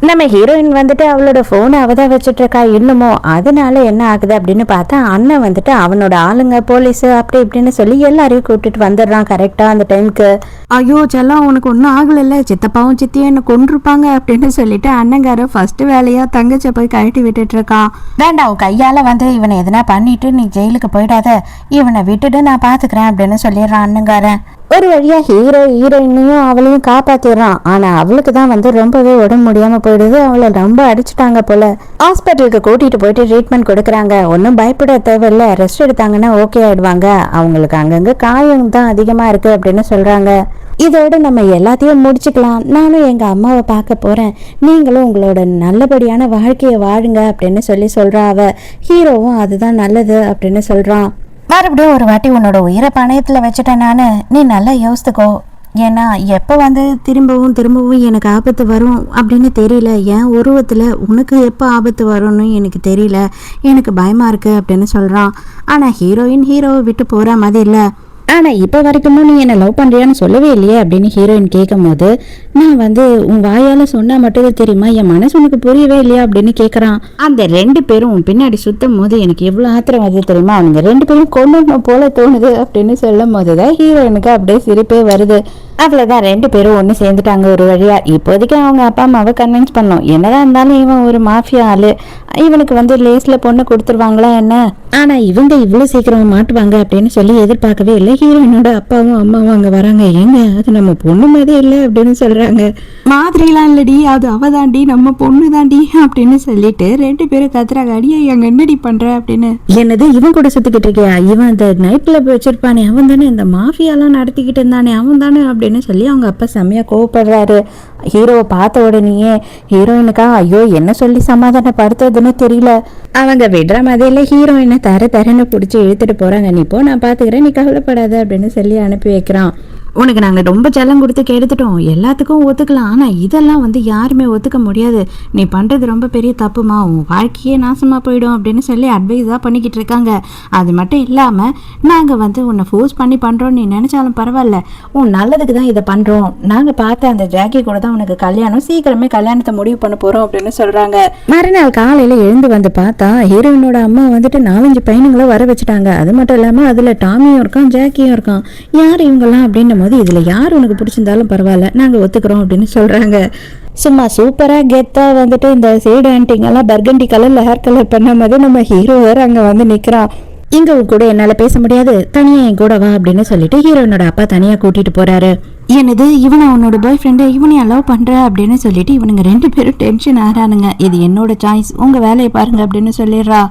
நம்ம ஹீரோயின் வந்துட்டு அவளோட போனை அவதான் வச்சுட்டு இருக்கா இன்னமும். அதனால என்ன ஆகுது அப்படின்னு பார்த்தா, அண்ணன் வந்துட்டு அவனோட ஆளுங்க போலீஸ் அப்படி இப்படின்னு சொல்லி எல்லாரையும் கூப்பிட்டுட்டு வந்துடுறான் கரெக்டா அந்த டைமுக்கு. ஐயோ செல்லம் உனக்கு ஒன்றும் ஆகலைல்ல, சித்தப்பாவும் சித்தியும் என்ன கொண்டிருப்பாங்க அப்படின்னு சொல்லிட்டு அண்ணங்கார ஃபர்ஸ்ட் வேலையா தங்கச்ச போய் கழட்டி விட்டுட்டு இருக்கான். வேண்டாம், உன் கையால வந்து இவனை எதனா பண்ணிட்டு நீ ஜெயிலுக்கு போயிடாத, இவனை விட்டுட்டு நான் பாத்துக்கிறேன் அப்படின்னு சொல்லிடுறான் அண்ணங்காரன். ஒரு வழியா ஹீரோயினையும் அவளையும் காப்பாத்திடுறான். ஆனா அவளுக்கு தான் வந்து ரொம்பவே உடம்பு முடியாம போயிடுது, அவளை ரொம்ப அடிச்சுட்டாங்க போல. ஹாஸ்பிட்டலுக்கு கூட்டிட்டு போயிட்டு ட்ரீட்மெண்ட் கொடுக்குறாங்க. ஒன்னும் பயப்பட தேவையில்ல, ரெஸ்ட் எடுத்தாங்கன்னா ஓகே ஆயிடுவாங்க, அவங்களுக்கு அங்கங்க காயம் தான் அதிகமா இருக்கு அப்படின்னு சொல்றாங்க. இதோட நம்ம எல்லாத்தையும் முடிச்சுக்கலாம், நானும் எங்க அம்மாவை பார்க்க போறேன், நீங்களும் உங்களோட நல்லபடியான வாழ்க்கையை வாழுங்க அப்படின்னு சொல்றா அவ. ஹீரோவும் அதுதான் நல்லது அப்படின்னு சொல்றான். மறுபடியும் ஒரு வாட்டி உன்னோட உயிரை பணயத்துல வச்சுட்டேன் நானு, நீ நல்லா யோசித்துக்கோ, ஏன்னா எப்போ வந்து திரும்பவும் எனக்கு ஆபத்து வரும் அப்படின்னு தெரியல, என் உருவத்தில் உனக்கு எப்போ ஆபத்து வரும்னு எனக்கு தெரியல, எனக்கு பயமா இருக்கு அப்படின்னு சொல்றான். ஆனா ஹீரோவை விட்டு போற மாதிரி இல்லை. ஆனால் இப்போ வரைக்கும் நீ என்னை லவ் பண்ணுறியான்னு சொல்லவே இல்லையே அப்படின்னு ஹீரோயின் கேட்கும் போது, நான் வந்து உன் வாயால் சொன்னால் மட்டும் தெரியுமா, என் மனசு உனக்கு புரியவே இல்லையா அப்படின்னு கேட்குறான். அந்த 2 பேரும் உன் பின்னாடி சுத்தும் போது எனக்கு எவ்வளோ ஆத்திரம் வருது தெரியுமா, அவங்க 2 பேரும் கொண்டு போல தோணுது அப்படின்னு சொல்லும் போது தான் ஹீரோயினுக்கு அப்படியே சிரிப்பே வருது. அவ்வளோதான், 2 பேரும் ஒன்று சேர்ந்துட்டாங்க ஒரு வழியா. இப்போதைக்கு அவங்க அப்பா அம்மாவை கன்வின்ஸ் பண்ணோம், என்னதான் இருந்தாலும் இவன் ஒரு மாஃபியா ஆளு, இவனுக்கு வந்து லேஸ்ல பொண்ணு கொடுத்துருவாங்களா என்ன, ஆனா இவங்க இவ்வளவு சீக்கிரமா மாட்டுவாங்க அப்படின்னு சொல்லி எதிர்பார்க்கவே இல்லை. ஹீரோயினோட அப்பாவும் அம்மாவும் அங்க வராங்க. ஏங்க அது நம்ம பொண்ணு மாதிரி இல்லை அப்படின்னு சொல்றாங்க. மாதிரிலாம் இல்லடி, அது அவதாண்டி, நம்ம பொண்ணு தாண்டி அப்படின்னு சொல்லிட்டு 2 பேரும் கத்துறாங்க. அடியா அங்க என்னடி பண்ற அப்படின்னு. என்னது இவன் கூட சுத்திக்கிட்டு இருக்கியா, இவன் அந்த நைட் கிளப் வச்சிருப்பானே அவன் தானே, இந்த மாஃபியாலாம் நடத்திக்கிட்டு இருந்தானே அவன் தானே அப்படின்னு சொல்லி அவங்க அப்பா செம்மையா கோவப்படுறாரு. ஹீரோவை பார்த்த உடனேயே ஹீரோயினுக்கா ஐயோ என்ன சொல்லி சமாதானப்படுத்துறதுன்னு தெரியல. அவங்க விடுற மாதிரில ஹீரோயினை தரன்னு பிடிச்சி இழுத்துட்டு போறாங்க. நீ போ, நான் பாத்துக்கிறேன், நீ கவலைப்படாத அப்படின்னு சொல்லி அனுப்பி வைக்கிறான். உனக்கு நாங்கள் ரொம்ப செல்லம் கொடுத்து கெடுத்துட்டோம், எல்லாத்துக்கும் ஒத்துக்கலாம், ஆனால் இதெல்லாம் வந்து யாருமே ஒத்துக்க முடியாது, நீ பண்ணுறது ரொம்ப பெரிய தப்புமா, உன் வாழ்க்கையே நாசமாக போயிடும் அப்படின்னு சொல்லி அட்வைஸாக பண்ணிக்கிட்டு இருக்காங்க. அது மட்டும் இல்லாமல் நாங்கள் வந்து உன்னை ஃபோர்ஸ் பண்ணி பண்ணுறோம், நீ நினச்சாலும் பரவாயில்ல, உன் நல்லதுக்கு தான் இதை பண்ணுறோம், நாங்கள் பார்த்த அந்த ஜாக்கி கூட தான் உனக்கு கல்யாணம், சீக்கிரமே கல்யாணத்தை முடிவு பண்ண போகிறோம் அப்படின்னு சொல்கிறாங்க. மறுநாள் காலையில் எழுந்து வந்து பார்த்தா ஹீரோயினோட அம்மா வந்துட்டு 4-5 பையனுங்களை வர வச்சுட்டாங்க. அது மட்டும் இல்லாமல் அதில் டாமியும் இருக்கான், ஜாக்கியும் இருக்கான். யார் இவங்கெல்லாம் அப்படின்னு போது, இதுல யார் உனக்கு பிடிச்சிருந்தாலும் பரவாயில்ல, நாங்க ஒத்துக்கிறோம் அப்படின்னு சொல்றாங்க. சும்மா சூப்பரா கெத்தா வந்துட்டு இந்த சைடு ஆண்டிங் எல்லாம் பர்கண்டி கலர்ல ஹேர் கலர் பண்ணும் போது நம்ம ஹீரோ வேற அங்க வந்து நிக்கிறான். இங்க உன் கூட என்னால பேச முடியாது, தனியா என் கூட வா அப்படின்னு சொல்லிட்டு ஹீரோயினோட அப்பா தனியா கூட்டிட்டு போறாரு. என்னது இவனை உன்னோட பாய் ஃப்ரெண்டு இவனையும் அலோவ் பண்ற அப்படின்னு சொல்லிட்டு இவனுங்க 2 பேரும் டென்ஷன் ஆறானுங்க. இது என்னோட சாய்ஸ், உங்க வேலையை பாருங்க அப்படின்னு சொல்லிடுறா.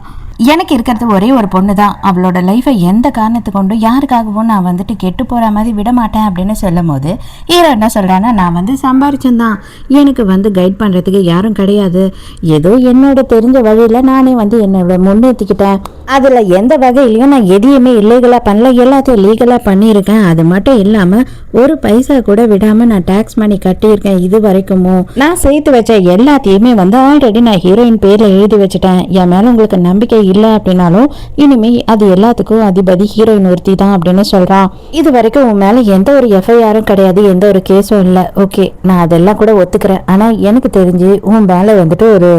எனக்கு இருக்கிறது ஒரே ஒரு பொண்ணு தான், அவளோட லைஃபை எந்த காரணத்தை கொண்டு யாருக்காகவும் நான் வந்துட்டு கெட்டு போகிற மாதிரி விட மாட்டேன் அப்படின்னு சொல்லும் போது ஹீரோ என்ன சொல்கிறான்னா, நான் வந்து சம்பாரிச்சேன்தான், எனக்கு வந்து கைட் பண்ணுறதுக்கு யாரும் கிடையாது, ஏதோ என்னோட தெரிஞ்ச வழியில் நானே வந்து என்னோட முன்னேற்றிக்கிட்டேன், அதில் எந்த வகையிலையும் நான் எதையுமே இல்லீகலாக பண்ணல, எல்லாத்தையும் லீகலாக பண்ணியிருக்கேன், அது மட்டும் இல்லாமல் ஒரு பைசா கூட விடாமல் நான் டேக்ஸ் மணி கட்டியிருக்கேன், இது வரைக்கும் நான் சேர்த்து வச்ச எல்லாத்தையுமே வந்து ஆல்ரெடி நான் ஹீரோயின் பேரில் எழுதி வச்சுட்டேன், என் மேலே உங்களுக்கு நம்பிக்கை இல்லை அப்படின்னாலும் இனிமே அது எல்லாத்துக்கும் அதிபதி ஹீரோயின் ஒருத்தி தான் அப்படின்னு சொல்றான். இது வரைக்கும் உன் மேல எந்த ஒரு எஃப்ஐஆரும் கிடையாது, எந்த ஒரு கேஸும் இல்லை, ஓகே நான் அதெல்லாம் கூட ஒத்துக்கிறேன், ஆனா எனக்கு தெரிஞ்சு உன் மேல வந்துட்டு ஒரு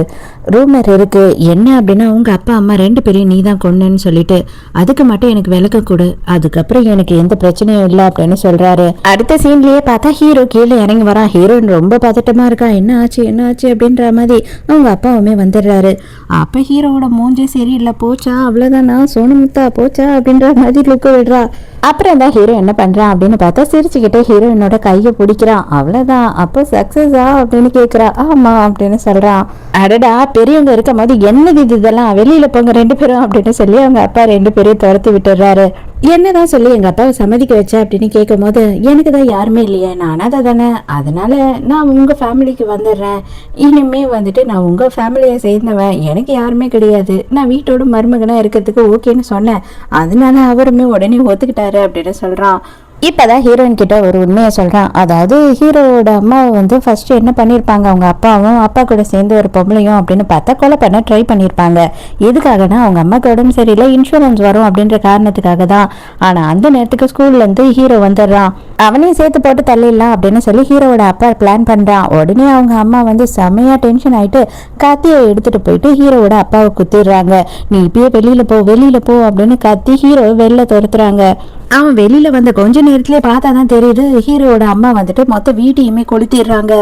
ரூமர் இருக்கு, என்ன அப்படின்னா உங்க அப்பா அம்மா 2 பேரையும் நீ தான் கொன்னேன்னு சொல்லிட்டு, அதுக்கு மட்டும் எனக்கு விளக்க கொடு, அதுக்கப்புறம் எனக்கு எந்த பிரச்சனையும் இல்லை அப்படின்னு சொல்றாரு. அடுத்த சீன்லயே பார்த்தா ஹீரோ கீழே இறங்கி வரான். ஹீரோயின் ரொம்ப பதட்டமா இருக்கா, என்ன ஆச்சு அப்படின்ற மாதிரி. அவங்க அப்பாவுமே வந்துடுறாரு. அப்ப ஹீரோவோட மூஞ்சே சரியில்லை, போச்சா அவ்வளவுதானா சோனமுத்தா போச்சா அப்படின்ற மாதிரி லுக்கு விடுறா. அப்புறம் தான் ஹீரோ என்ன பண்றான் அப்படின்னு பார்த்தா சிரிச்சுக்கிட்டே ஹீரோயினோட கையை பிடிக்கிறான். அவ்வளவுதான், அப்போ சக்சஸா அப்படின்னு கேட்கிறா. ஆமா அப்படின்னு சொல்றான். அடடா பெரியவங்க இருக்கும் போது என்னது இதெல்லாம், வெளியில போங்க 2 பேரும் அப்படின்னு சொல்லி அவங்க அப்பா 2 பேரையும் துரத்தி விட்டுறாரு. என்னதான் சொல்லி எங்க அப்பாவை சம்மதிக்க வச்ச அப்படின்னு கேட்கும் போது, எனக்கு தான் யாருமே இல்லையே, நான் அனாதை தானே, அதனால நான் உங்க ஃபேமிலிக்கு வந்துடுறேன், இனிமே வந்துட்டு நான் உங்க ஃபேமிலியை சேர்ந்தவன், எனக்கு யாருமே கிடையாது, நான் வீட்டோட மருமகனா இருக்கிறதுக்கு ஓகேன்னு சொன்னேன், அதனால அவருமே உடனே ஒத்துக்கிட்டாரு அப்படின்னு சொல்றான். இப்போதான் ஹீரோயின் கிட்ட ஒரு உண்மையை சொல்கிறான். அதாவது ஹீரோவோட அம்மாவை வந்து ஃபர்ஸ்ட் என்ன பண்ணியிருப்பாங்க, அவங்க அப்பாவும் அப்பா கூட சேர்ந்து ஒரு பொம்பளையும் அப்படின்னு பார்த்தா கொலை பண்ண ட்ரை பண்ணியிருப்பாங்க. எதுக்காகனா அவங்க அம்மாவுக்கு உடம்பு சரியில்லை, இன்சூரன்ஸ் வரும் அப்படின்ற காரணத்துக்காக தான். ஆனால் அந்த நேரத்துக்கு ஸ்கூல்லேருந்து ஹீரோ வந்துடுறான். அவனையும் சேர்த்து போட்டு தள்ளிடலாம் அப்படின்னு சொல்லி ஹீரோவோட அப்பா பிளான் பண்ணுறான். உடனே அவங்க அம்மா வந்து செம்மையாக டென்ஷன் ஆகிட்டு கத்தியை எடுத்துகிட்டு போயிட்டு ஹீரோவோட அப்பாவை குத்திடுறாங்க. நீ இப்பயே வெளியில் போ அப்படின்னு கத்தி ஹீரோவை வெளில துரத்துறாங்க. அவன் வெளியில வந்த கொஞ்ச நேரத்திலே பார்த்தா தான் தெரியுது ஹீரோவோட அம்மா வந்துட்டு மொத்த வீட்டையுமே கொளுத்திடுறாங்க.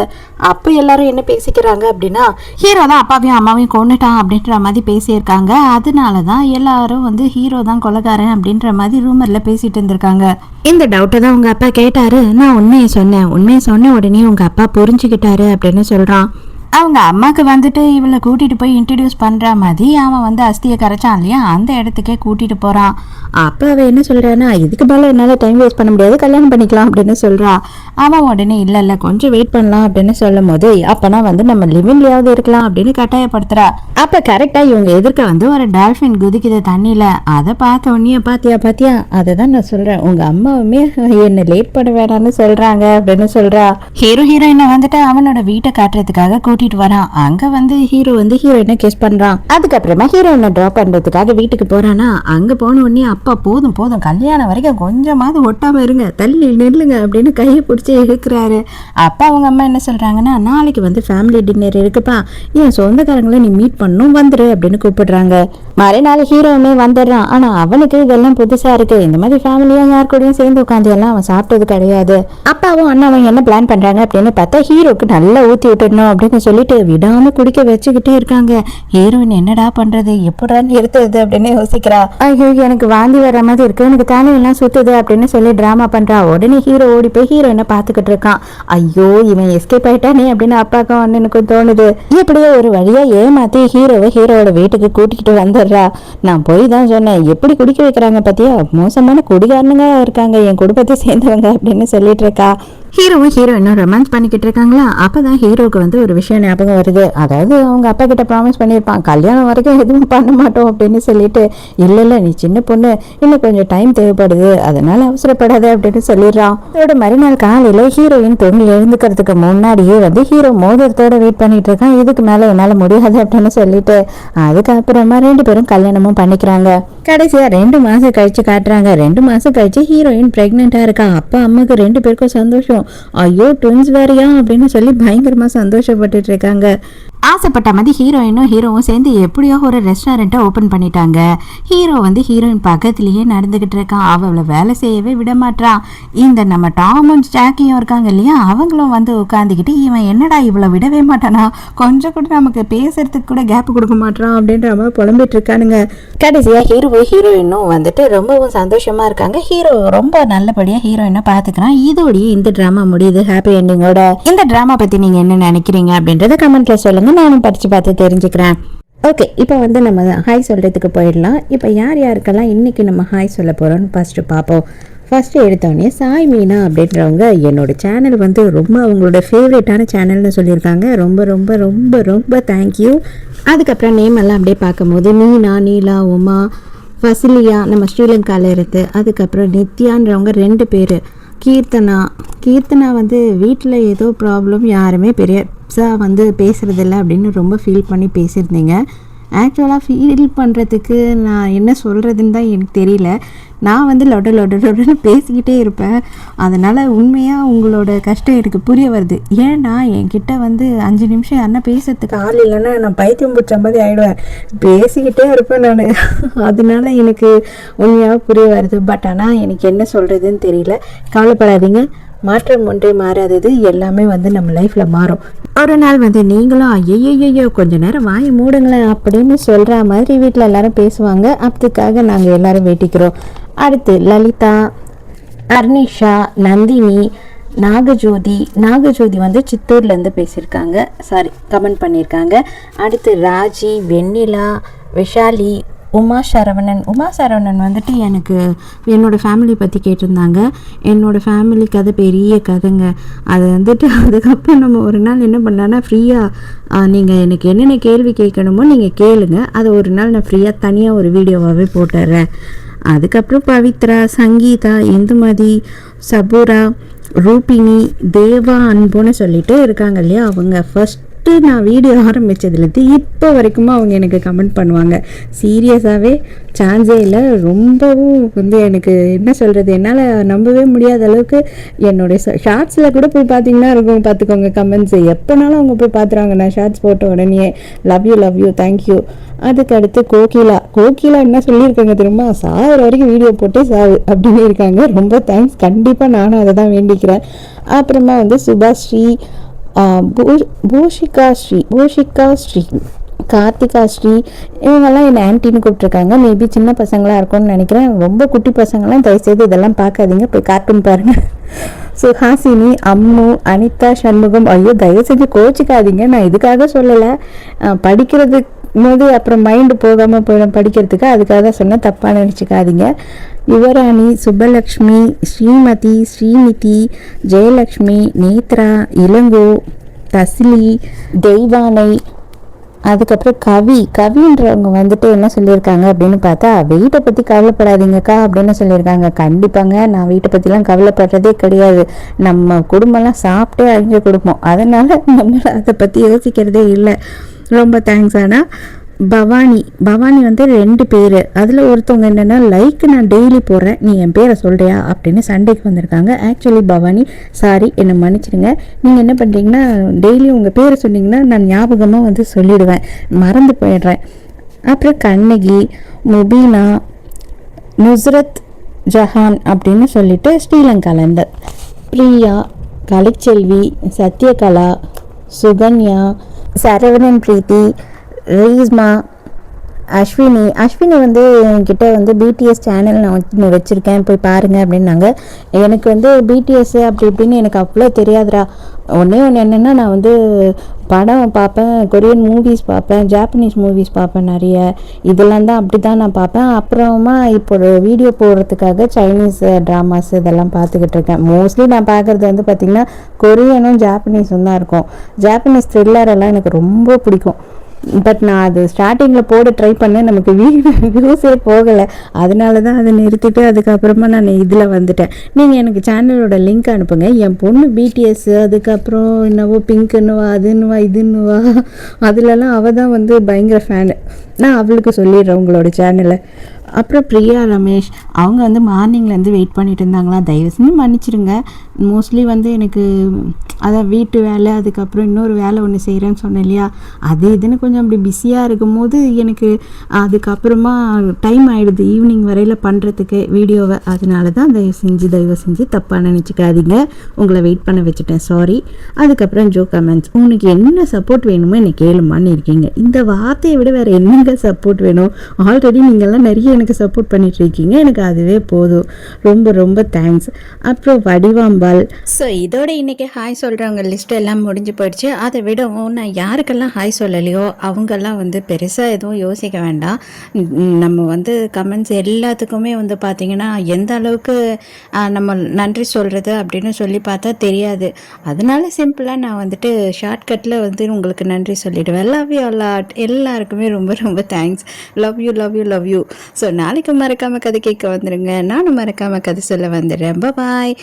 அப்போ எல்லாரும் என்ன பேசிக்கிறாங்க அப்படின்னா, ஹீரோ தான் அப்பாவையும் அம்மாவையும் கொண்டுட்டான் அப்படின்ற மாதிரி பேசியிருக்காங்க. அதனால தான் எல்லாரும் வந்து ஹீரோ தான் கொலைகாரன் அப்படின்ற மாதிரி ரூமர்ல பேசிட்டு இருந்திருக்காங்க. இந்த டவுட்டை தான் உங்க அப்பா கேட்டாரு. நான் உண்மையை சொன்ன உடனே உங்க அப்பா புரிஞ்சுக்கிட்டாரு அப்படின்னு சொல்றான். அவங்க அம்மாவுக்கு வந்துட்டு இவளை கூட்டிட்டு போய் இன்ட்ரடியூஸ் பண்ற மாதிரி அவன் வந்து அஸ்தியை கரைச்சான் இல்லையா, அந்த இடத்துக்கே கூட்டிட்டு போறான். அப்ப அவ என்ன சொல்றான்னா, இதுக்கு மேல என்னால டைம் வேஸ்ட் பண்ண முடியாது, கல்யாணம் பண்ணிக்கலாம் அப்படின்னு சொல்றா. அவன் உடனே இல்ல கொஞ்சம் வெயிட் பண்ணலாம் அப்படின்னு சொல்லும் போது, அப்பனா வந்து நம்ம லிவிங்லயாவது இருக்கலாம் அப்படின்னு கட்டாயப்படுத்துறா. அப்ப கரெக்டா இவங்க எதிர்க்க வந்து ஒரு டால்பின் குதிக்குது தண்ணியில. அதை பார்த்த உடனே பாத்தியா அதை தான் நான் சொல்றேன், உங்க அம்மாவுமே என்ன லேட் பண்ண வேணாம்னு சொல்றாங்க அப்படின்னு சொல்றா. ஹீரோயினை வந்துட்டு அவனோட வீட்டை காட்டுறதுக்காக கூட்டிட்டு வரான். அங்க வந்து ஹீரோ வந்து ஹீரோயினை கிஸ் பண்றான். அதுக்கப்புறமா ஹீரோயினை டிராப் பண்றதுக்காக வீட்டுக்கு போறானா, அங்க போன உடனே அப்பா போதும் கல்யாணம் வரைக்கும் கொஞ்சமாவது ஒட்டாம இருங்க, தள்ளி நில்லுங்க அப்படின்னு கையை பிடிச்சி இழுக்கிறாரு. அப்பா அவங்க அம்மா என்ன சொல்றாங்கன்னா, நாளைக்கு வந்து ஃபேமிலி டின்னர் இருக்குப்பா, என் சொந்தக்காரங்களை நீ மீட் பண்ணும் வந்துரு அப்படின்னு கூப்பிடுறாங்க. மறுநாள் ஹீரோவுமே வந்துடுறான். ஆனா அவனுக்கு இதெல்லாம் புதுசா இருக்கு, இந்த மாதிரி ஃபேமிலியா யார் கூடயும் சேர்ந்து உட்காந்து எல்லாம் அவன் சாப்பிட்டது கிடையாது. அப்பாவும் அண்ணாவும் என்ன பிளான் பண்றாங்க அப்படின்னு பார்த்தா, ஹீரோக்கு நல்லா ஊத்தி விட்டுடணும் அப்படின்னு சொல்லிட்டு விடாம குடிக்க வச்சுக்கிட்டே இருக்காங்க. ஹீரோயின் என்னடா பண்றது, எப்படா நிறுத்துறது அப்படின்னு யோசிக்கிறா. ஐயோ எனக்கு வாந்தி வர மாதிரி இருக்கு, எனக்கு தலையெல்லாம் சுத்துது அப்படின்னு சொல்லி டிராமா பண்றா. உடனே ஹீரோ ஓடி போய் ஹீரோயினை பாத்துக்கிட்டு இருக்கான். ஐயோ இவன் எஸ்கேப் ஆயிட்டானே அப்படின்னு அப்பாக்கும் அண்ணனுக்கும் தோணுது. இப்படியே ஒரு வழியா ஏமாத்தி ஹீரோவோட வீட்டுக்கு கூட்டிக்கிட்டு வந்துடுறா. நான் போய் தான் சொன்னேன், எப்படி குடிக்க வைக்கிறாங்க பத்தியா, மோசமான குடிகாரனுங்க இருக்காங்க என் குடும்பத்தை சேர்ந்தவங்க அப்படின்னு சொல்லிட்டு இருக்கா. ஹீரோவும் ஹீரோயினும் ரொமான்ஸ் பண்ணிக்கிட்டு இருக்காங்களா. அப்பதான் ஹீரோக்கு வந்து ஒரு விஷயம் ஞாபகம் வருது. அதாவது அவங்க அப்பா கிட்ட ப்ராமிஸ் பண்ணியிருப்பான், கல்யாணம் வரைக்கும் எதுவும் பண்ண மாட்டோம் அப்படின்னு சொல்லிட்டு. இல்ல நீ சின்ன பொண்ணு, இன்னும் கொஞ்சம் டைம் தேவைப்படுது, அதனால அவசரப்படாது அப்படின்னு சொல்லிடுறான். அதோட மறுநாள் காலையில ஹீரோயின் தூங்கி எழுந்துக்கிறதுக்கு முன்னாடியே வந்து ஹீரோ மோதிரத்தோட வெயிட் பண்ணிட்டு இருக்கான். இதுக்கு மேல என்னால முடியாது அப்படின்னு சொல்லிட்டு அதுக்கப்புறமா 2 பேரும் கல்யாணமும் பண்ணிக்கிறாங்க. கடைசியா 2 மாசம் கழிச்சு காட்டுறாங்க. 2 மாசம் கழிச்சு ஹீரோயின் பிரெக்னெண்டா இருக்கா. அப்பா அம்மாக்கு 2 பேருக்கும் சந்தோஷம். ஐயோ ட்வின்ஸ் வேறையா அப்படின்னு சொல்லி பயங்கரமா சந்தோஷப்பட்டுட்டு இருக்காங்க. ஆசைப்பட்ட மாதிரி ஹீரோவும் சேர்ந்து எப்படியோ ஒரு ரெஸ்டாரண்ட்டை ஓப்பன் பண்ணிட்டாங்க. ஹீரோ வந்து ஹீரோயின் பக்கத்துலேயே நடந்துக்கிட்டு இருக்கான். அவளை வேலை செய்யவே விட மாட்டான். இந்த நம்ம டாமும் ஜாக்கியும் இருக்காங்க இல்லையா, அவங்களும் வந்து உட்காந்துக்கிட்டு இவன் என்னடா இவ்வளோ விடவே மாட்டானா, கொஞ்சம் கூட நமக்கு பேசுறதுக்கு கூட கேப் கொடுக்க மாட்டான் அப்படின்ற மாதிரி புலம்பிட்டு இருக்கானுங்க. கடைசியாக ஹீரோயினும் வந்துட்டு ரொம்பவும் சந்தோஷமா இருக்காங்க. ஹீரோ ரொம்ப நல்லபடியாக ஹீரோயினை பார்த்துக்கிறான். இதோடய இந்த ட்ராமா முடியுது ஹாப்பி எண்டிங்கோட. இந்த ட்ராமா பற்றி நீங்கள் என்ன நினைக்கிறீங்க அப்படின்றத கமெண்ட்ல சொல்லுங்க, நானும் படிச்சு பார்த்து தெரிஞ்சுக்கிறேன். ஓகே, இப்போ வந்து நம்ம ஹாய் சொல்கிறதுக்கு போயிடலாம். இப்போ யாருக்கெல்லாம் இன்றைக்கி நம்ம ஹாய் சொல்ல போகிறோம்னு ஃபஸ்ட்டு பார்ப்போம். ஃபஸ்ட்டு எடுத்தோடனே சாய் மீனா அப்படின்றவங்க என்னோட சேனல் வந்து ரொம்ப அவங்களோட ஃபேவரட்டான சேனல்னு சொல்லியிருக்காங்க. ரொம்ப ரொம்ப ரொம்ப ரொம்ப தேங்க்யூ. அதுக்கப்புறம் நேம் எல்லாம் அப்படியே பார்க்கும்போது மீனா, நீலா, உமா, ஃபசிலியா நம்ம ஸ்ரீலங்காவில் இருக்குது. அதுக்கப்புறம் நித்யான்றவங்க 2 பேர். கீர்த்தனா வந்து வீட்டில் ஏதோ ப்ராப்ளம், யாருமே பெருசாக வந்து பேசுகிறதில்ல அப்படின்னு ரொம்ப ஃபீல் பண்ணி பேசியிருந்தீங்க. ஆக்சுவலாக ஃபீல் பண்ணுறதுக்கு நான் என்ன சொல்கிறதுன்னு தான் எனக்கு தெரியல. நான் வந்து லொடன்னு பேசிக்கிட்டே இருப்பேன். அதனால் உண்மையாக உங்களோட கஷ்டம் எனக்கு புரிய வருது. ஏன்னா என்கிட்ட வந்து 5 நிமிஷம் யாருன்னா பேசுறதுக்கு ஆள் இல்லைன்னா நான் பைத்தியம் பிடிச்ச மாதிரி ஆகிடுவேன். பேசிக்கிட்டே இருப்பேன் நான். அதனால எனக்கு உண்மையாக புரிய வருது. பட் ஆனால் எனக்கு என்ன சொல்கிறதுன்னு தெரியல. கவலைப்படாதீங்க, மாற்றம் ஒன்றே மாறாதது. எல்லாமே வந்து நம்ம லைஃப்பில் மாறும். ஒரு நாள் வந்து நீங்களும் ஐயோ கொஞ்ச நேரம் வாய் மூடுங்களேன் அப்படின்னு சொல்கிற மாதிரி வீட்டில் எல்லாரும் பேசுவாங்க. அதுக்காக நாங்கள் எல்லாரும் வேட்டிக்கிறோம். அடுத்து லலிதா, அர்னிஷா, நந்தினி, நாகஜோதி வந்து சித்தூர்லேருந்து பேசியிருக்காங்க, கமெண்ட் பண்ணியிருக்காங்க. அடுத்து ராஜி, வெண்ணிலா, விஷாலி, உமா சரவணன் வந்துட்டு எனக்கு என்னோடய ஃபேமிலி பற்றி கேட்டிருந்தாங்க. என்னோடய ஃபேமிலி கதை பெரிய கதைங்க. அது வந்துட்டு அதுக்கப்புறம் நம்ம ஒரு நாள் என்ன பண்ணலான்னா ஃப்ரீயாக நீங்கள் எனக்கு என்னென்ன கேள்வி கேட்கணுமோ நீங்கள் கேளுங்க. அதை ஒரு நாள் நான் ஃப்ரீயாக தனியாக ஒரு வீடியோவாகவே போட்டுடுறேன். அதுக்கப்புறம் பவித்ரா, சங்கீதா, இந்துமதி, சபூரா, ரூபினி, தேவா, அன்புன்னு சொல்லிட்டு இருக்காங்க இல்லையா, அவங்க ஃபஸ்ட்டு நான் வீடியோ ஆரம்பித்ததுலேருந்து இப்போ வரைக்குமா அவங்க எனக்கு கமெண்ட் பண்ணுவாங்க. சீரியஸாகவே சான்ஸே இல்லை. ரொம்பவும் வந்து எனக்கு என்ன சொல்கிறது, என்னால் நம்பவே முடியாத அளவுக்கு என்னுடைய ஷார்ட்ஸில் கூட போய் பார்த்தீங்கன்னா இருக்கும், பார்த்துக்கோங்க கமெண்ட்ஸு. எப்போனாலும் அவங்க போய் பார்த்துறாங்க நான் ஷார்ட்ஸ் போட்ட உடனே. Love you thank you. அதுக்கு அடுத்து கோகிலா என்ன சொல்லியிருக்காங்க தெரியுமா, சாகிற வரைக்கும் வீடியோ போட்டு சாவு அப்படின்னு இருக்காங்க. ரொம்ப தேங்க்ஸ். கண்டிப்பாக நானும் அதை தான் வேண்டிக்கிறேன். அப்புறமா வந்து சுபாஸ்ரீ, பூஷிகா ஸ்ரீ, கார்த்திகா ஸ்ரீ, இவங்கெல்லாம் என்னை ஆன்ட்டின்னு கூப்பிட்ருக்காங்க. மேபி சின்ன பசங்களாக இருக்கும்னு நினைக்கிறேன். ரொம்ப குட்டி பசங்களாம் தயவுசெய்து இதெல்லாம் பார்க்காதீங்க, போய் கார்ட்டூன் பாருங்கள். சுஹாசினி, அம்மு, அனிதா, சண்முகம், ஐயோ தயவு செஞ்சு கோச்சிக்காதீங்க, நான் இதுக்காக சொல்லலை. படிக்கிறதுக்கு போது அப்புறம் மைண்டு போகாமல் போயிடும் படிக்கிறதுக்கு, அதுக்காக தான் சொன்னால் தப்பாக நினச்சிக்காதீங்க. யுவராணி, சுப்பலக்ஷ்மி, ஸ்ரீமதி, ஸ்ரீநிதி, ஜெயலக்ஷ்மி, நேத்ரா, இளங்கோ, தஸ்லி, தெய்வானை, அதுக்கப்புறம் கவின்றவங்க வந்துட்டு என்ன சொல்லியிருக்காங்க அப்படின்னு பார்த்தா, வெயிட்டை பற்றி கவலைப்படாதீங்கக்கா அப்படின்னு சொல்லியிருக்காங்க. கண்டிப்பாங்க, நான் வீட்டை பற்றிலாம் கவலைப்படுறதே கிடையாது. நம்ம குடும்பம்லாம் சாப்பிட்டே அழிஞ்ச குடும்பம், அதனால் நம்ம அதை பற்றி யோசிக்கிறதே இல்லை. ரொம்ப தேங்க்ஸ். ஆனால் பவானி வந்து 2 பேர். அதில் ஒருத்தவங்க என்னென்னா நான் டெய்லி போடுறேன், நீ என் பேரை சொல்கிறியா அப்படின்னு சண்டைக்கு வந்திருக்காங்க. ஆக்சுவலி பவானி சாரி, என்னை மன்னிச்சிடுங்க. நீங்கள் என்ன பண்ணுறீங்கன்னா, டெய்லி உங்கள் பேரை சொன்னீங்கன்னா நான் ஞாபகமாக வந்து சொல்லிடுவேன், மறந்து போயிடுறேன். அப்புறம் கண்ணகி, முபீனா, நுஸ்ரத் ஜஹான் அப்படின்னு சொல்லிட்டு ஸ்ரீலங்காலேருந்து, பிரியா, கலைச்செல்வி, சத்யகலா, சுகன்யா, சரவணன் பிரீத்தி, ரீஸ்மா, அஸ்வினி வந்து என்கிட்ட வந்து பிடிஎஸ் சேனல் நான் வந்து வச்சுருக்கேன், போய் பாருங்கள் அப்படின்னாங்க. எனக்கு வந்து பிடிஎஸ் அப்படி இப்படின்னு எனக்கு அவ்வளோ தெரியாதுடா. ஒன்று என்னென்னா, நான் வந்து படம் பார்ப்பேன், கொரியன் மூவிஸ் பார்ப்பேன், ஜாப்பனீஸ் மூவிஸ் பார்ப்பேன் நிறைய. இதெல்லாம் தான் அப்படி தான் நான் பார்ப்பேன். அப்புறமா இப்போ ஒரு வீடியோ போடுறதுக்காக சைனீஸ் ட்ராமாஸ் இதெல்லாம் பார்த்துக்கிட்டு இருக்கேன். மோஸ்ட்லி நான் பார்க்குறது வந்து பார்த்திங்கன்னா கொரியனும் ஜாப்பனீஸும் தான் இருக்கும். ஜாப்பனீஸ் த்ரில்லர் எல்லாம் எனக்கு ரொம்ப பிடிக்கும். பட் நான் அது ஸ்டார்டிங்கில் போட ட்ரை பண்ணேன், நமக்கு வியூஸே போகலை. அதனால தான் அதை நிறுத்திட்டு அதுக்கப்புறமா நான் இதில் வந்துட்டேன். நீங்கள் எனக்கு சேனலோட லிங்க் அனுப்புங்க. என் பொண்ணு பிடிஎஸ், அதுக்கப்புறம் என்னவோ பிங்க்குன்னுவா, அதுன்னுவா, இதுன்னுவா, அதிலலாம் அவள் தான் வந்து பயங்கர ஃபேனு. நான் அவளுக்கு சொல்லிடுறேன் உங்களோட சேனலை. அப்புறம் பிரியா ரமேஷ் அவங்க வந்து மார்னிங்லேருந்து வெயிட் பண்ணிட்டு இருந்தாங்களா, தயவு செஞ்சு மன்னிச்சிடுங்க. மோஸ்ட்லி வந்து எனக்கு அதான் வீட்டு வேலை, அதுக்கப்புறம் இன்னொரு வேலை ஒன்று செய்கிறேன்னு சொன்னேன் இல்லையா, அது இதுன்னு கொஞ்சம் அப்படி பிஸியாக இருக்கும் போது எனக்கு அதுக்கப்புறமா டைம் ஆகிடுது ஈவினிங் வரையில் பண்ணுறதுக்கு வீடியோவை. அதனால தான் தயவு செஞ்சு தப்பாக நினச்சிக்காதீங்க, உங்களை வெயிட் பண்ண வச்சுட்டேன், சாரி. அதுக்கப்புறம் ஜோ கமெண்ட்ஸ், உனக்கு என்ன சப்போர்ட் வேணுமோ என்னை கேளுமான்னு இருக்கீங்க. இந்த வார்த்தையை விட வேறு என்னங்க சப்போர்ட் வேணும்? ஆல்ரெடி நீங்கள்லாம் நிறைய எனக்கு சப்போர்ட் பண்ணிட்டு இருக்கீங்க, எனக்கு அதுவே போதும். ரொம்ப ரொம்ப தேங்க்ஸ். அப்புறம் வடிவாம்பால். ஸோ இதோட இன்றைக்கி ஹாய் சொல்கிறவங்க லிஸ்ட்டு எல்லாம் முடிஞ்சு போயிடுச்சு. அதை விடவும் நான் யாருக்கெல்லாம் ஹாய் சொல்லலையோ அவங்கெல்லாம் வந்து பெருசாக எதுவும் யோசிக்க வேண்டாம். நம்ம வந்து கமெண்ட்ஸ் எல்லாத்துக்குமே வந்து பார்த்திங்கன்னா எந்த அளவுக்கு நம்ம நன்றி சொல்கிறது அப்படின்னு சொல்லி பார்த்தா தெரியாது. அதனால சிம்பிளாக நான் வந்துட்டு ஷார்ட்கட்டில் வந்து உங்களுக்கு நன்றி சொல்லிவிடுவேன். Love you lot. எல்லாருக்குமே ரொம்ப ரொம்ப thanks. Love you love you love you. So நாளைக்கு மறக்காமல் கதை கேட்க வந்துடுங்க, நானும் மறக்காமல் கதை சொல்ல வந்துடுறேன். பாய்.